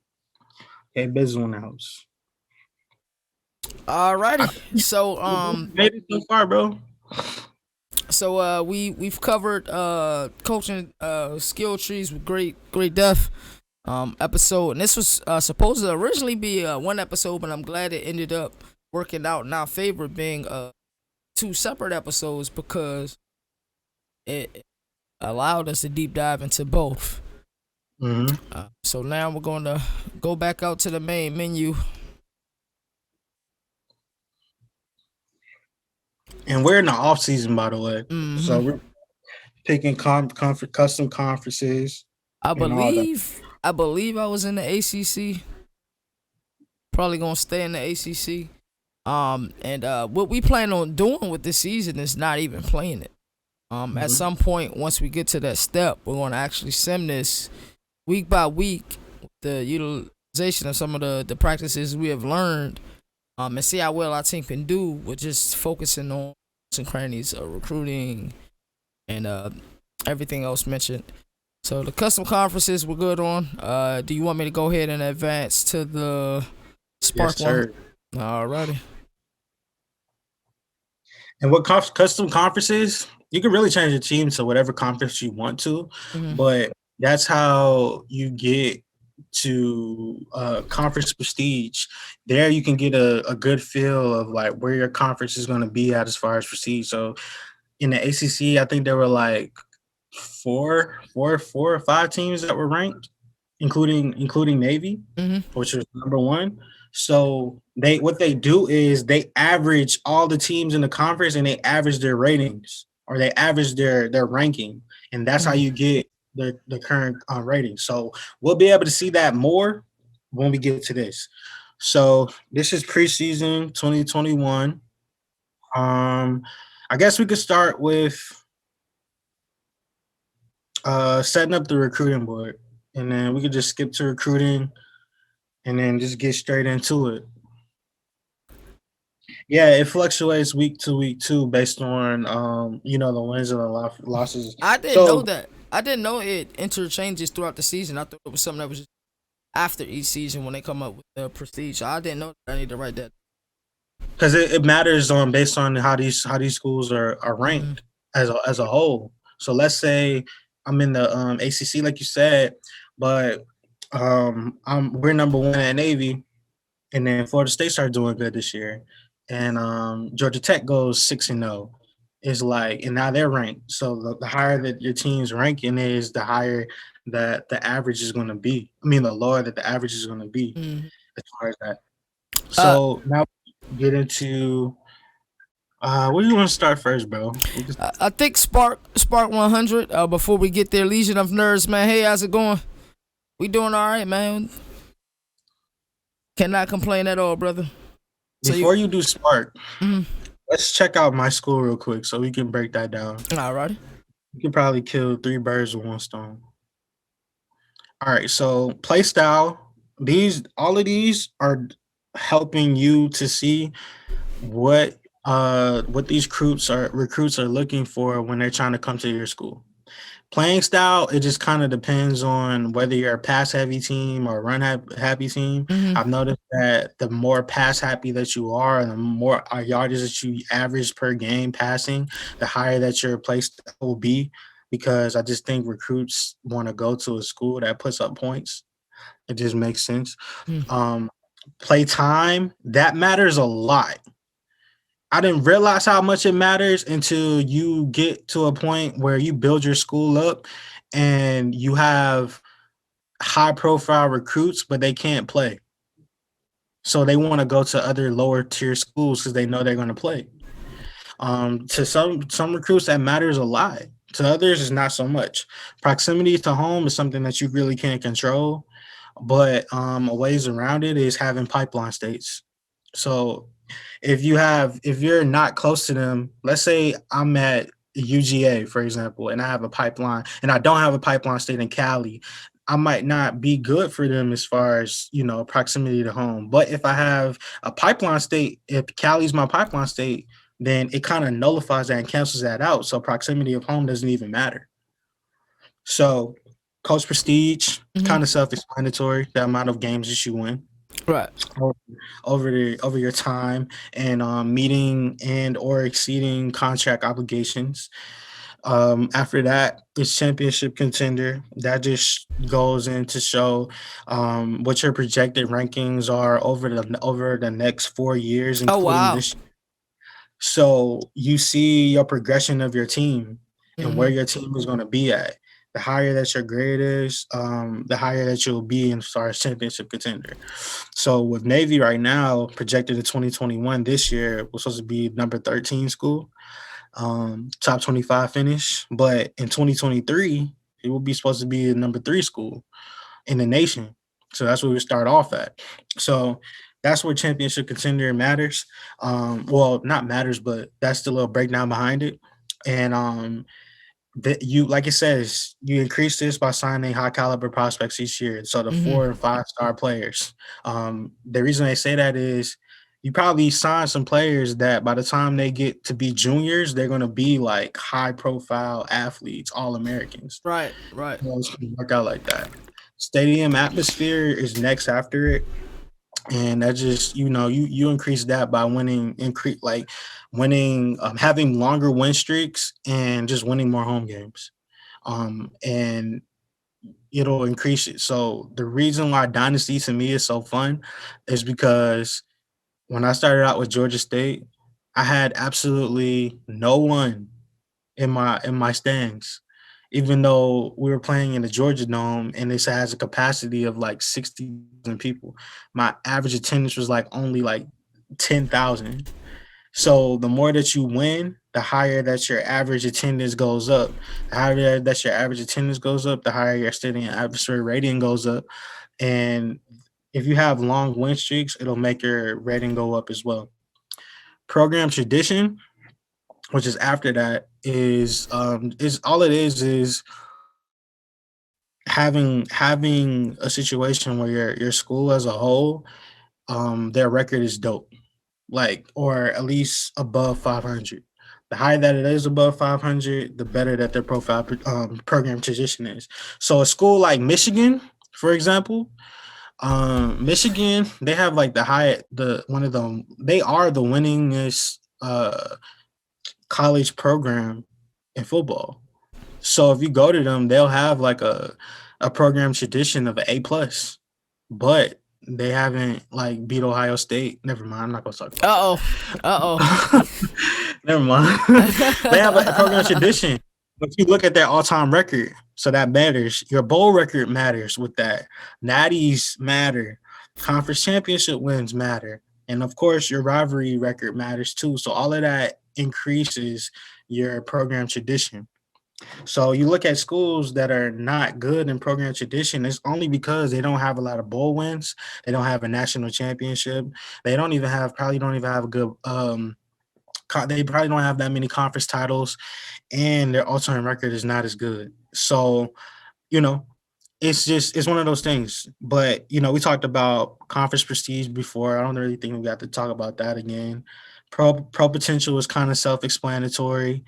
K Bizzle in the house. Alrighty. So Made it so far, bro. we've covered coaching skill trees with great depth episode, and this was supposed to originally be one episode, but I'm glad it ended up working out in our favor, being two separate episodes, because it allowed us to deep dive into both. So now we're going to go back out to the main menu. And we're in the off season, by the way. So we're picking custom conferences. I believe I was in the ACC. Probably gonna stay in the ACC. And what we plan on doing with this season is not even playing it. At some point, once we get to that step, we're gonna actually sim this week by week, the utilization of some of the practices we have learned, and see how well our team can do with just focusing on some crannies, recruiting, and everything else mentioned. So the custom conferences we're good on. Do you want me to go ahead and advance to the Sparq one? Alrighty. And what custom conferences? You can really change your team to whatever conference you want to, but that's how you get to conference prestige. There you can get a good feel of like where your conference is going to be at as far as prestige. So in the ACC, I think there were like four or five teams that were ranked, including Navy, which was number one. So what they do is they average all the teams in the conference and they average their ratings, or they average their ranking, and that's how you get the current rating. So we'll be able to see that more when we get to this. So this is preseason 2021. I guess we could start with setting up the recruiting board, and then we could just skip to recruiting and then just get straight into it. Yeah, it fluctuates week to week too, based on the wins and the losses. I didn't know that. I didn't know it interchanges throughout the season. I thought it was something that was just after each season when they come up with the prestige. I didn't know that. I need to write that. Because it matters based on how these schools are ranked as a whole. So let's say I'm in the ACC, like you said, but we're number one at Navy, and then Florida State started doing good this year, and Georgia Tech goes 6-0. Is like, and now they're ranked. So the higher that your team's ranking is, the higher that the average is going to be. I mean, the lower that the average is going to be as far as that. So now we get into where do you want to start first, bro? I think Sparq 100. Before we get there, Legion of Nerds, man. Hey, how's it going? We doing all right, man. Cannot complain at all, brother. Before you do Sparq, let's check out my school real quick so we can break that down. All right. You can probably kill 3 birds with 1 stone. All right, so play style. All of these are helping you to see what these recruits are looking for when they're trying to come to your school. Playing style, it just kind of depends on whether you're a pass-heavy team or a run-happy team. I've noticed that the more pass-happy that you are, and the more yardage that you average per game passing, the higher that your play style will be, because I just think recruits want to go to a school that puts up points. It just makes sense. Play time, that matters a lot. I didn't realize how much it matters until you get to a point where you build your school up and you have high profile recruits, but they can't play. So they want to go to other lower tier schools because they know they're going to play. To some recruits, that matters a lot. To others, it's not so much. Proximity to home is something that you really can't control, but a ways around it is having pipeline states. So if you're not close to them, let's say I'm at UGA, for example, and I have a pipeline and I don't have a pipeline state in Cali, I might not be good for them as far as, proximity to home. But if I have a pipeline state, if Cali's my pipeline state, then it kind of nullifies that and cancels that out. So proximity of home doesn't even matter. So coach prestige, Mm-hmm. kind of self-explanatory, the amount of games that you win Right. over over your time, and meeting and or exceeding contract obligations. After that, it's championship contender. That just goes in to show what your projected rankings are over the next 4 years, Oh including wow. this. So you see your progression of your team and where Mm-hmm. your team is going to be at. The higher that your grade is, the higher that you'll be in as far as championship contender. So with Navy right now, projected in 2021, this year was supposed to be number 13 school, top 25 finish. But in 2023, it will be supposed to be the number 3 school in the nation. So that's where we start off at. So that's where championship contender matters. Well, not matters, but that's the little breakdown behind it. And that you, like it says, you increase this by signing high caliber prospects each year. So the Mm-hmm. 4 and 5 star players. The reason they say that is you probably sign some players that by the time they get to be juniors, they're going to be like high profile athletes, all Americans. Right. Right. It's gonna work out like that. Stadium atmosphere is next after it, and that just you increase that by winning, having longer win streaks and just winning more home games, and it'll increase it. So the reason why dynasty to me is so fun is because when I started out with Georgia State, I had absolutely no one in my stands, even though we were playing in the Georgia Dome and this has a capacity of like 60,000 people. My average attendance was like only like 10,000. So the more that you win, the higher that your average attendance goes up. The higher that your average attendance goes up, the higher your stadium atmosphere rating goes up. And if you have long win streaks, it'll make your rating go up as well. Program tradition, which is after that, is all it is having a situation where your school as a whole, their record is dope, like, or at least above 500. The higher that it is above 500, the better that their program tradition is. So a school like Michigan, for example, Michigan, they have like the one of them. They are the winningest college program in football. So if you go to them, they'll have like a program tradition of an A+, but they haven't like beat Ohio State. Never mind, I'm not gonna talk about Uh oh. Uh that. Never mind. They have a program tradition, but you look at their all-time record, so that matters. Your bowl record matters with that. Natties matter. Conference championship wins matter. And of course, your rivalry record matters too. So all of that increases your program tradition. So you look at schools that are not good in program tradition, it's only because they don't have a lot of bowl wins. They don't have a national championship. They probably don't even have a good they probably don't have that many conference titles, and their all-time record is not as good. So, you know, it's one of those things. But we talked about conference prestige before. I don't really think we got to talk about that again. Pro potential is kind of self-explanatory.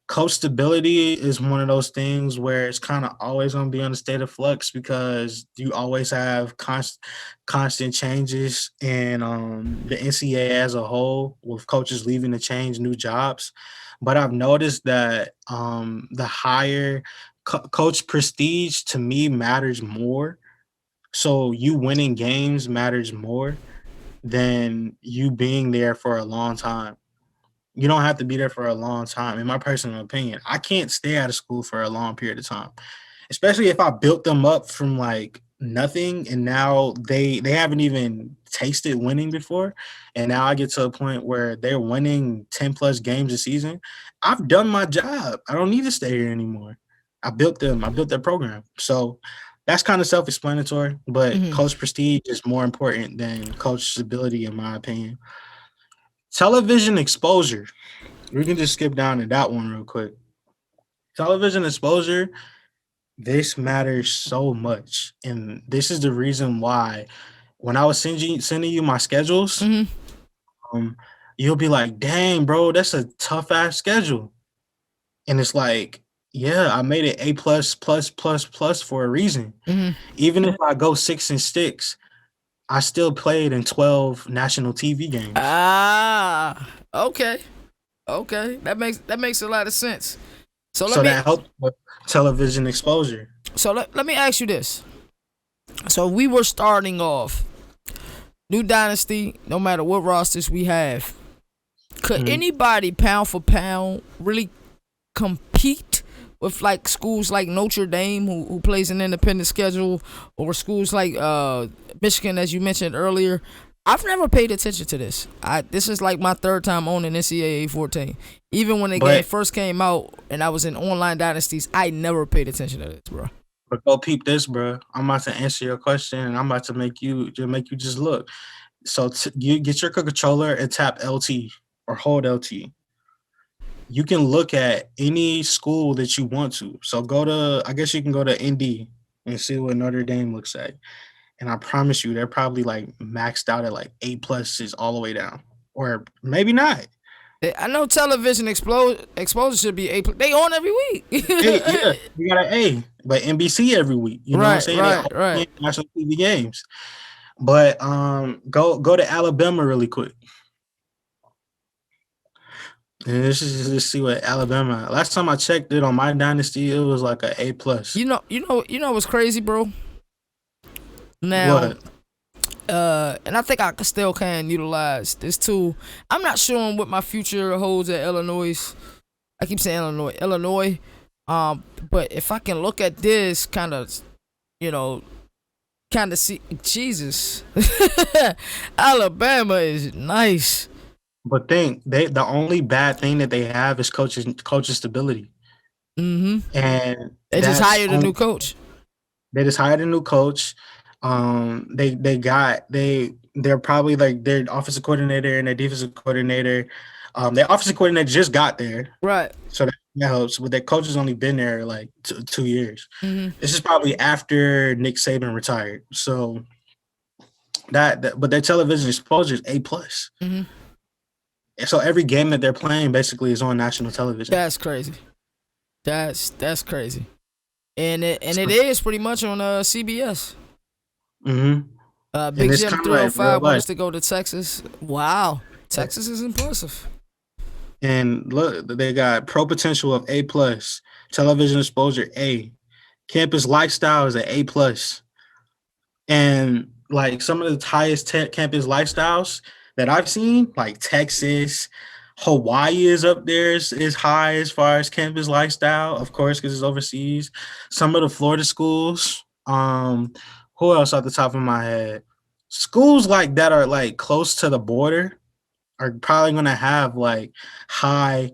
Coach stability is one of those things where it's kind of always going to be on a state of flux because you always have constant changes in the NCAA as a whole, with coaches leaving to change new jobs. But I've noticed that the higher coach prestige to me matters more. So you winning games matters more than you being there for a long time. You don't have to be there for a long time. In my personal opinion, I can't stay out of school for a long period of time, especially if I built them up from like nothing and now they haven't even tasted winning before, and now I get to a point where they're winning 10 plus games a season. I've done my job. I don't need to stay here anymore. I built them. I built their program. So that's kind of self-explanatory, but oh. coach prestige is more important than coach stability, in my opinion. Television exposure. We can just skip down to that one real quick. Television exposure. This matters so much, and this is the reason why. When I was sending you my schedules, Mm-hmm. um, you'll be like, "Dang, bro, that's a tough ass schedule," and it's like, "Yeah, I made it A plus plus plus plus for a reason. Mm-hmm. Even if I go 6 and 6, I still played in 12 national TV games. Ah, okay, okay. That makes a lot of sense. So let So me that helped with television exposure." let me ask you this. So we were starting off new dynasty. No matter what rosters we have, could Mhm. anybody pound for pound really compete with like schools like Notre Dame who plays an independent schedule, or schools like Michigan, as you mentioned earlier? I've never paid attention to this. This is like my third time owning NCAA 14. Even when the game But first came out and I was in online dynasties, I never paid attention to this, bro. but go peep this, bro. I'm about to answer your question, and I'm about to make you just look. So you get your controller and tap LT or hold LT. You can look at any school that you want to. So I guess you can go to ND and see what Notre Dame looks like. And I promise you, they're probably like maxed out at like A pluses all the way down, or maybe not. I know television exposure should be A. They on every week. Hey, yeah, you got an A, but NBC every week. You know what I'm Right, saying? They right, all right. national TV games. But go to Alabama really quick. And this is just see what Alabama. Last time I checked it on my dynasty, it was like a A plus. You know what's crazy, bro? Now, What? and I think I still can utilize this tool. I'm not sure what my future holds at Illinois. I keep saying Illinois. But if I can look at this kind of, you know, kind of see Jesus, Alabama is nice. But think the only bad thing that they have is coaches stability, Mm-hmm. and They just that's hired a on, new coach. they just hired a new coach. They're probably like their offensive coordinator and their defensive coordinator. Their offensive coordinator just got there, Right. so that helps. But their coach has only been there like 2 years. Mm-hmm. This is probably after Nick Saban retired. So but their television exposure is A plus. Mm-hmm. So every game that they're playing basically is on national television. That's crazy. That's crazy. And it So, is pretty much on CBS. and Big it's Jim kind of like real 305 wants life. to go to Texas. Wow. Texas is impressive. And look, they got pro potential of A plus, television exposure A, campus lifestyle is an A plus, and like some of the highest campus lifestyles that I've seen, like Texas, Hawaii is up there, is high as far as campus lifestyle, of course, because it's overseas. Some of the Florida schools, who else off the top of my head? Schools like that are like close to the border are probably gonna have like high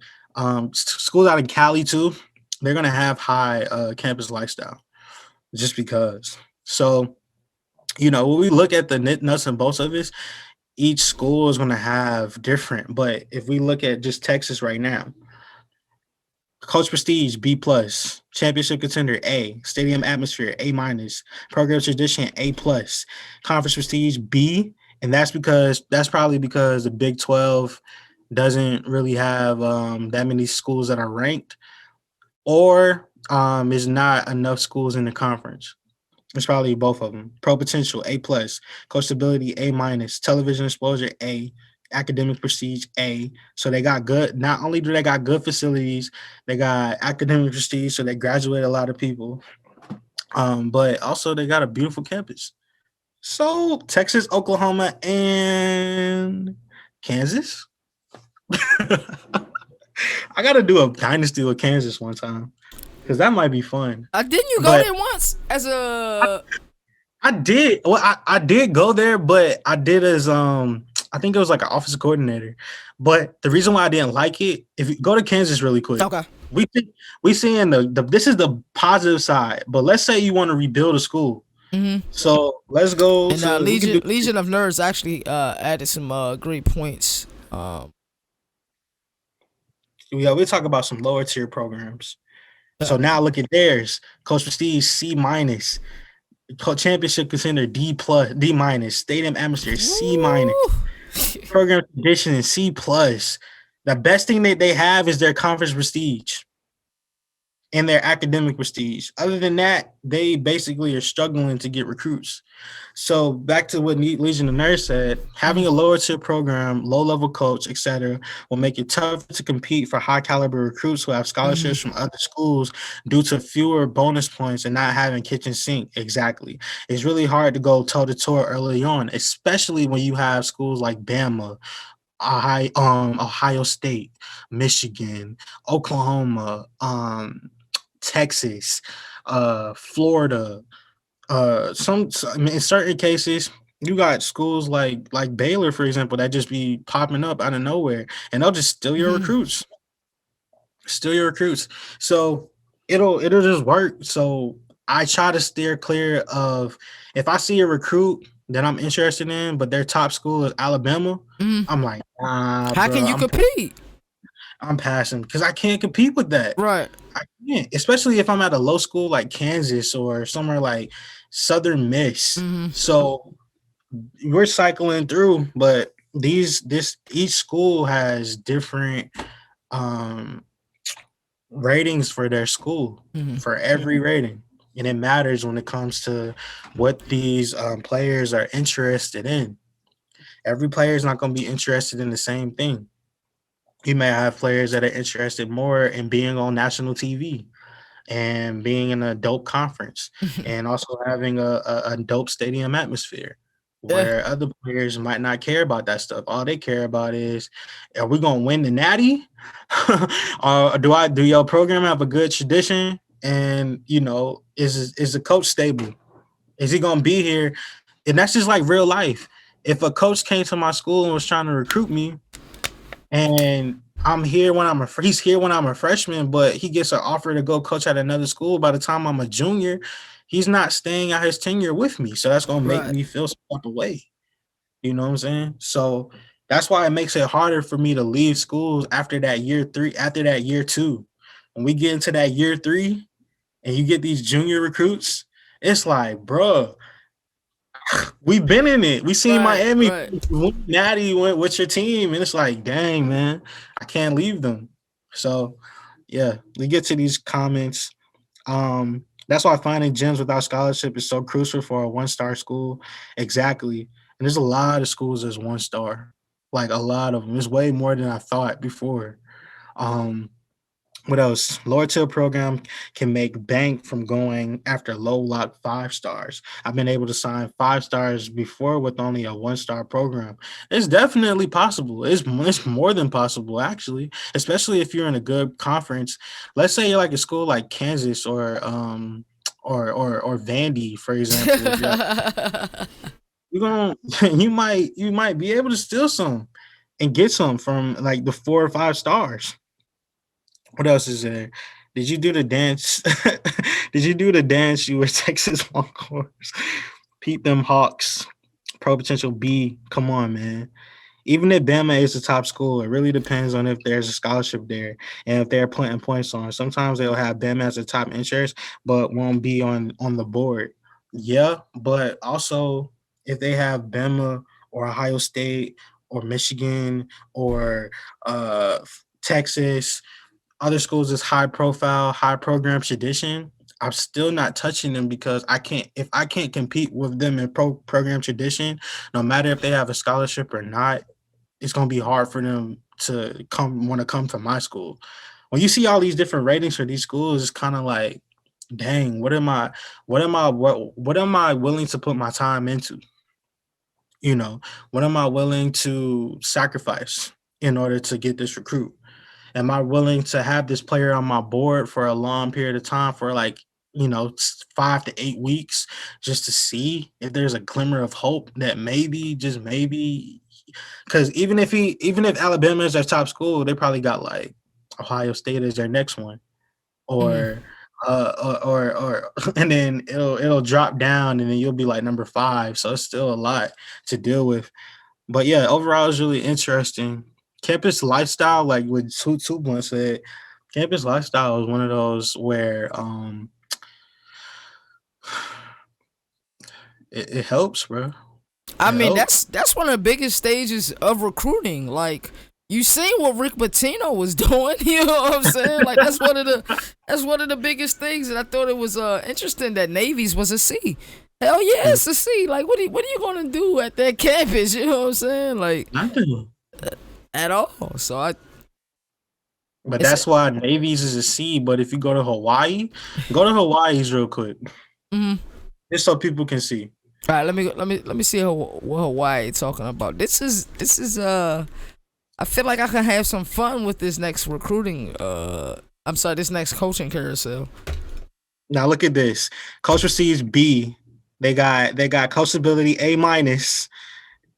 schools out in Cali too. They're gonna have high campus lifestyle just because. So when we look at the nuts and bolts of this, each school is gonna have different. But if we look at just Texas right now, coach prestige B plus, championship contender A, stadium atmosphere A minus, program tradition A plus, conference prestige B, and that's probably because the Big 12 doesn't really have that many schools that are ranked, or is not enough schools in the conference. It's probably both of them. Pro potential A plus, coach stability A minus, television exposure A, academic prestige A. So they got good. Not only do they got good facilities, they got academic prestige, so they graduate a lot of people. But also they got a beautiful campus. So Texas, Oklahoma, and Kansas. I got to do a dynasty with Kansas one time because that might be fun. Didn't you go But there once as a? I did. Well, I did go there, but I did as I think it was like an office coordinator. But the reason why I didn't like it, if you go to Kansas really quick, Okay. we seeing the this is the positive side. But let's say you want to rebuild a school. Mm-hmm. So let's go. And We can Legion of Nerds actually added some great points Um, Yeah, we talk about some lower tier programs. yeah. So now look at theirs. Coach Prestige C minus. Championship contender D plus, D minus. Stadium atmosphere C minus. Woo! Program conditioning C plus. The best thing that they have is their conference prestige and their academic prestige. Other than that, they basically are struggling to get recruits. So back to what Legion of Nerds said, having a lower tier program, low level coach, etc., will make it tougher to compete for high caliber recruits who have scholarships Mhm. from other schools due to fewer bonus points and not having kitchen sink. Exactly, it's really hard to go toe to toe early on, especially when you have schools like Bama, Ohio State, Michigan, Oklahoma, Texas, Florida, I mean, in certain cases you got schools like Baylor, for example, that just be popping up out of nowhere and they'll just Mhm. steal your recruits. So it'll just work. So I try to steer clear of, if I see a recruit that I'm interested in but their top school is Alabama, Mhm. I'm like, nah, How can bro, you compete? I'm passing because I can't compete with that. Right. I can't, especially if I'm at a low school like Kansas or somewhere like Southern Miss. Mhm. So we're cycling through, but this each school has different um ratings for their school, Mhm. for every rating. And it matters when it comes to what these players are interested in. Every player is not going to be interested in the same thing. You may have players that are interested more in being on national TV and being in a dope conference and also having a dope stadium atmosphere, Yeah. where other players might not care about that stuff. All they care about is, are we gonna win the natty? Or do your program have a good tradition? And is the coach stable? Is he gonna be here? And that's just like real life. If a coach came to my school and was trying to recruit me, and he's here when I'm a freshman, but he gets an offer to go coach at another school by the time I'm a junior, he's not staying out his tenure with me. So that's gonna make Right. me feel some type of way. You know what I'm saying? So that's why it makes it harder for me to leave schools after that year three, after that year two. When we get into that year three and you get these junior recruits, it's like, bro, we've been in it. We seen Right. Miami Right. Natty went with your team, and it's like, dang, man, I can't leave them. So, yeah, we get to these comments. That's why finding gyms without scholarship is so crucial for a one-star school. Exactly, and there's a lot of schools that's one star, like a lot of them. It's way more than I thought before. Um, what else? Lower tier program can make bank from going after low lock 5 stars. I've been able to sign 5 stars before with only a 1 star program. It's definitely possible. It's more than possible, actually, especially if you're in a good conference. Let's say you're like a school like Kansas or Vandy, for example. If you're gonna you might be able to steal some and get some from like the 4 or 5 stars. What else is there? Did you do the dance? Did you do the dance? You were Texas Longhorns. Pete them Hawks. Pro potential B. Come on, man. Even if Bama is the top school, it really depends on if there's a scholarship there and if they're putting points on. Sometimes they'll have Bama as a top interest, but won't be on the board. Yeah, but also if they have Bama or Ohio State or Michigan or uh, Texas, other schools is high profile, high program tradition, I'm still not touching them because I can't, if I can't compete with them in program tradition, no matter if they have a scholarship or not, it's gonna be hard for them to come to my school. When you see all these different ratings for these schools, it's kind of like, dang, what am I willing to put my time into? You know, what am I willing to sacrifice in order to get this recruit? Am I willing to have this player on my board for a long period of time, for like, 5 to 8 weeks, just to see if there's a glimmer of hope that maybe, just maybe, because even if Alabama is their top school, they probably got like Ohio State as their next one, Mhm. or and then it'll drop down, and then you'll be like number 5. So it's still a lot to deal with. But yeah, overall, it's really interesting. campus lifestyle, like what Two Blunt said, campus lifestyle is one of those where it helps, bro. I It mean, helps. that's one of the biggest stages of recruiting. Like you seen what Rick Pitino was doing. You know what I'm saying? Like that's one of the biggest things. And I thought it was interesting that Navy's was a C. Hell yeah, it's a C. Like what are you gonna do at that campus? You know what I'm saying? Like Nothing. at all. So I But it's that's why Navy's is a C. But if you go to Hawaii's real quick, mm, just so people can see. all right. Let me see what Hawaii talking about. This is I feel like I can have some fun with this next recruiting. I'm sorry, this next coaching carousel. Now look at this. Culture C is B. They got coachability A minus.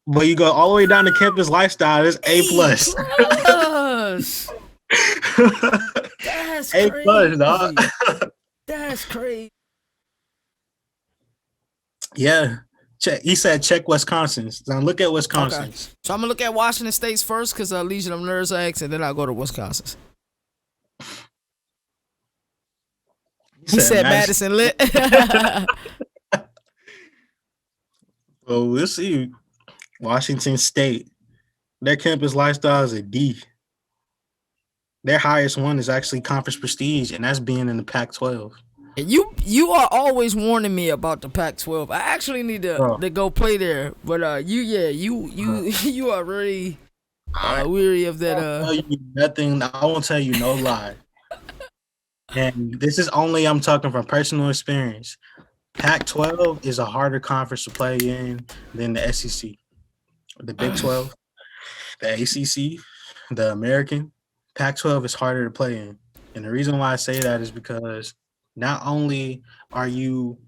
But you go all the way down to campus lifestyle, it's A A plus. plus. That's A plus, dog. crazy. That's crazy. Yeah. Check. He said check Wisconsin's. Now look at Okay, Wisconsin's. so I'm gonna look at Washington State's first because Legion of Nerds X, and then I'll go to Wisconsin's. He Said said Madison. Madison lit. Well, we'll see. Washington State. Their campus lifestyle is a D. Their highest one is actually conference prestige, and that's being in the Pac-12. You are always warning me about the Pac-12. I actually need Bro, to go play there, but you you are really I weary of that. won't tell you nothing. I won't tell you no lie. And this is only I'm talking from personal experience. Pac-12 is a harder conference to play in than the SEC, the Big 12, the ACC, the American. Pac-12 is harder to play in. And the reason why I say that is because not only are you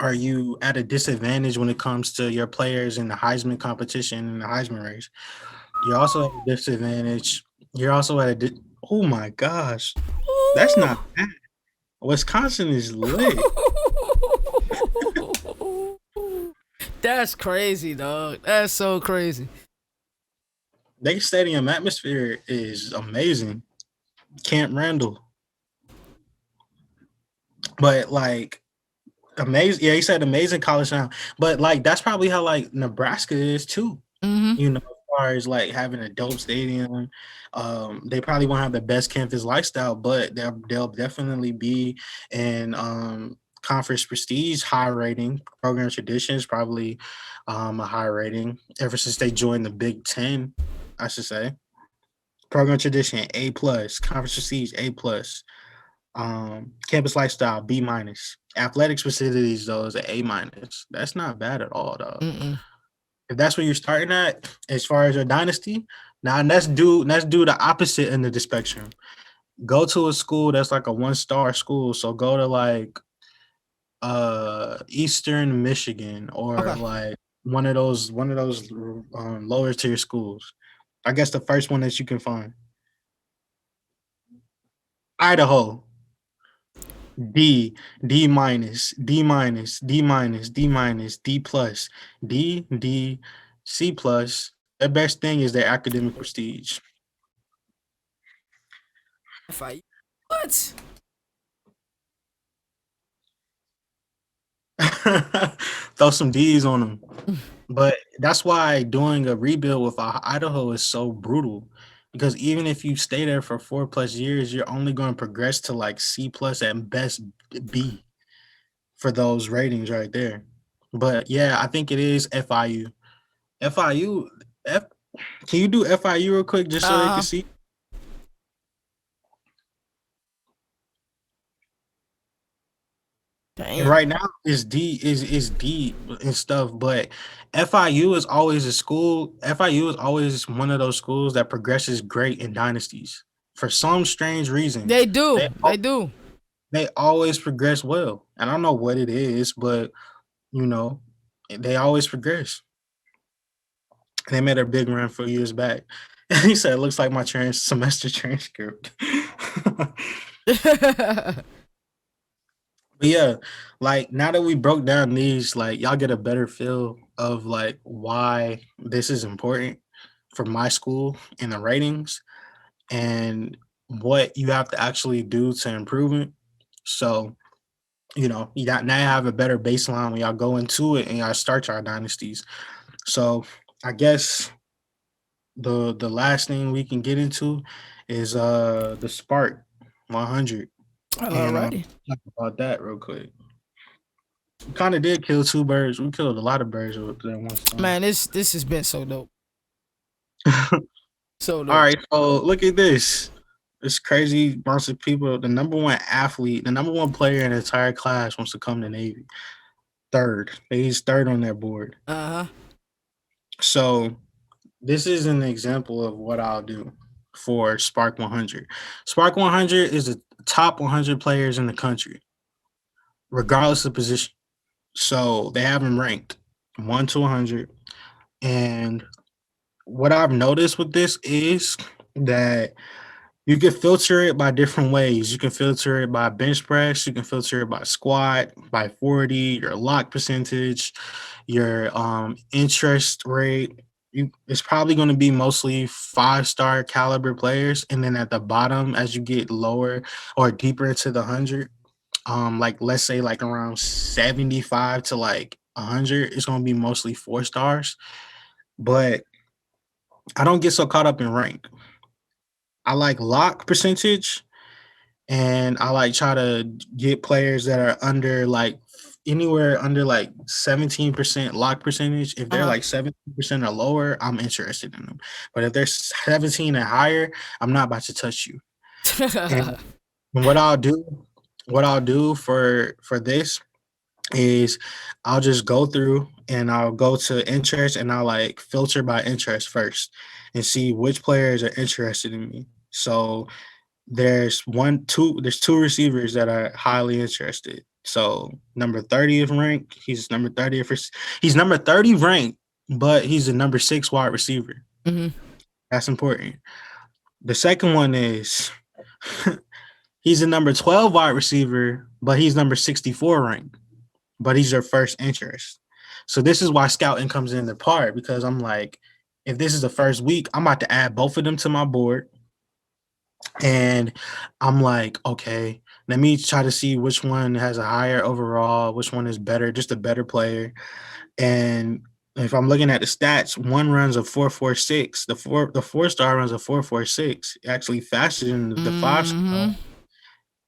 at a disadvantage when it comes to your players in the Heisman competition and the Heisman race, you're also at a disadvantage. You're also at oh my gosh, that's not bad. Wisconsin is lit. That's crazy, dog. That's so crazy. Their stadium atmosphere is amazing. Camp Randall, but like amazing. Yeah, he said amazing college now, but like that's probably how like Nebraska is too. Mm-hmm. As far as like having a dope stadium, they probably won't have the best campus lifestyle, but they'll definitely be in conference prestige, high rating, program traditions, probably a high rating ever since they joined the Big Ten, I should say. Program tradition A plus, conference prestige A plus, campus lifestyle B minus, athletics facilities though is an A minus. That's not bad at all, dog. Mm-mm. If that's where you're starting at, as far as your dynasty, now let's do the opposite end of the spectrum. Go to a school that's like a 1-star school. So go to like Eastern Michigan or Okay. like one of those lower tier schools. I guess the first one that you can find. Idaho. D, D minus, D minus, D minus, D minus, D plus, D, C plus. The best thing is their academic prestige. If I what? Throw some D's on them. But that's why doing a rebuild with Idaho is so brutal. Because even if you stay there for 4+ years, you're only going to progress to like C plus and best B for those ratings right there. But yeah, I think it is FIU. FIU, F, can you do FIU real quick just so they can Uh see? And damn. right now is D and stuff, but FIU is always a school. FIU is always one of those schools that progresses great in dynasties. For some strange reason, They do. they They do. they always progress well. And I don't know what it is, but you know, they always progress. They made a big run 4 years back. He said, "It looks like my semester transcript." But yeah, like now that we broke down these, like y'all get a better feel of like why this is important. for my school in the ratings and what you have to actually do to improve it. So, you got now have a better baseline when y'all go into it and y'all start your dynasties. So I guess the last thing we can get into is the Spark 100. And Alrighty. talk about that real quick. We kind of did kill two birds. We killed a lot of birds with that one stone. Man, this has been so dope. So All dope. right, so look at this. This crazy bunch of people. The number one athlete, the number one player in the entire class wants to come to Navy. Third. He's third on their board. Uh huh. So this is an example of what I'll do for Spark 100. Spark 100 is the top 100 players in the country, regardless of position. So they have them ranked 1 to 100. And what I've noticed with this is that you can filter it by different ways. You can filter it by bench press. You can filter it by squat, by 40, your lock percentage, your interest rate. It's probably going to be mostly 5-star caliber players. And then at the bottom, as you get lower or deeper into the 100, like let's say like around 75 to like 100, it's going to be mostly 4 stars. But I don't get so caught up in rank. I like lock percentage, and I like try to get players that are under like anywhere under like 17% lock percentage. If they're Uh like 17% or lower, I'm interested in them. But if they're 17 and higher, I'm not about to touch you. huh. And what I'll do for this is I'll just go through and I'll go to interest and I'll like filter by interest first and see which players are interested in me. So there's two receivers that are highly interested. So number 30th ranked, he's number 30 ranked, but he's the number 6 wide receiver. hmm That's important. The second one is he's the number 12 wide receiver, but he's number 64 ranked, but he's your first interest. So this is why scouting comes into part because I'm like, if this is the first week, I'm about to add both of them to my board. And I'm like, okay, let me try to see which one has a higher overall, which one is better, just a better player. And if I'm looking at the stats, one runs a 4.46. The 4-star runs a 4.46, actually faster than the 5-star. hmm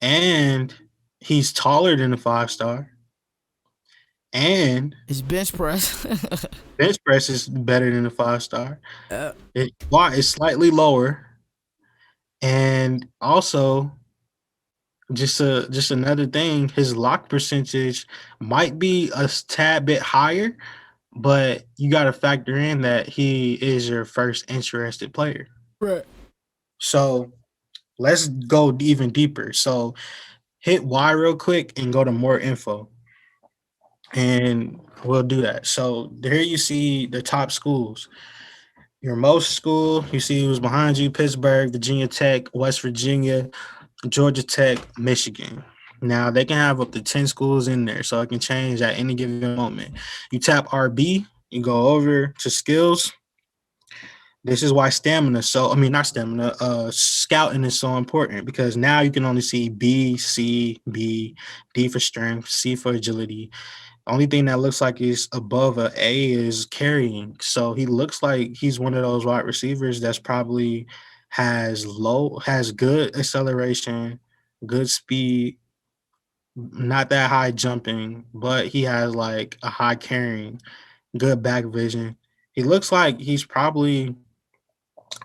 And he's taller than the 5-star. And It's bench press. bench press is better than the 5-star. uh, Why is slightly lower. And also just another thing, his lock percentage might be a tad bit higher, but you got to factor in that he is your first interested player. right. So let's go even deeper. So hit Y real quick and go to more info, and we'll do that. So here you see the top schools. Your most school, you see who's behind you: Pittsburgh, Virginia Tech, West Virginia, Georgia Tech, Michigan. Now they can have up to 10 schools in there, so it can change at any given moment. You tap RB, you go over to skills. This is why stamina, so I mean not stamina, scouting is so important because now you can only see B, C, B, D for strength, C for agility. Only thing that looks like is above A is carrying. So he looks like he's one of those wide receivers that's probably has good acceleration, good speed, not that high jumping, but he has like a high carrying, good back vision. He looks like he's probably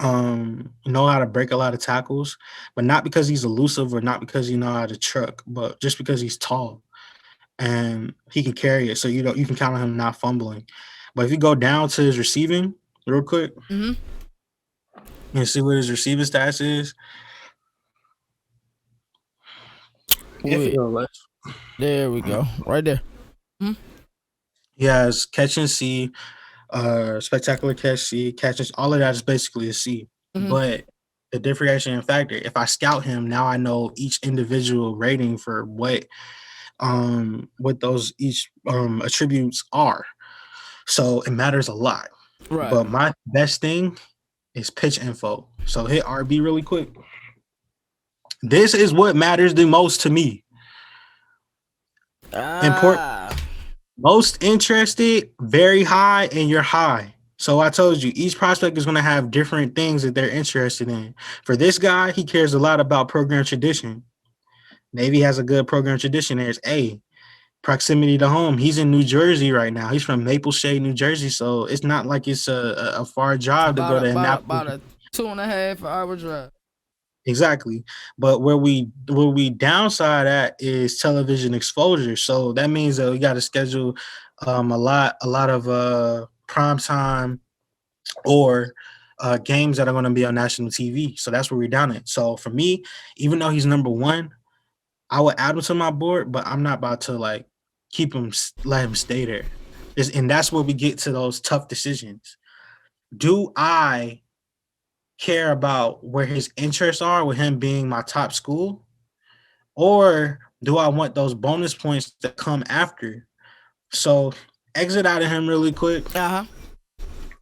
know how to break a lot of tackles, but not because he's elusive or not because he know how to truck, but just because he's tall and he can carry it. So you can count on him not fumbling. But if you go down to his receiving real quick hmm and see what his receiving stats is, if you Wait. go left, There we go. Right there. hmm he has catch and see, spectacular catch, C, catches. All of that is basically a C. hmm But the differentiating factor, if I scout him, now I know each individual rating for what those each attributes are. So it matters a lot. Right. But my best thing is pitch info. So hit RB really quick. This is what matters the most to me. Important, Ah, most interested, very high, and you're high. So I told you, each prospect is going to have different things that they're interested in. For this guy, he cares a lot about program tradition. Navy has a good program tradition. There's A, proximity to home. He's in New Jersey right now. He's from Maple Shade, New Jersey. So it's not like it's a far job to go to Annapolis. about a 2.5 hour drive. Exactly. But where we downside at is television exposure. So that means that we got to schedule a lot of prime time or games that are going to be on national TV. So that's where we're down at. So for me, even though he's number one, I would add him to my board, but I'm not about to like keep him, let him stay there. And that's where we get to those tough decisions. Do I care about where his interests are with him being my top school? Or do I want those bonus points that come after? So exit out of him really quick. Uh huh.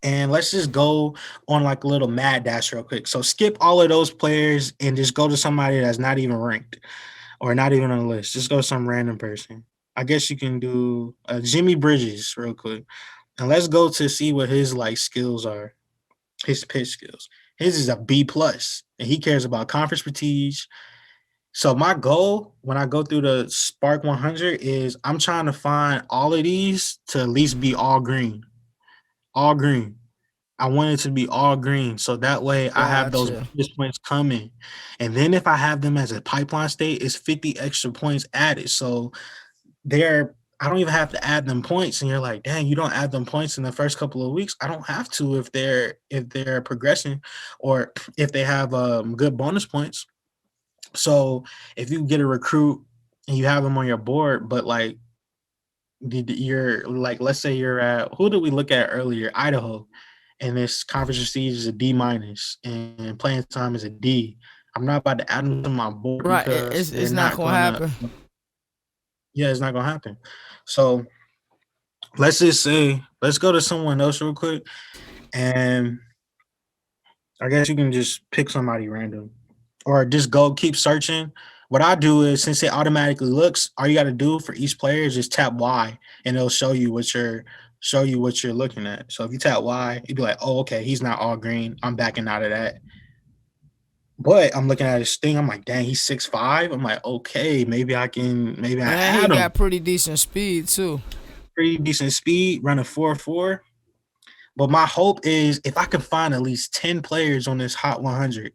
And let's just go on like a little mad dash real quick. So skip all of those players and just go to somebody that's not even ranked or not even on the list. Just go to some random person. I guess you can do Jimmy Bridges real quick. And let's go to see what his like skills are, his pitch skills. His is a B plus, and he cares about conference prestige. So my goal when I go through the Sparq 100 is I'm trying to find all of these to at least be all green. All green. I want it to be all green. So that way I have those Gotcha. bonus points coming. And then if I have them as a pipeline state, it's 50 extra points added. So they're I don't even have to add them points. And you're like, dang, you don't add them points in the first couple of weeks. I don't have to if they're progressing or if they have good bonus points. So if you get a recruit and you have them on your board, but like you're like, let's say you're at who did we look at earlier? Idaho, and this conference prestige is a D minus and playing time is a D. I'm not about to add them to my board Right. because they're It's not not gonna gonna. happen. Yeah, it's not gonna happen. So let's just say, let's go to someone else real quick, and I guess you can just pick somebody random, or just go keep searching. What I do is, since it automatically looks, all you got to do for each player is just tap Y, and it'll show you what you're looking at. So if you tap Y, you'd be like, oh, okay, he's not all green. I'm backing out of that. But I'm looking at his thing. I'm like, dang, he's 6'5". I'm like, okay, maybe I And he add him. got pretty decent speed too. Pretty decent speed, running 4.4. But my hope is if I can find at least 10 players on this Hot 100,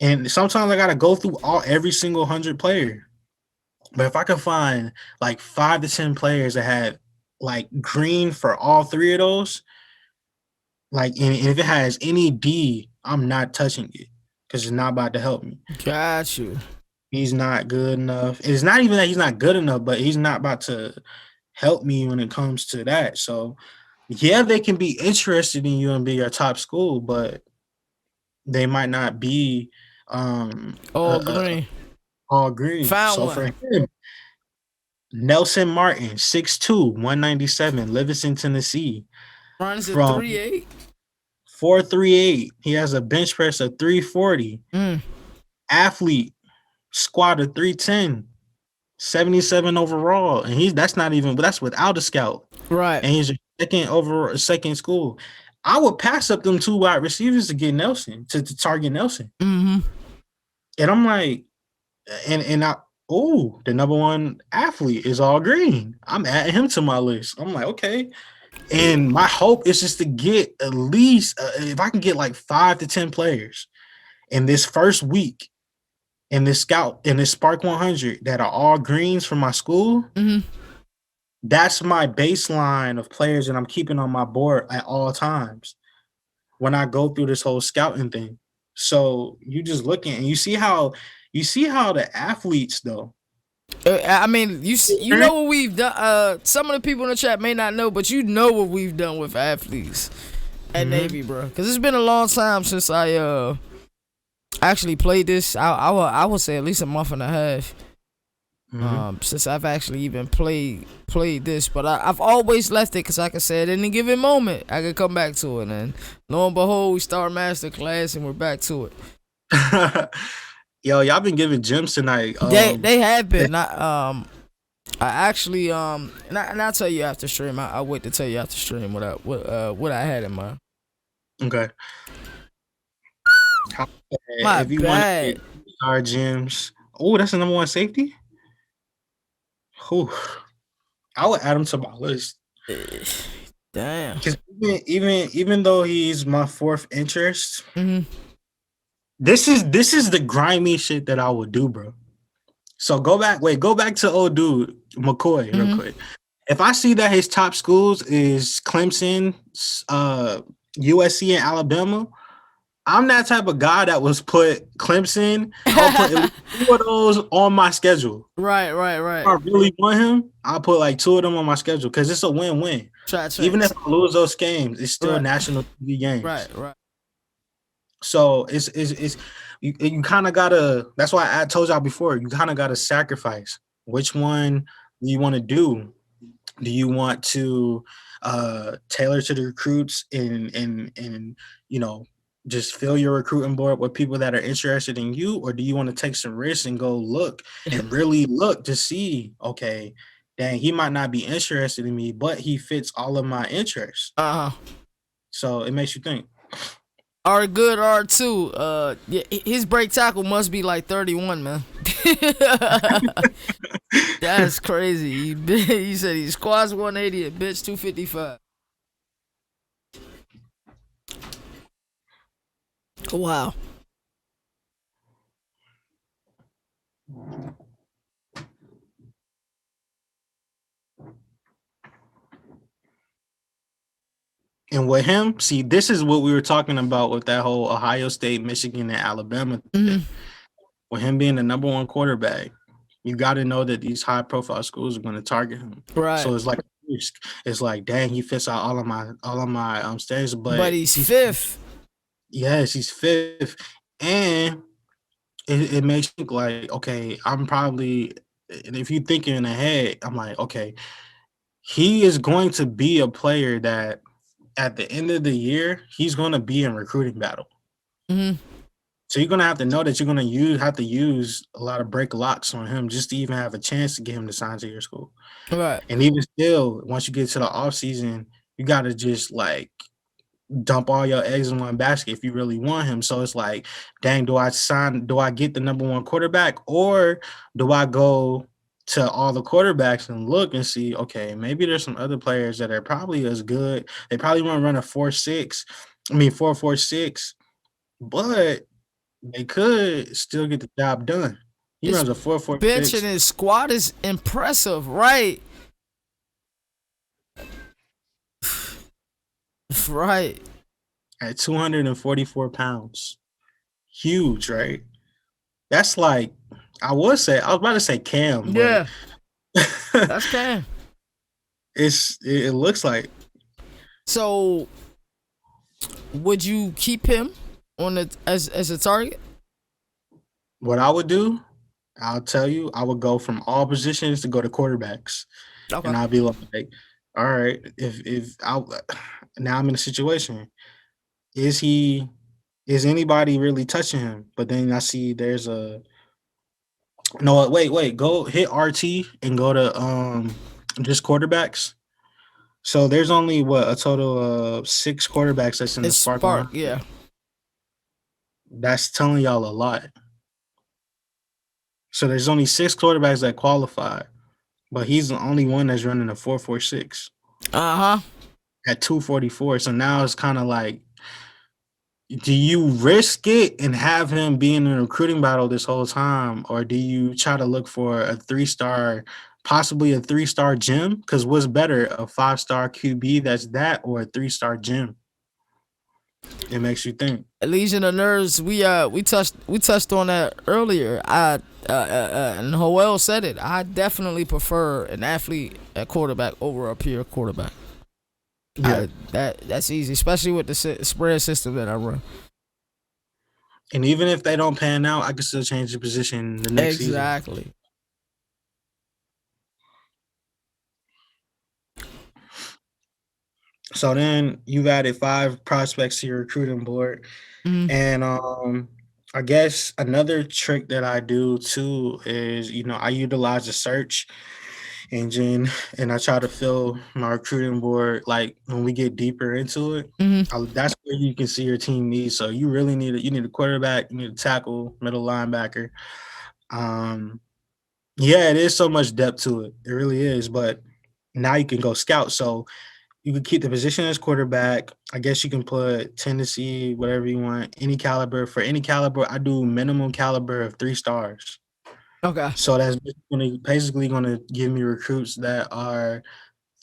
and sometimes I gotta go through every single 100 player. But if I can find like 5 to 10 players that had like green for all three of those, like, and if it has any D, I'm not touching it because it's not about to help me. Got you. He's not good enough. It's not even that he's not good enough, but he's not about to help me when it comes to that. So yeah, they can be interested in you and be your top school, but they might not be All green. all green. Found So one. for him, Nelson Martin, 6'2", 197, Livingston, Tennessee, Runs a from 3.8. 438. He has a bench press of 340. Mm. Athlete, squat of 310, 77 overall. And that's without a scout. Right. And he's a second school. I would pass up them two wide receivers to get Nelson, to target Nelson. Mm-hmm. And I'm like, the number one athlete is all green. I'm adding him to my list. I'm like, okay. And my hope is just to get at least, if I can get like 5 to 10 players in this first week in this Sparq 100 that are all greens from my school. Mm-hmm. That's my baseline of players that I'm keeping on my board at all times when I go through this whole scouting thing. So you just looking and you see how the athletes though. I mean, you know what we've done. Some of the people in the chat may not know, but you know what we've done with athletes at Navy, bro. Because it's been a long time since I actually played this. I would say at least a month and a half. Since I've actually even played this, but I've always left it because, like I said, in any given moment, I could come back to it, and lo and behold, we start master class and we're back to it. Yo, y'all been giving gems tonight. They have been. I actually and I'll tell you after stream. I'll wait to tell you after stream what I had in mind. Okay. My If you want bad. our gems, oh, that's the number one safety. Whew. I would add him to my list. Damn. Because even though he's my fourth interest, Mhm. this is the grimy shit that I would do, bro. So go back to old dude McCoy real quick. If I see that his top schools is Clemson, USC, and Alabama, I'm that type of guy that was put Clemson. I'll put at least 2 of those on my schedule. Right. If I really want him, I'll put like 2 of them on my schedule because it's a win-win. Even if I lose those games, it's still national TV games. Right. So it's you kind of gotta. That's why I told y'all before. You kind of gotta sacrifice. Which one do you want to do? Do you want to tailor to the recruits and just fill your recruiting board with people that are interested in you, or do you want to take some risks and go look and really look to see, okay, dang, he might not be interested in me, but he fits all of my interests. So it makes you think. R2. His break tackle must be like 31, man. That's crazy. He said he squats 180 and bench 255. Wow. And with him, see, this is what we were talking about with that whole Ohio State, Michigan, and Alabama thing. With him being the number one quarterback, you got to know that these high-profile schools are going to target him. Right. So it's like a risk. It's like, dang, he fits out all of my standards, but he's fifth. Yes, he's fifth, and it makes you think like, okay, I'm probably. And if you're thinking ahead, I'm like, okay, he is going to be a player that at the end of the year, he's going to be in recruiting battle. So you're going to have to know that you're going to have to use a lot of break locks on him just to even have a chance to get him to sign to your school. Right. And even still, once you get to the offseason, you got to just like dump all your eggs in one basket if you really want him. So it's like, dang, do I get the number one quarterback, or do I go to all the quarterbacks and look and see, okay, maybe there's some other players that are probably as good. They probably want to run a 4.46, but they could still get the job done. He runs a 4.46. Bench and his squad is impressive, right? Right. At 244 pounds. Huge, right? That's like, I was about to say Cam. Yeah. That's Cam. It looks like. So would you keep him on as a target? What I would do, I'll tell you, I would go from all positions to go to quarterbacks. Okay. And I'll be like, all right, now I'm in a situation. Is anybody really touching him? But then I see there's a no, wait, go hit RT and go to just quarterbacks. So there's only a total of 6 quarterbacks that's in the Sparq. Yeah. That's telling y'all a lot. So there's only 6 quarterbacks that qualify, but he's the only one that's running a 4.46. At 244. So now it's kind of like, do you risk it and have him be in a recruiting battle this whole time, or do you try to look for a 3-star, possibly a 3-star gem? Because what's better, a 5-star QB that's that, or a 3-star gem? It makes you think. Legion of Nerds, we touched on that earlier. And Joel said it. I definitely prefer an athlete at quarterback over a pure quarterback. Yeah, that's easy, especially with the spread system that I run. And even if they don't pan out, I can still change the position the next season. Exactly. So then you've added 5 prospects to your recruiting board. Mm-hmm. And I guess another trick that I do too is, I utilize the search engine and I try to fill my recruiting board like when we get deeper into it. Mm-hmm. That's where you can see your team needs. So you really need a quarterback, you need a tackle, middle linebacker. Um, yeah, it is so much depth to it. It really is. But now you can go scout. So you can keep the position as quarterback. I guess you can put Tennessee, whatever you want, any caliber. For any caliber, I do minimum caliber of 3 stars. Okay. So that's basically going to give me recruits that are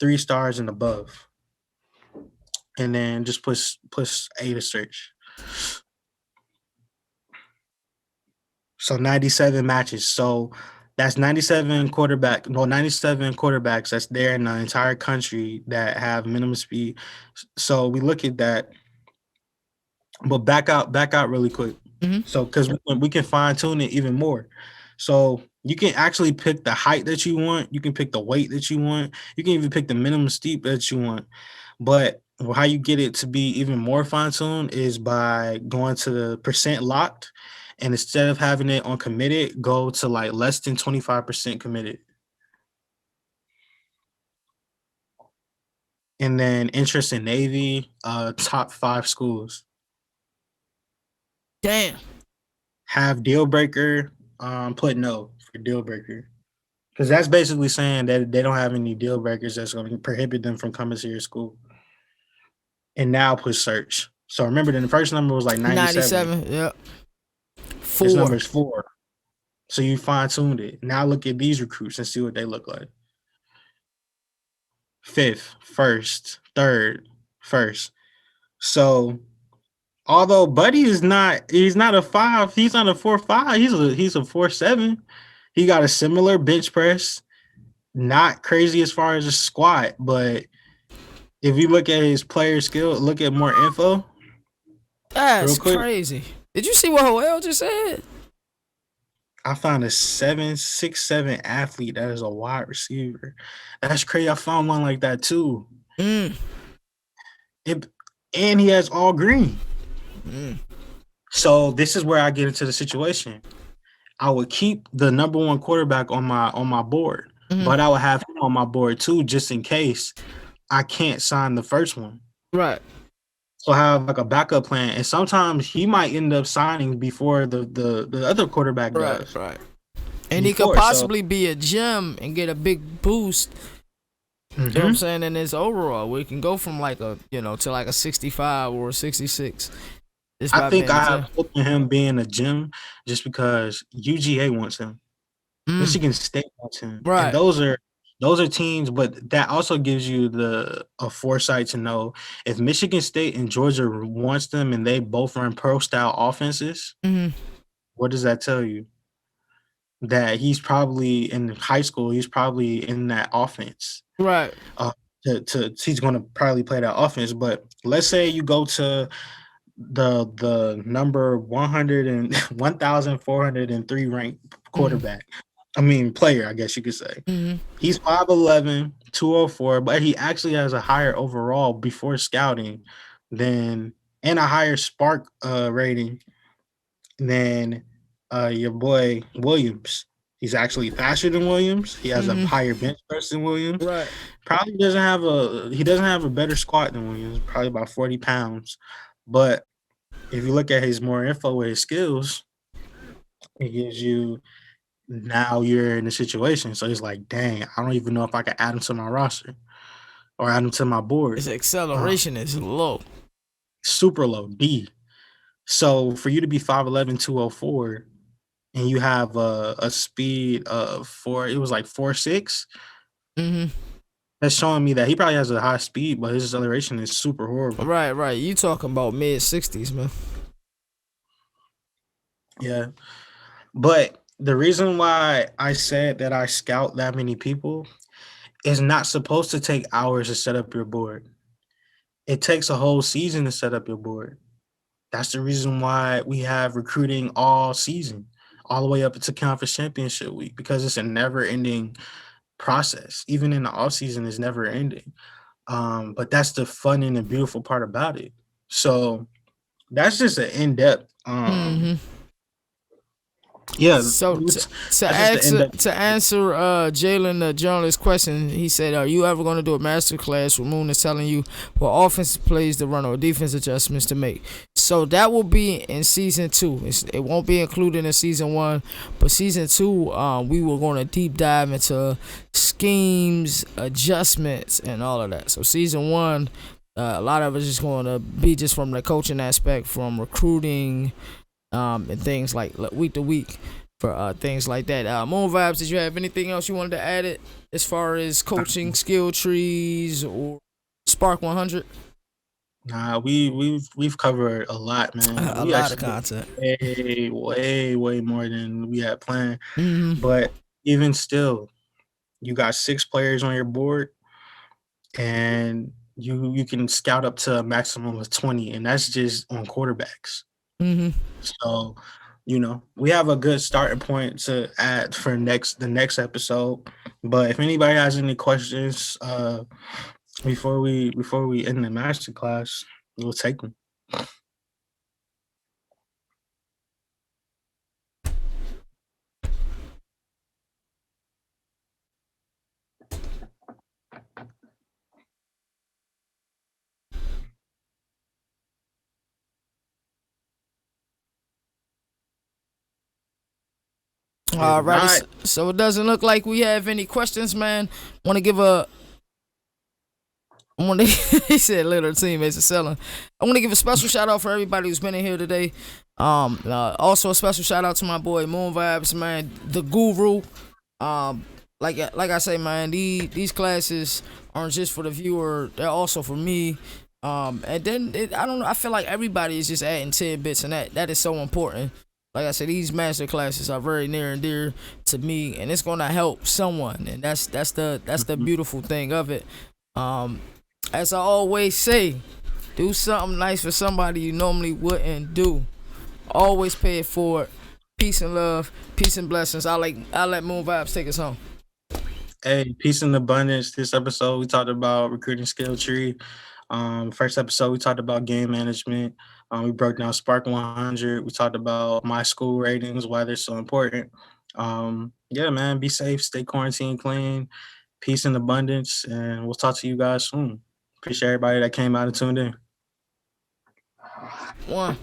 3 stars and above, and then just push A to search. So 97 matches. So that's 97 quarterbacks that's there in the entire country that have minimum speed. So we look at that. But back out really quick. Mm-hmm. So because we can fine tune it even more. So you can actually pick the height that you want. You can pick the weight that you want. You can even pick the minimum steep that you want. But how you get it to be even more fine tuned is by going to the percent locked, and instead of having it on committed, go to like less than 25% committed, and then interest in Navy, top 5 schools. Damn. Have deal breaker, put no for deal breaker. Because that's basically saying that they don't have any deal breakers that's going to prohibit them from coming to your school. And now push search. So remember, then the first number was like 97. 97. Yep. This number 4. is 4. So you fine tuned it. Now look at these recruits and see what they look like. 5th, 1st, 3rd, 1st. So although Buddy he's not a 5, he's not a 4-5, he's a 4-7. He got a similar bench press, not crazy as far as a squat, but if you look at his player skill, look at more info real That's quick. crazy. Did you see what Joel just said? I found a 7'6'7" athlete that is a wide receiver. That's crazy. I found one like that too. Mm. And he has all green. Mm. So this is where I get into the situation. I would keep the number 1 quarterback on my board, Mm-hmm. but I would have him on my board too, just in case I can't sign the first one. Right. So have like a backup plan, and sometimes he might end up signing before the other quarterback does. Right. And he could possibly be a gem and get a big boost. You know what I'm saying? In his overall, we can go from like a to like a 65 or a 66. I think I have hope in him being a gem just because UGA wants him. Michigan State wants him. Right. And those are teams, but that also gives you a foresight to know if Michigan State and Georgia wants them and they both run pro style offenses. Mm-hmm. What does that tell you? That he's probably in high school, he's probably in that offense. Right. He's going to probably play that offense. But let's say you go to the number 100 and 1,403 ranked quarterback. I mean, player, I guess you could say. Mm-hmm. He's 5'11", 204, but he actually has a higher overall before scouting and a higher Sparq rating than your boy Williams. He's actually faster than Williams. He has a higher bench press than Williams. Right. Probably doesn't have a better squat than Williams, probably about 40 pounds. But if you look at his more info with his skills, it gives you now you're in a situation. So it's like, dang, I don't even know if I can add him to my roster or add him to my board. His acceleration is low. Super low, D. So for you to be 5'11", 204, and you have a speed of 4.6. Mm-hmm. That's showing me that he probably has a high speed, but his acceleration is super horrible. Right. You talking about mid-60s, man. Yeah. But the reason why I said that I scout that many people is not supposed to take hours to set up your board. It takes a whole season to set up your board. That's the reason why we have recruiting all season, all the way up to conference championship week, because it's a never-ending process. Even in the off season, it's never ending. But that's the fun and the beautiful part about it. So that's just an in-depth. Hmm. Yeah, So that's just the in-depth. to answer Jalen the journalist question, he said, "Are you ever going to do a master class where Moon is telling you what offense plays to run or defense adjustments to make?" So that will be in season 2. It won't be included in season 1, but season 2, we were going to deep dive into schemes, adjustments, and all of that. So season 1, a lot of it is just going to be just from the coaching aspect, from recruiting, and things like week to week for things like that. Moon Vibes, did you have anything else you wanted to add it as far as coaching skill trees or Spark 100? Nah, we've covered a lot, man. A We lot of actually content. did way more than we had planned. Hmm. But even still, you got 6 players on your board, and you can scout up to a maximum of 20, and that's just on quarterbacks. Hmm. So, we have a good starting point to add for the next episode. But if anybody has any questions, before we end the master class, we'll take them. If Alrighty, not, so it doesn't look like we have any questions, man. Want to give a I want to, he said little teammates are selling. I want to give a special shout out for everybody who's been in here today. Also a special shout out to my boy Moon Vibes, man, the guru. Um, like I say, man, these classes aren't just for the viewer; they're also for me. And then I don't know. I feel like everybody is just adding tidbits, and that is so important. Like I said, these master classes are very near and dear to me, and it's gonna help someone, and that's the beautiful thing of it. Um, as I always say, do something nice for somebody you normally wouldn't do. Always pay it forward. Peace and love, peace and blessings. I'll let Moon Vibes take us home. hey, peace and abundance. This episode we talked about recruiting skill tree. First episode we talked about game management. We broke down Spark 100. We talked about my school ratings, why they're so important. Yeah, man, be safe, stay quarantine clean, peace and abundance, and we'll talk to you guys soon. Appreciate everybody that came out and tuned in. One.